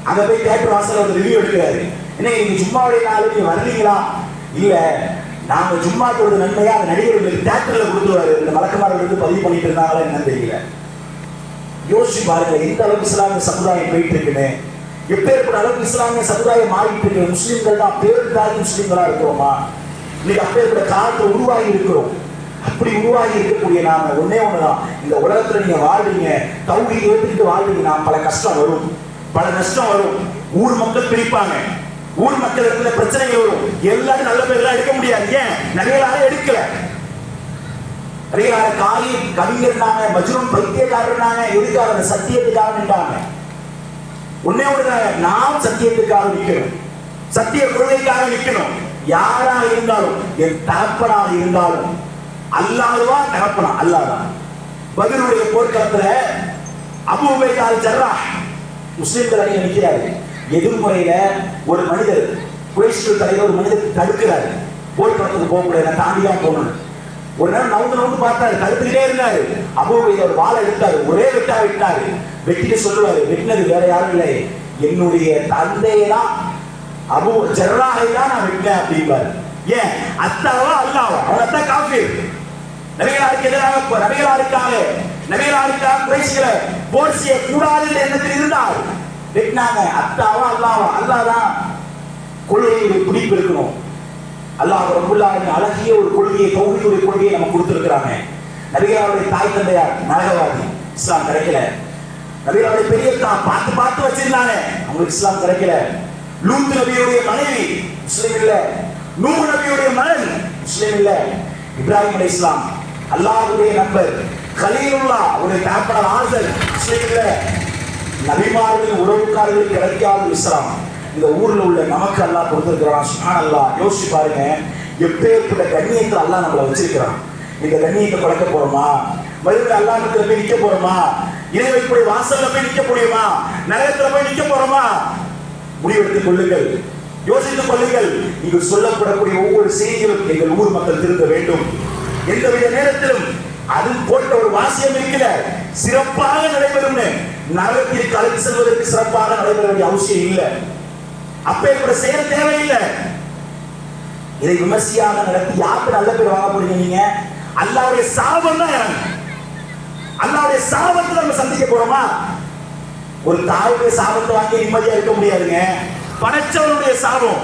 அங்க போய் தியேட்டர் வாசல் ஒரு ரிவ்யூ எடுக்கிறாரு. என்ன நீங்க ஜும்மாவுடைய நாள் நீங்க வரலீங்களா? இல்ல, நாங்க ஜும்மா தொழுது நன்மையா அந்த நடிகர்களுக்கு தியேட்டர்ல கொடுத்துருவாரு. இந்த வழக்கமார்கள் வந்து பதிவு பண்ணிட்டு இருந்தாங்களா என்னன்னு தெரியல. யோசிச்சு பாருங்க எந்த அளவுக்கு இஸ்லாமிய சமுதாயம் போயிட்டு இருக்குன்னு. எப்பேற்பட்ட அளவுக்கு இஸ்லாமிய சமுதாயம் மாறிட்டு இருக்கு. முஸ்லிம்கள் தான் பேருந்தாரி முஸ்லிம்களா இருக்கிறோமா? இன்னைக்கு அப்பேற்பட்ட காலத்தை உருவாகி இருக்கிறோம். அப்படி உருவாகி இருக்கக்கூடிய நாம ஒன்னே ஒண்ணுதான், இந்த உலகத்துல நீங்க வாழ்றீங்க, தௌஹீதை ஏத்துக்கிட்டு வாழ்றீங்கன்னா பல கஷ்டம் வரும், பல நஷ்டம் வரும். ஊர் மக்கள் பிரிப்பாங்க, ஊர் மக்கள் இருக்கிற பிரச்சனைகள் வரும். எல்லாரும் நல்ல பேர்லாம் எடுக்க முடியாது. ஏன்? நிறைய எடுக்கல. நிறைய காலி கவிஞர்னாங்க, மஜ்னூன் பைத்தியக்காரர்னாங்க. எதுக்காக? சத்தியத்துக்காக நின்றாங்க. ஒன்னே ஒண்ணுதாங்க, நாம் சத்தியத்துக்காக நிக்கணும், சத்திய கொள்கைக்காக நிக்கணும். யாரா இருந்தாலும், என் தகப்பனாக இருந்தாலும், அல்லாஹ்வா தகப்பனா அல்லாஹ்தான். பத்ருடைய போர்க்களத்துல அபூ உபைதா அல் ஜர்ராஹ் முஸ்லிம்கள் அணியில நிற்கிறாரு. எதிர்முறையில ஒரு மனிதர், குறைஷிகள் தலைவர் ஒரு மனிதர் தடுக்கிறாரு. போர்க்களத்துக்கு போக முடியாது, தாண்டிதான் போகணும். ஒரு நேரம் நவுந்து பார்த்தாரு, தடுத்துக்கிட்டே இருந்தாரு. அபூ உபைதா ஒரு வாளை எடுத்தாரு, ஒரே வெட்டா வெட்டினாரு. வெட்டிட்டு சொல்லுவாரு, வெட்டினது வேற யாரும் இல்லை, என்னுடைய தந்தையை தான், அபூ ஜர்ராஹை தான் நான் வெட்டினேன் அப்படிம்பாரு. ஏன்? அத்தாவா அல்லாவா? அவன் அத்தா காஃபிர். நபிகளாருக்கு எதிராக, நபிகளாருக்காக குறைஷிகளை போர் செய்ய கூடாது என்ற எண்ணத்தில் இருந்தார். வெட்டினாங்க. அத்தாவா அல்லாவா? அல்லாதான். கொள்கையுடைய பிடிப்பு இருக்கணும். அல்லாஹ் ரப்பல் ஆலமீன் அழகிய ஒரு கொள்கையை, தௌஹீதுடைய கொள்கையை நம்ம கொடுத்திருக்கிறாங்க. நபிகளாருடைய தாய் தந்தையார் நரகவாதி, இஸ்லாம் கிடைக்கல. நபிகளாருடைய பெரியத்தா பார்த்து வச்சிருந்தாங்க, அவங்களுக்கு இஸ்லாம் கிடைக்கல. லூத் நபியுடைய மனைவி முஸ்லிம் இல்ல, நூஹ் நபியுடைய மகன் முஸ்லிம் இல்ல. இப்ராஹிம் அலைஹிஸ்ஸலாம் அல்லாஹ்வுடைய நண்பர் கலீலுல்லாஹ், அவருடைய தகப்பனார் ஆசர் முஸ்லிம் இல்ல. நபிமார்களின் உறவுக்காரர்களுக்கு கிடைக்காத இஸ்லாம் இந்த ஊர்ல உள்ள நமக்கு அல்லாஹ் கொடுத்திருக்கிறான். சுப்ஹானல்லாஹ். யோசிச்சு பாருங்க, எப்பேற்பட்ட கண்ணியத்தை அல்லாஹ் நம்மளை வச்சிருக்கிறான். இந்த கண்ணியத்தை பழக்க போறோமா? மறுபடியும் அல்லாஹ் போய் நிக்க போறோமா? இறை வைப்புடைய வாசல்ல போய் நிக்க முடியுமா? நரகத்துல போய் நிக்க போறோமா? முடிவெடுத்துக் கொள்ளுங்கள், யோசித்துக் கொள்ளுங்கள். இங்கு சொல்லப்படக்கூடிய ஒவ்வொரு செய்திகளும் எங்கள் ஊர் மக்கள் திருந்த வேண்டும். எந்தவித நேரத்திலும் அது போட்ட ஒரு வாசியம் இருக்கிற சிறப்பாக நடைபெறும். நரகத்திற்கு அழைத்து செல்வதற்கு சிறப்பாக நடைபெற வேண்டிய அவசியம் இல்லை. அப்பேற்பட்ட செயல் தேவையில்லை. இதை விமர்சையாக நடத்தி யாருக்கு நல்ல பேர் வாங்க போறீங்க? நீங்க அல்லாஹ்வுடைய சாபம் தான் இறங்கும். அல்லாஹ்வுடைய சாபத்தை நம்ம சந்திக்க போறோமா? ஒரு தாயுடைய சாபத்தை வாங்கி நிம்மதியா இருக்க முடியாதுங்க. படைச்சவனுடைய சாபம்.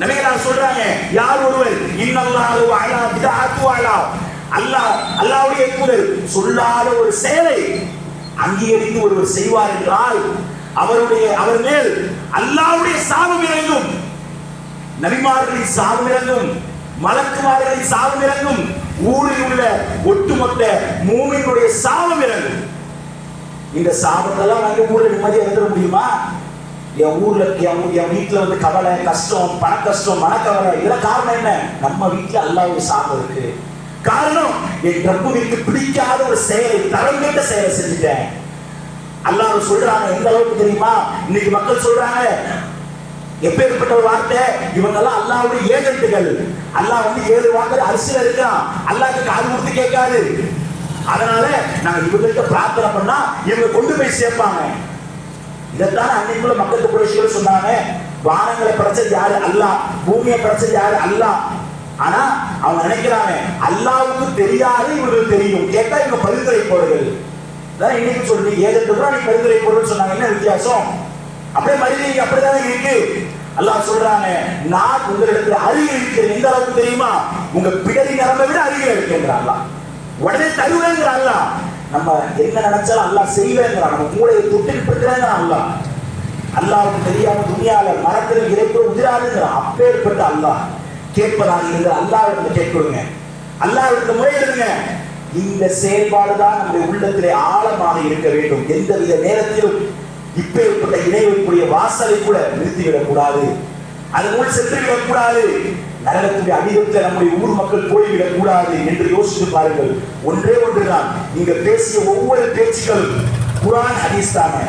நபிகள் சொல்றாங்க, யார் ஒருவர் இன்னல்லாஹு அலா பிதாத்து அலா, அல்லாஹ்வுடைய தூதர் சொல்லாத ஒரு செயலை அங்கீகரித்து ஒருவர் செய்வார் என்றால் அவர் மேல் அல்லாஹ்வுடைய சாபம் இறங்கும், நபிமார்களின் சாபம் இறங்கும், மலக்குமார்களின் சாபம் இறங்கும், ஊரில் உள்ள ஒட்டுமொத்த மூமினுடைய சாபம் இறங்கும். இந்த சாபத்தெல்லாம் நாங்க ஊர்ல நிம்மதியா இருந்துட முடியுமா? என் ஊர்ல என் வீட்டுல வந்து கவலை, கஷ்டம், பண கஷ்டம், மனக்கவலை, இதெல்லாம் காரணம் என்ன? நம்ம வீட்டுல அல்லாஹ்வுடைய சாபம் இருக்கு. காரணம், என் ரப்புவிற்கு பிடிக்காத ஒரு செயலை, தரம் கேட்ட செயலை செஞ்சுட்டேன். அல்லாஹ் சொல்றாங்க, எந்த அளவுக்கு தெரியுமா? இன்னைக்கு மக்கள் சொல்றாங்க, எப்பேற்பட்ட ஒரு வார்த்தை, இவங்க எல்லாம் அல்லாஹ்வுடைய ஏஜென்ட்டுகள். அல்லாஹ் வந்து 7 வாக்கு அரிசியில இருக்கான், அல்லாஹ்க்கு காது கொடுத்து கேட்காது. அதனால நாங்க இவங்கள்ட்ட பிரார்த்தனை பண்ணா இவங்க கொண்டு போய் சேர்ப்பாங்க. இதைத்தான் அன்னைக்குள்ள மக்கள் குறைஷிகள் சொன்னாங்க, வானங்களை படைச்சது யாரு? அல்லாஹ். பூமியை படைச்சது யாரு? அல்லாஹ். ஆனா அவங்க நினைக்கிறாங்க, அல்லாஹ்வுக்கு தெரியாது, இவங்களுக்கு தெரியும். கேட்டா இவங்க பரிந்துரை போடுகள். அதான் இன்னைக்கு சொல்றீங்க, ஏஜென்ட் நீ பரிந்துரை போடுன்னு சொன்னாங்க. என்ன வித்தியாசம்? அப்படியே மனிதன் அப்படிதானே இருக்கு. அல்லாஹ் சொல்றாங்க, நான் உங்களிடத்துல அருகில் இருக்கிறேன். எந்த அளவுக்கு தெரியுமா? உங்க பிடரி நரம்பை விட அருகில் இருக்கின்றான் அல்லாஹ். உடனே தருவேங்கிறான் அல்லாஹ். நம்ம என்ன நினைச்சாலும் அல்லாஹ் செய்வேங்கிறான். நம்ம மூளையை தொட்டில் பெற்றுறாங்கிறான் அல்லாஹ். அல்லாஹ்வுக்கு தெரியாம துனியால மரத்தில் இறைப்பு உதிராதுங்கிறான். அப்பேற்பட்ட அல்லாஹ். கேட்பதாக இருந்து அல்லாஹ்விடத்துல கேட்கணுங்க, அல்லாஹ்விடத்துல முறையிடுங்க. இந்த செயல்பாடுதான் நம்முடைய உள்ளத்திலே ஆழமாக இருக்க வேண்டும். எந்தவித நேரத்திலும் இப்பேற்பட்ட இணை வைப்புடைய வாசலை கூட நிறுத்திவிடக் கூடாது, அதனுள் சென்றுவிடக் கூடாது, நரகத்துடைய அடிவத்தில் நம்முடைய ஊர் மக்கள் போய்விடக் கூடாது என்று யோசித்து பாருங்கள். ஒன்றே ஒன்றுதான், நீங்க பேசிய ஒவ்வொரு பேச்சுக்களும் குர்ஆன் ஹதீஸ் தாங்க,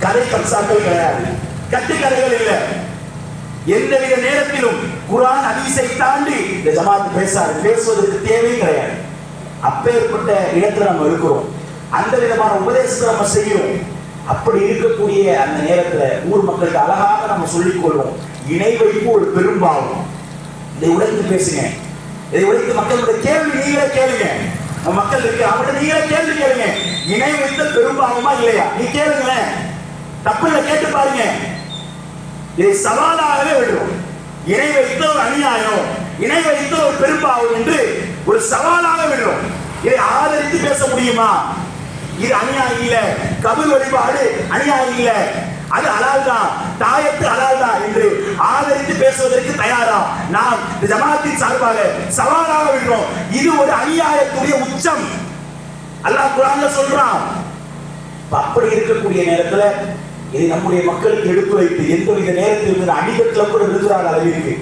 கதை கப்சாக்கள் கிடையாது, கட்டுக்கதைகள் இல்லை. எந்தவித நேரத்திலும் குர்ஆன் ஹதீஸை தாண்டி இந்த ஜமாத் பேசுவதற்கு தேவை கிடையாது. அப்பேற்பட்ட இடத்துல நம்ம இருக்கிறோம், அந்த விதமான உபதேசத்தை நம்ம செய்கிறோம். அப்படி இருக்கக்கூடிய அந்த நேரத்துல ஊர் மக்களுக்கு அழகாக நம்ம சொல்லிக் கொள்வோம், இணை வைப்பு ஒரு பெரும்பாவம். இதை உடைத்து பேசுங்க, இதை உடைத்து மக்களுடைய கேள்வி நீங்களே கேளுங்க. மக்கள் இருக்கு, அவங்கள்ட்ட நீங்களே கேள்வி கேளுங்க, இணை வைத்தல் பெரும்பாவமா இல்லையா? நீ கேளுங்களேன், தப்பு இல்லை, கேட்டு பாருங்க. இதை சவாலாகவே விடுவோம். இணை வைத்த ஒரு அநியாயம், இணை வைத்த ஒரு பெரும்பாவம் என்று ஒரு சவாலாக விடுவோம். இதை ஆதரித்து பேச முடியுமா? இது அநியாயம் இல்ல, கபர் வழிபாடு அநியாயம் இல்ல, அது ஹலால் தான், தாயத்து ஹலால் தான் என்று ஆதரித்து பேசுவதற்கு தயாரா? நாம் ஜமாத்தின் சார்பாக சவாலாக விடுறோம். இது ஒரு அநியாயத்துடைய உச்சம். அல்லாஹ் குர்ஆன்ல சொல்றான். அப்படி இருக்கக்கூடிய நேரத்துல இதை நம்முடைய மக்களுக்கு எடுத்து வைத்து எந்தவித நேரத்தில் அடிக்கட்டில கூட விழுகிறார் அளவிற்கு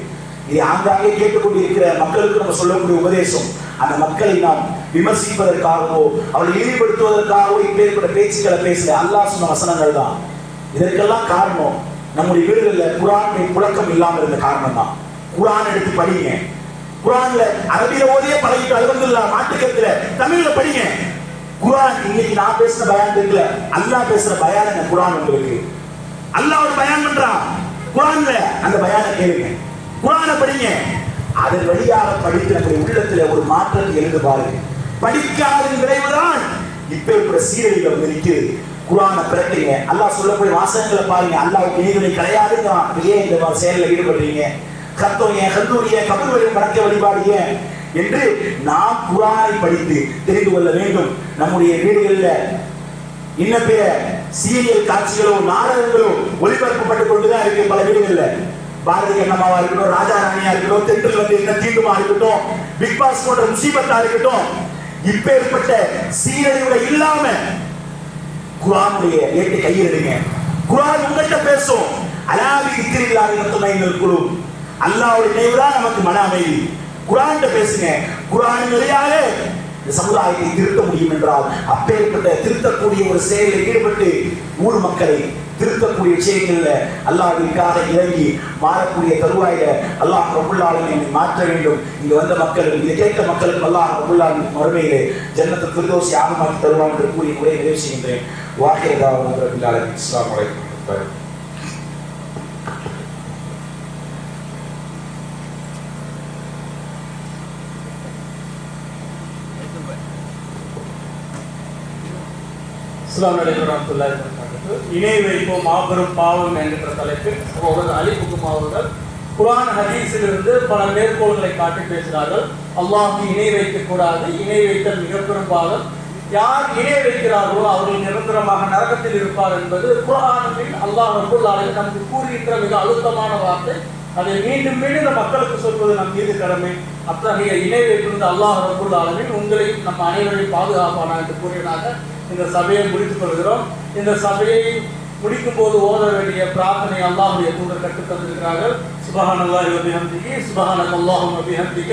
இதை ஆங்காங்கே கேட்டுக்கொண்டிருக்கிற மக்களுக்கு நம்ம சொல்லக்கூடிய உபதேசம், அந்த மக்களை நாம் விமர்சிப்பதற்காகவோ அவர்களை இழிவுபடுத்துவதற்காகவோ இப்பேற்பட்ட பேச்சுக்களை பேசல. அல்லாஹ் சொன்ன வசனங்கள் தான். இதற்கெல்லாம் காரணம் நம்முடைய வீடுகளில் குர்ஆனை புழக்கம் இல்லாமல் இருந்த காரணம் தான். குர்ஆன் எடுத்து படிங்க, குர்ஆன்ல அரபியில ஓதியே பழகிட்டு அல்ஹம்துலில்லாஹ், மாட்டுக்கத்துல தமிழ்ல படிங்க. குர்ஆன் இன்னைக்கு நான் பேசுற பயான் இருக்குல்ல, அல்லாஹ் பேசுற பயான் என்ன? குர்ஆன் உங்களுக்கு அல்லாஹ் ஒரு பயான் பண்றான் குர்ஆன்ல, அந்த பயானை கேளுங்க, குர்ஆனை படிங்க. அதன் வழியாக படித்து நம்முடைய உள்ளத்துல ஒரு மாற்றத்தை எழுந்து பாருங்க. படிக்காத விளைவுதான் இப்ப இப்ப சீரழிகள் வந்து நிற்குது. குர்ஆனை பிரட்டுங்க, அல்லாஹ் சொல்லக்கூடிய வாசகங்களை பாருங்க. அல்லாஹ்வுக்கு நீதிமை கிடையாதுங்கிறான். ஏன் இந்த செயலில் ஈடுபடுறீங்க? கத்தோங்க, கந்தூரிய, கபர் வழி வணக்க வழிபாடு என்று நாம் குர்ஆனை படித்து தெரிந்து கொள்ள வேண்டும். நம்முடைய வீடுகளில் இன்ன பிற சீரியல் காட்சிகளோ நாடகங்களோ ஒளிபரப்பப்பட்டுக் கொண்டுதான் இருக்கு பல வீடுகளில். பாரதி கண்ணம்மாவா இருக்கட்டும், ராஜா ராணியா இருக்கட்டும், தென்றல் வந்து என்ன தீண்டுமா இருக்கட்டும், பிக் பாஸ் போன்ற முசீபத்தா இருக்கட்டும், இப்பேற்பட்ட சீரழிவுல இல்லாம குர்ஆனுடைய ஏட்டு கையில் எடுங்க. குர்ஆன் உங்கள்கிட்ட பேசும். அலாவி திக்ரில்லாஹி வத்துமைனுல் குலூப், அல்லாஹ்வுடைய நினைவுதான் நமக்கு மன அமைதி. குர்ஆன்கிட்ட பேசுங்க. குர்ஆன் வழியாக இந்த சமுதாயத்தை திருத்த முடியும் என்றால் அப்பேற்பட்ட திருத்தக்கூடிய ஒரு செயலில் ஈடுபட்டு ஊர் மக்களை திருத்தக்கூடிய விஷயங்கள்ல அல்லாஹ்விற்காக இறங்கி மாறக்கூடிய தருவாயில அல்லாஹ் ரப்புல் ஆலமீன் மாற்ற வேண்டும். இங்க வந்த மக்களும் இதை கேட்க மக்களுக்கு அல்லாஹ் ரப்புல் ஆலமீன் மறுமையிலே ஜன்னத்துல் ஃபிர்தௌஸ் ஆகமாக்கி தருவான் என்று கூறி உரை நிறைவு செய்கின்றேன். வாஹிர் தாவா ரப்பில் ஆலமீன். அஸ்ஸலாமு அலைக்கும். அஸ்ஸலாமு அலைக்கும் வரஹ்மத்துல்லாஹி வபரகாத்துஹு. இணை வைப்போம் மாபெரும் பாவம் என்கிற தலைப்பில் சகோதரர் அலி குமார் அவர்கள் குர்ஆன் ஹதீஸிலிருந்து பல மேற்கோள்களை காட்டி பேசுகிறார்கள். அல்லாஹ்வுக்கு இணை வைக்கக்கூடாது, இணை வைத்தல் மிக பெரும் பாவம், யார் இணை வைக்கிறார்களோ அவர்கள் நிரந்தரமாக நரகத்தில் இருப்பார் என்பது குர்ஆனில் அல்லாஹ் ரப்பல் ஆலமீன் நமக்கு கூறுகின்ற மிக அழுத்தமான வார்த்தை. அதை மீண்டும் மீண்டும் இந்த மக்களுக்கு சொல்வது நம் மீது கடமை. அத்தகைய இணை வைப்பிலிருந்து அல்லாஹ் ரப்பல் ஆலமீன் உங்களையும் நம்ம அனைவரையும் பாதுகாப்பானா என்று கூறியதாக இந்த சபையை முடித்துக் கொள்கிறோம். இந்த சபையை முடிக்கும் போது ஓத வேண்டிய பிரார்த்தனை அல்லாஹ்வுடைய தூதர் கற்றுத் தந்திருக்கிறார்கள். சுப்ஹானல்லாஹி வ பிஹம்திஹி சுப்ஹானக்கல்லாஹும்ம வ பிஹம்திக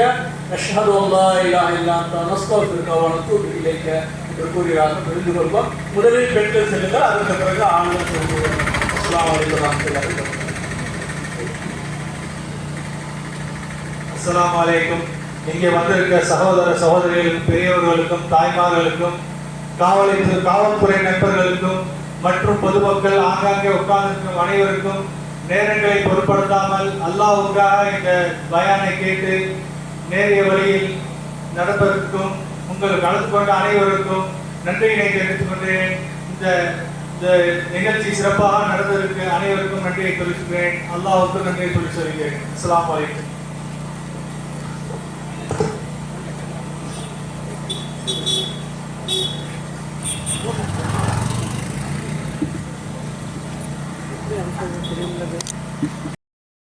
அஷ்ஹது அல்லா இலாஹா இல்லா அன்த நஸ்தக்ஃபிருக வ நத்தூபு இலைக என்று கூறுகிறார்கள். புரிந்து கொள்வோம். முதலில் பெண்கள் செல்லுங்கள், அதற்கு பிறகு ஆண்கள் செல்லுங்கள். அஸ்ஸலாமு அலைக்கும் வரஹ்மத்துல்லாஹி வபரகாத்துஹு. அஸ்ஸலாமு அலைக்கும். இங்கே வந்திருக்க சகோதர சகோதரிகளுக்கும் பெரியவர்களுக்கும் தாய்மார்களுக்கும் காவல்துறை நண்பர்களுக்கும் மற்றும் பொதுமக்கள் ஆங்காங்கே உட்கார்ந்திருக்கும் அனைவருக்கும் நேரங்களை பொருட்படுத்தாமல் அல்லாஹ்வுக்காக இந்த பயானை கேட்டு நேரிய வழியில் நடப்பதற்கும் உங்கள் கலந்து கொண்ட அனைவருக்கும் நன்றியினை தெரிவித்துக் கொண்டேன். இந்த நிகழ்ச்சி சிறப்பாக நடந்ததற்கு அனைவருக்கும் நன்றியை தெரிவிக்கிறேன். அல்லாஹ்வுக்கு நன்றியை சொல்லி சொல்கிறேன். அஸ்ஸலாமு அலைக்கும்.